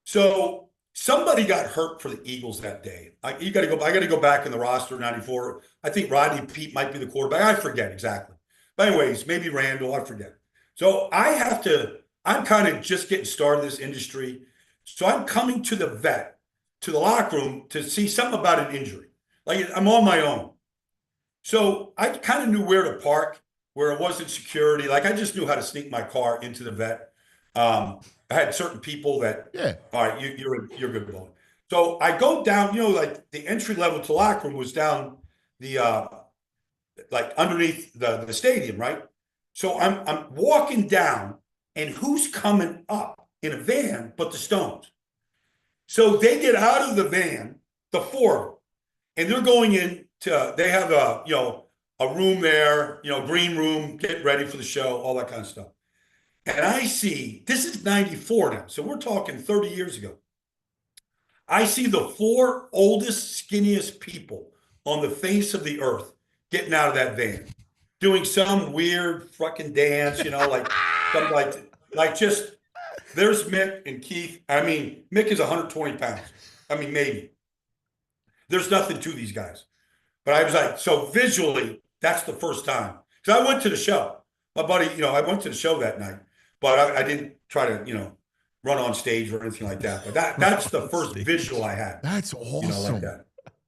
So somebody got hurt for the Eagles that day. I got to go back in the roster, 94. I think Rodney Pete might be the quarterback. I forget exactly. But anyways, maybe Randall, I forget. So I'm kind of just getting started in this industry. So I'm coming to the Vet, to the locker room to see something about an injury. Like I'm on my own. So I kind of knew where to park, where it wasn't security. Like I just knew how to sneak my car into the Vet. I had certain people that, all right, you're good, Baldy. So I go down, like the entry level to locker room was down the, like underneath the stadium, right? So I'm walking down, and who's coming up in a van but the Stones? So they get out of the van, the 4 of them, and they're going in to, they have a room there, green room, get ready for the show, all that kind of stuff. And I see, this is 94 now, so we're talking 30 years ago. I see the 4 oldest, skinniest people on the face of the earth getting out of that van, doing some weird fucking dance, like something like just, there's Mick and Keith. I mean, Mick is 120 pounds. I mean, maybe. There's nothing to these guys. But I was like, so visually, that's the first time. Because I went to the show. My buddy, I went to the show that night. But I didn't try to, run on stage or anything like that. But that's the first visual I had. That's awesome. Like that.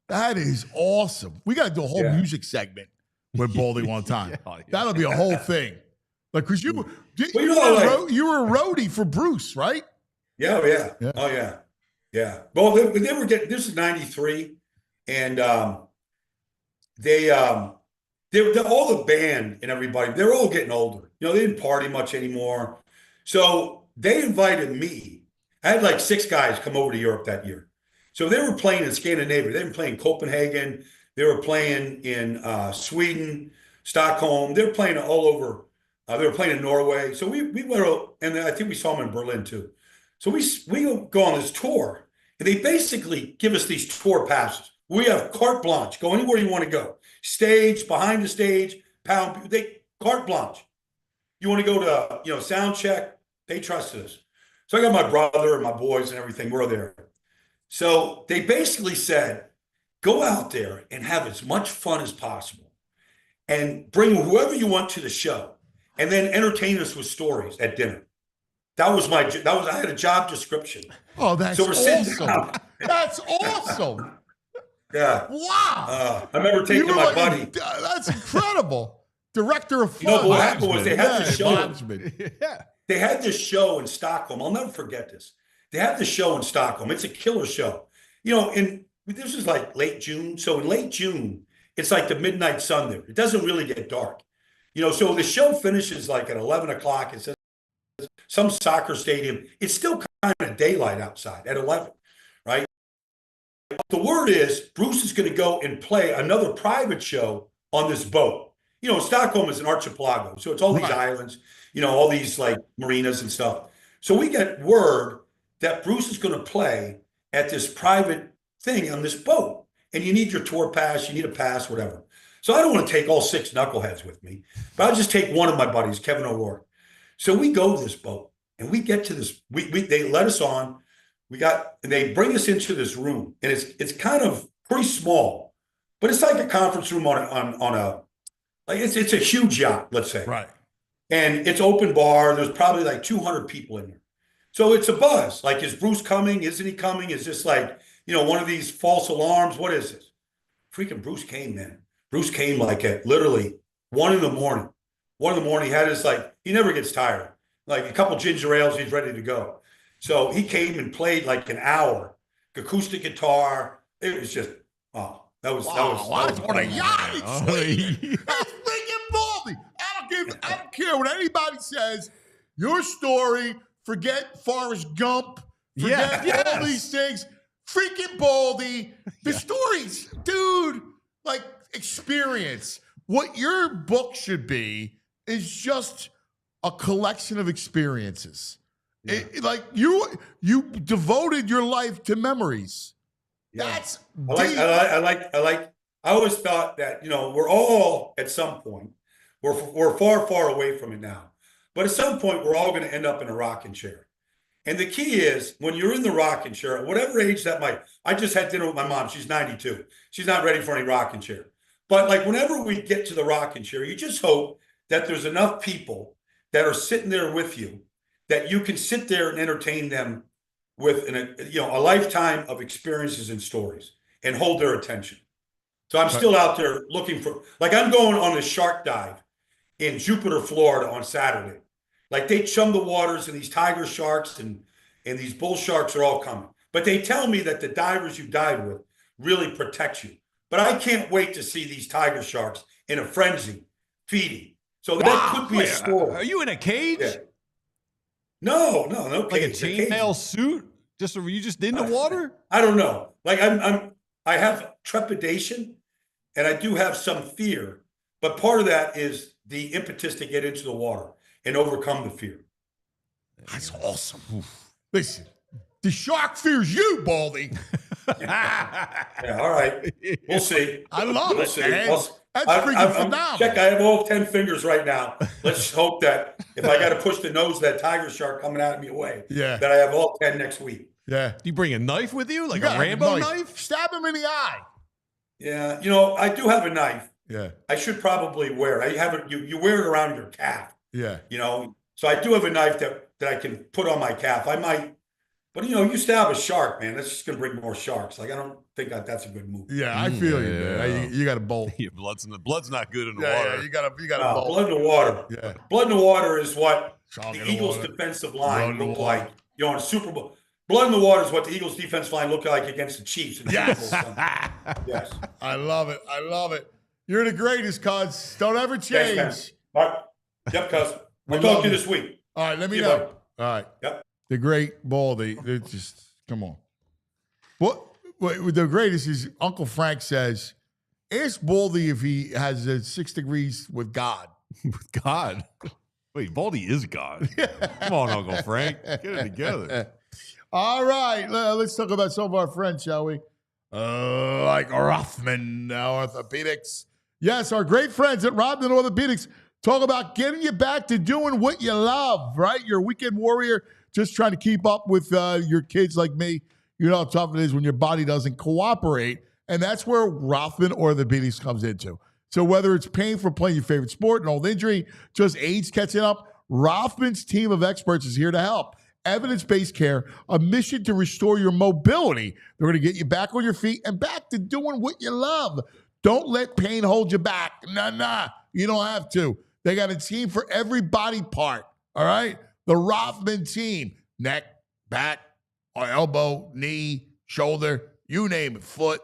That is awesome. We got to do a whole music segment with Baldy one time. That'll be a whole thing. Like, because you were a roadie for Bruce, right? Yeah, yeah. Oh, yeah. Yeah. Well, they were getting, this is 93. And they all the band and everybody, they're all getting older. They didn't party much anymore. So they invited me. I had like 6 guys come over to Europe that year. So they were playing in Scandinavia. They were playing Copenhagen. They were playing in Sweden, Stockholm. They were playing all over. They were playing in Norway. So we went, and I think we saw them in Berlin too. So we go on this tour, and they basically give us these tour passes. We have carte blanche. Go anywhere you want to go. Stage, behind the stage, pound. They carte blanche. You want to go to sound check? They trusted us. So I got my brother and my boys and everything. We're there. So they basically said, go out there and have as much fun as possible, and bring whoever you want to the show, and then entertain us with stories at dinner. I had a job description. Oh, that's so we're awesome. That's awesome. Yeah. Wow. I remember taking my buddy. That's incredible. Director of fun. But what happened was they had the show. Yeah. They had this show in Stockholm. I'll never forget this. They had the show in Stockholm. It's a killer show. And this is like late June. So in late June, it's like the midnight sun there. It doesn't really get dark. So the show finishes like at 11 o'clock. It's some soccer stadium. It's still kind of daylight outside at 11, right? The word is Bruce is going to go and play another private show on this boat. Stockholm is an archipelago. So it's all these islands, all these like marinas and stuff. So we get word that Bruce is going to play at this private thing on this boat. And you need your tour pass, you need a pass, whatever. So I don't want to take all 6 knuckleheads with me, but I'll just take one of my buddies, Kevin O'Rourke. So we go to this boat, and we get to this, they let us on. And they bring us into this room, and it's kind of pretty small, but it's like a conference room on a like it's a huge yacht, let's say. Right. And it's open bar. There's probably like 200 people in there. So it's a buzz. Like, is Bruce coming? Isn't he coming? Is this like, one of these false alarms? What is this? Freaking Bruce came, man. Bruce came like at literally 1 in the morning. 1 in the morning, he had his he never gets tired. Like a couple ginger ales, he's ready to go. So he came and played like an hour, acoustic guitar. It was just, that was what a yacht. That's freaking Baldy. I don't care what anybody says. Your story, forget Forrest Gump, forget all these things. Freaking Baldy. The stories, dude, like experience. What your book should be is just a collection of experiences. Yeah. Like you devoted your life to memories. Yeah. That's I always thought that, we're all at some point, we're far, far away from it now. But at some point, we're all going to end up in a rocking chair. And the key is when you're in the rocking chair, at whatever age that I just had dinner with my mom. She's 92. She's not ready for any rocking chair. But like whenever we get to the rocking chair, you just hope that there's enough people that are sitting there with you that you can sit there and entertain them with a lifetime of experiences and stories and hold their attention. So I'm still out there looking for, I'm going on a shark dive in Jupiter, Florida on Saturday. Like they chum the waters and these tiger sharks and these bull sharks are all coming. But they tell me that the divers you dive with really protect you. But I can't wait to see these tiger sharks in a frenzy feeding. So that could be a story. Are you in a cage? Yeah. No Like a cage. chainmail suit? Are you just in the water? I don't know. Like I have trepidation and I do have some fear, but part of that is the impetus to get into the water and overcome the fear. That's awesome. Listen, the shark fears you, Baldy. Yeah, all right. We'll see. I love it, man. That's freaking phenomenal. Check, I have all 10 fingers right now. Let's hope that if I got to push the nose of that tiger shark coming at me away, that I have all 10 next week. Yeah. Do you bring a knife with you? Like a Rambo knife? Stab him in the eye. Yeah. I do have a knife. Yeah. I should probably wear it. I have it. You wear it around your calf. Yeah. So I do have a knife that I can put on my calf. I might, but you stab a shark, man, that's just going to bring more sharks. Like, I don't think that's a good move. Yeah, I feel you, man. You got to bolt. Your blood's not good in the Yeah, water. you got to bolt. Blood in the water. Yeah. Blood in the water is what Shark in the the Eagles' water. defensive Blood line in the looked water. like, on Super Bowl. Blood in the water is what the Eagles' defensive line looked like against the Chiefs. In the Yes. Super Bowl Sunday. Yes. I love it. I love it. You're the greatest, cuz. Don't ever change. Thanks, man. All right. Yep, cuz. We'll I talk love to you it. this week. All right, let me See you, know. buddy. All right. Yep. The great Baldy. It's just, come on. What the greatest is Uncle Frank says, ask Baldy if he has 6 degrees with God. With God? Wait, Baldy is God. Come on, Uncle Frank. Get it together. All right. Let's talk about some of our friends, shall we? Like Rothman Orthopedics. Yes, our great friends at Rothman Orthopedics talk about getting you back to doing what you love, right? You're a weekend warrior just trying to keep up with your kids like me. You know how tough it is when your body doesn't cooperate. And that's where Rothman Orthopedics comes into. So whether it's pain from playing your favorite sport, an old injury, just age catching up, Rothman's team of experts is here to help. Evidence-based care, a mission to restore your mobility. They're going to get you back on your feet and back to doing what you love. Don't let pain hold you back. Nah, you don't have to. They got a team for every body part, all right? The Rothman team, neck, back, elbow, knee, shoulder, you name it, foot,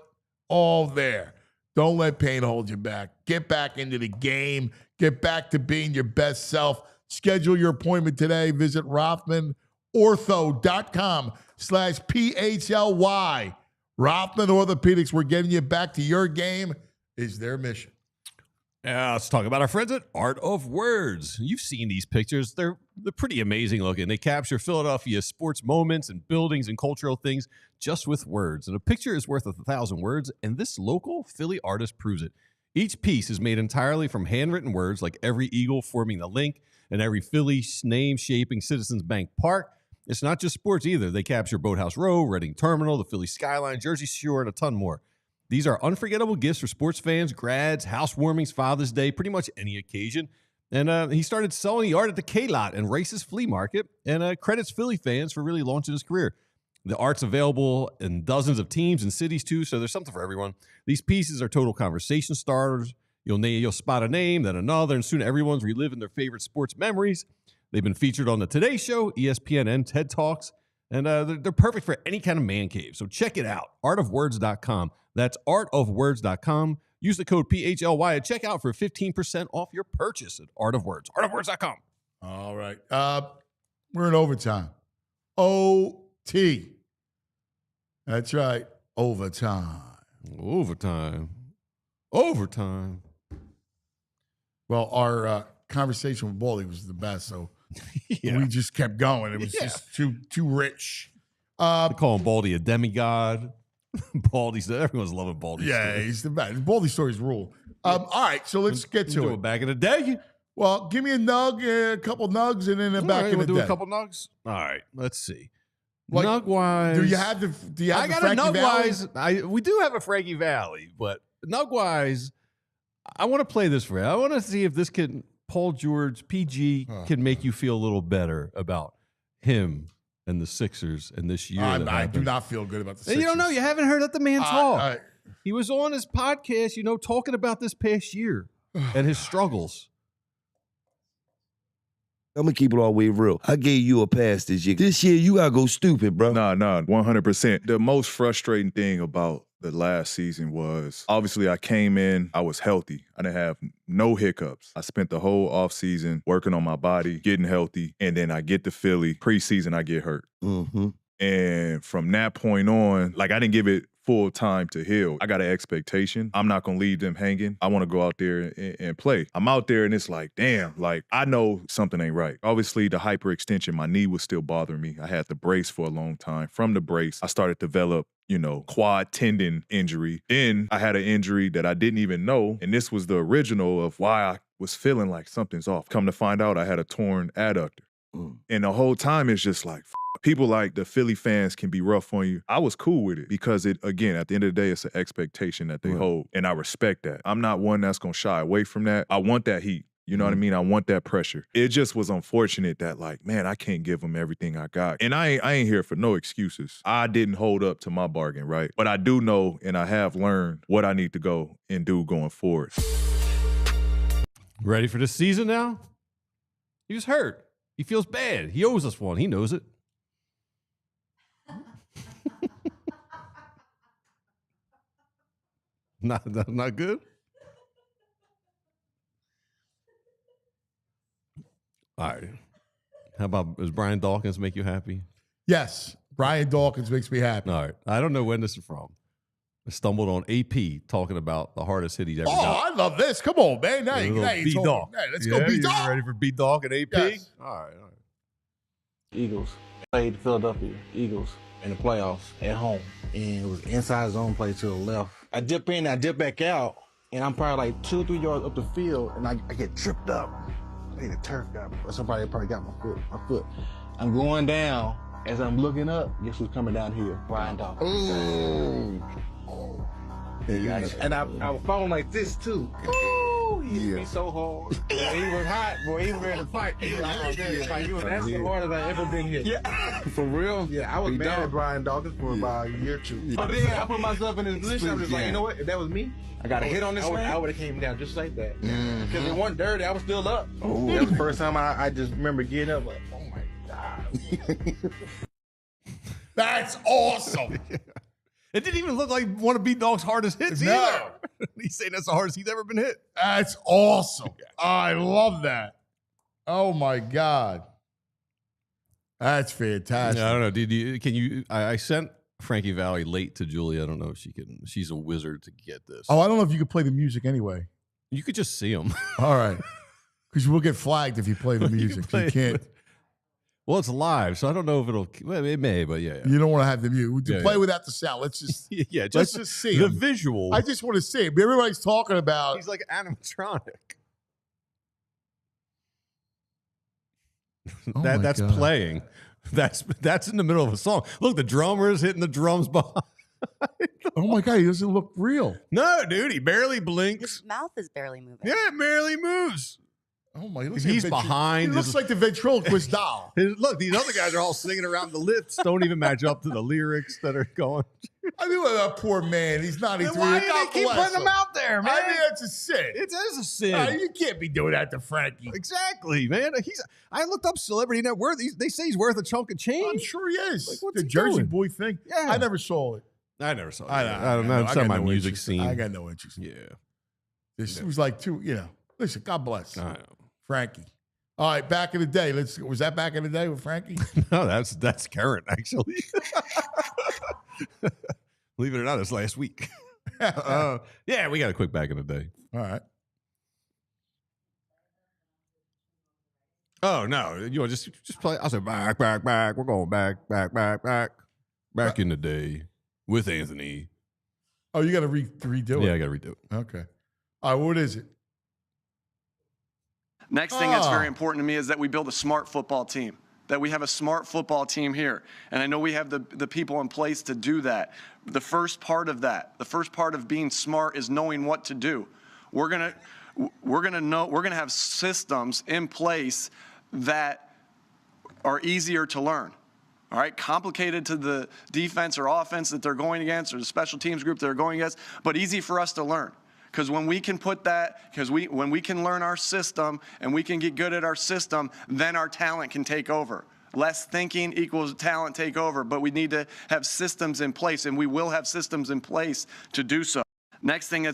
all there. Don't let pain hold you back. Get back into the game. Get back to being your best self. Schedule your appointment today. Visit RothmanOrtho.com/PHLY. Rothman Orthopedics, we're getting you back to your game, is their mission. Let's talk about our friends at Art of Words. You've seen these pictures. They're pretty amazing looking. They capture Philadelphia sports moments and buildings and cultural things just with words. And a picture is worth 1,000 words, and this local Philly artist proves it. Each piece is made entirely from handwritten words, like every eagle forming the link and every Philly name shaping Citizens Bank Park. It's not just sports either. They capture Boathouse Row, Reading Terminal, the Philly skyline, Jersey Shore, and a ton more. These are unforgettable gifts for sports fans, grads, housewarmings, Father's Day, pretty much any occasion. And he started selling the art at the K-Lot and Races Flea Market, and credits Philly fans for really launching his career. The art's available in dozens of teams and cities, too, so there's something for everyone. These pieces are total conversation starters. You'll spot a name, then another, and soon everyone's reliving their favorite sports memories. They've been featured on the Today Show, ESPN, and TED Talks, and they're perfect for any kind of man cave. So check it out, artofwords.com. That's artofwords.com. Use the code PHLY at checkout for 15% off your purchase at Art of Words. Artofwords.com. All right. We're in overtime. OT. That's right. Overtime. Overtime. Well, our conversation with Baldy was the best, so Yeah. we just kept going. It was just too rich. They call him Baldy a demigod. Baldy's, everyone's loving Baldy. Yeah, he's the best. Baldy stories rule. All right, so let's get to it. Back in the day. Well, give me a couple nugs, and then back in the do day. a couple nugs. All right, let's see. Like, Nug wise, Do you have the Frankie Nug Valley? We do have a Frankie Valley, but Nug wise, I want to play this for you. I want to see if this can Paul George PG can make you feel a little better about him and the Sixers and this year. I do not feel good about the Sixers. And you don't know. You haven't heard that the man talk. He was on his podcast, talking about this past year and his struggles. I'm gonna keep it all the way real. I gave you a pass this year. This year, you gotta go stupid, bro. Nah, 100%. The most frustrating thing about the last season was, obviously, I came in, I was healthy. I didn't have no hiccups. I spent the whole offseason working on my body, getting healthy, and then I get to Philly. Preseason, I get hurt. Mm-hmm. And from that point on, I didn't give it full time to heal. I got an expectation. I'm not going to leave them hanging. I want to go out there and play. I'm out there and it's like, damn, I know something ain't right. Obviously, the hyperextension, my knee was still bothering me. I had the brace for a long time. From the brace, I started to develop quad tendon injury. Then I had an injury that I didn't even know. And this was the original of why I was feeling like something's off. Come to find out, I had a torn adductor. And the whole time it's just like, people like the Philly fans can be rough on you. I was cool with it because again, at the end of the day, it's an expectation that they hold. And I respect that. I'm not one that's going to shy away from that. I want that heat. You know what I mean? I want that pressure. It just was unfortunate that man, I can't give them everything I got. And I ain't here for no excuses. I didn't hold up to my bargain, right? But I do know, and I have learned what I need to go and do going forward. Ready for this season now? He was hurt. He feels bad. He owes us one. He knows it. Not good? All right. How about, does Brian Dawkins make you happy? Yes. Brian Dawkins makes me happy. All right. I don't know when this is from. I stumbled on AP talking about the hardest hit he's ever got. I love this. Come on, man. Now you B-Dawk. Let's go B-Dawk. You ready for B-Dawk and AP? Yes. All right. Eagles played Philadelphia Eagles in the playoffs at home, and it was inside zone play to the left. I dip in, I dip back out, and I'm probably 2-3 yards up the field, and I get tripped up. I think the turf got me, or somebody probably got my foot. I'm going down. As I'm looking up, guess who's coming down here? Brian Dawkins. And I was falling like this too. Ooh, he hit me so hard. He was hot, boy. He was ready to fight. That's the hardest I ever been hit. Yeah. For real? Yeah, I was mad at Brian Dawkins for about a year or two. But then I put myself in his position. I was just like, you know what? If that was me, I got a hit on this man, I would have came down just like that. Because it wasn't dirty. I was still up. Oh. That was the first time I just remember getting up like, oh my God. That's awesome. It didn't even look like one of B-Dog's hardest hits either. He's saying that's the hardest he's ever been hit. That's awesome. I love that. Oh my God. That's fantastic. Yeah, I don't know. I sent Frankie Valley late to Julie. I don't know if she can. She's a wizard to get this. Oh, I don't know if you could play the music anyway. You could just see him. All right. Because we'll get flagged if you play the music. You can't. Well, it's live, so I don't know if it'll. Well, it may, but yeah. You don't want to have the music. Play without the sound. Let's just let's just see the him. visual. I just want to see it. Everybody's talking about. He's like animatronic. That's God. Playing. That's in the middle of a song. Look, the drummer is hitting the drums behind. Oh my God, he doesn't look real. No, dude, he barely blinks. His mouth is barely moving. Yeah, it barely moves. Oh my! He's behind. He looks like the ventriloquist doll. Look, these other guys are all singing around. The lips don't even match up to the lyrics that are going. I mean, that poor man. He's 93. Why do they keep putting him out there, man? I mean, that's a sin. It is a sin. You can't be doing that to Frankie. Exactly, man. I looked up celebrity net worth. They say he's worth a chunk of change. I'm sure he is. Like, what's the he Jersey doing? Boy thing. Yeah, I never saw it. I never saw it. I don't know. It's not my music interest. scene. I got no interest. Yeah. This was like listen, God bless I know. Frankie. All right, back in the day. Was that back in the day with Frankie? No, that's current, actually. Believe it or not, it's last week. Yeah, we got a quick back in the day. All right. Oh, no. You know, just play. I said, back. We're going back. Back in the day with Anthony. Oh, you got to redo it. Yeah, I got to redo it. Okay. All right, what is it? Next thing that's very important to me is that we build a smart football team, that we have a smart football team here. And I know we have the people in place to do that. The first part of that, the first part of being smart is knowing what to do. We're going to have systems in place that are easier to learn. All right, complicated to the defense or offense that they're going against or the special teams group they're going against, but easy for us to learn. Because when we can when we can learn our system and we can get good at our system, then our talent can take over. Less thinking equals talent take over, but we need to have systems in place, and we will have systems in place to do so. Next thing is...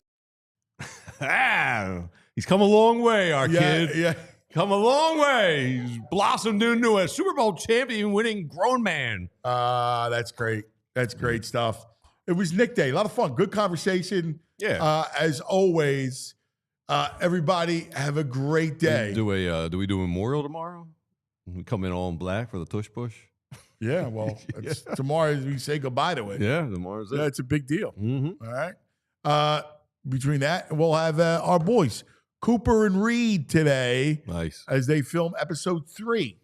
He's come a long way, our kid. Yeah. Come a long way. He's blossomed into a Super Bowl champion winning grown man. That's great. That's great stuff. It was Nick Day. A lot of fun. Good conversation. Yeah. As always, everybody have a great day. Do we do a memorial tomorrow? We come in all in black for the Tush Push. Yeah, well, tomorrow we say goodbye to it. Yeah, tomorrow's it. Yeah, it's a big deal. Mm-hmm. All right. Between that, we'll have our boys, Cooper and Reed, today. Nice. As they film episode 3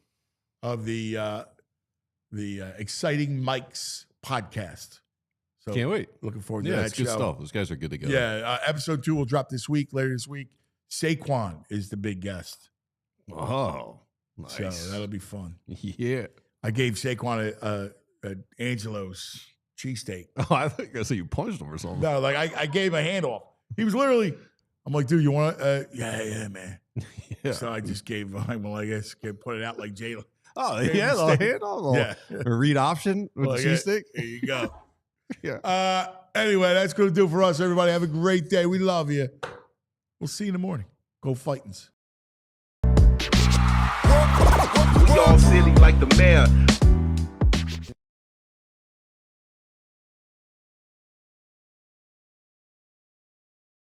of the Exciting Mike's podcast. So can't wait. Looking forward to that. that It's good show. stuff. Those guys are good together. Yeah, episode 2 will drop later this week. Saquon is the big guest. Oh, nice. So that'll be fun. Yeah. I gave Saquon a Angelo's cheesesteak. Oh, I think I said you punched him or something. No, like I gave him a handoff. He was literally, I'm like, dude, you want to? Yeah, man. Yeah. So I just gave him, well, I guess, put it out like Jalen. Oh, yeah, the handoff. Yeah. A read option with Well, the yeah, cheesesteak. there you go. Yeah. Anyway, that's going to do it for us, everybody. Have a great day. We love you. We'll see you in the morning. Go Fightins. We all silly like the mayor.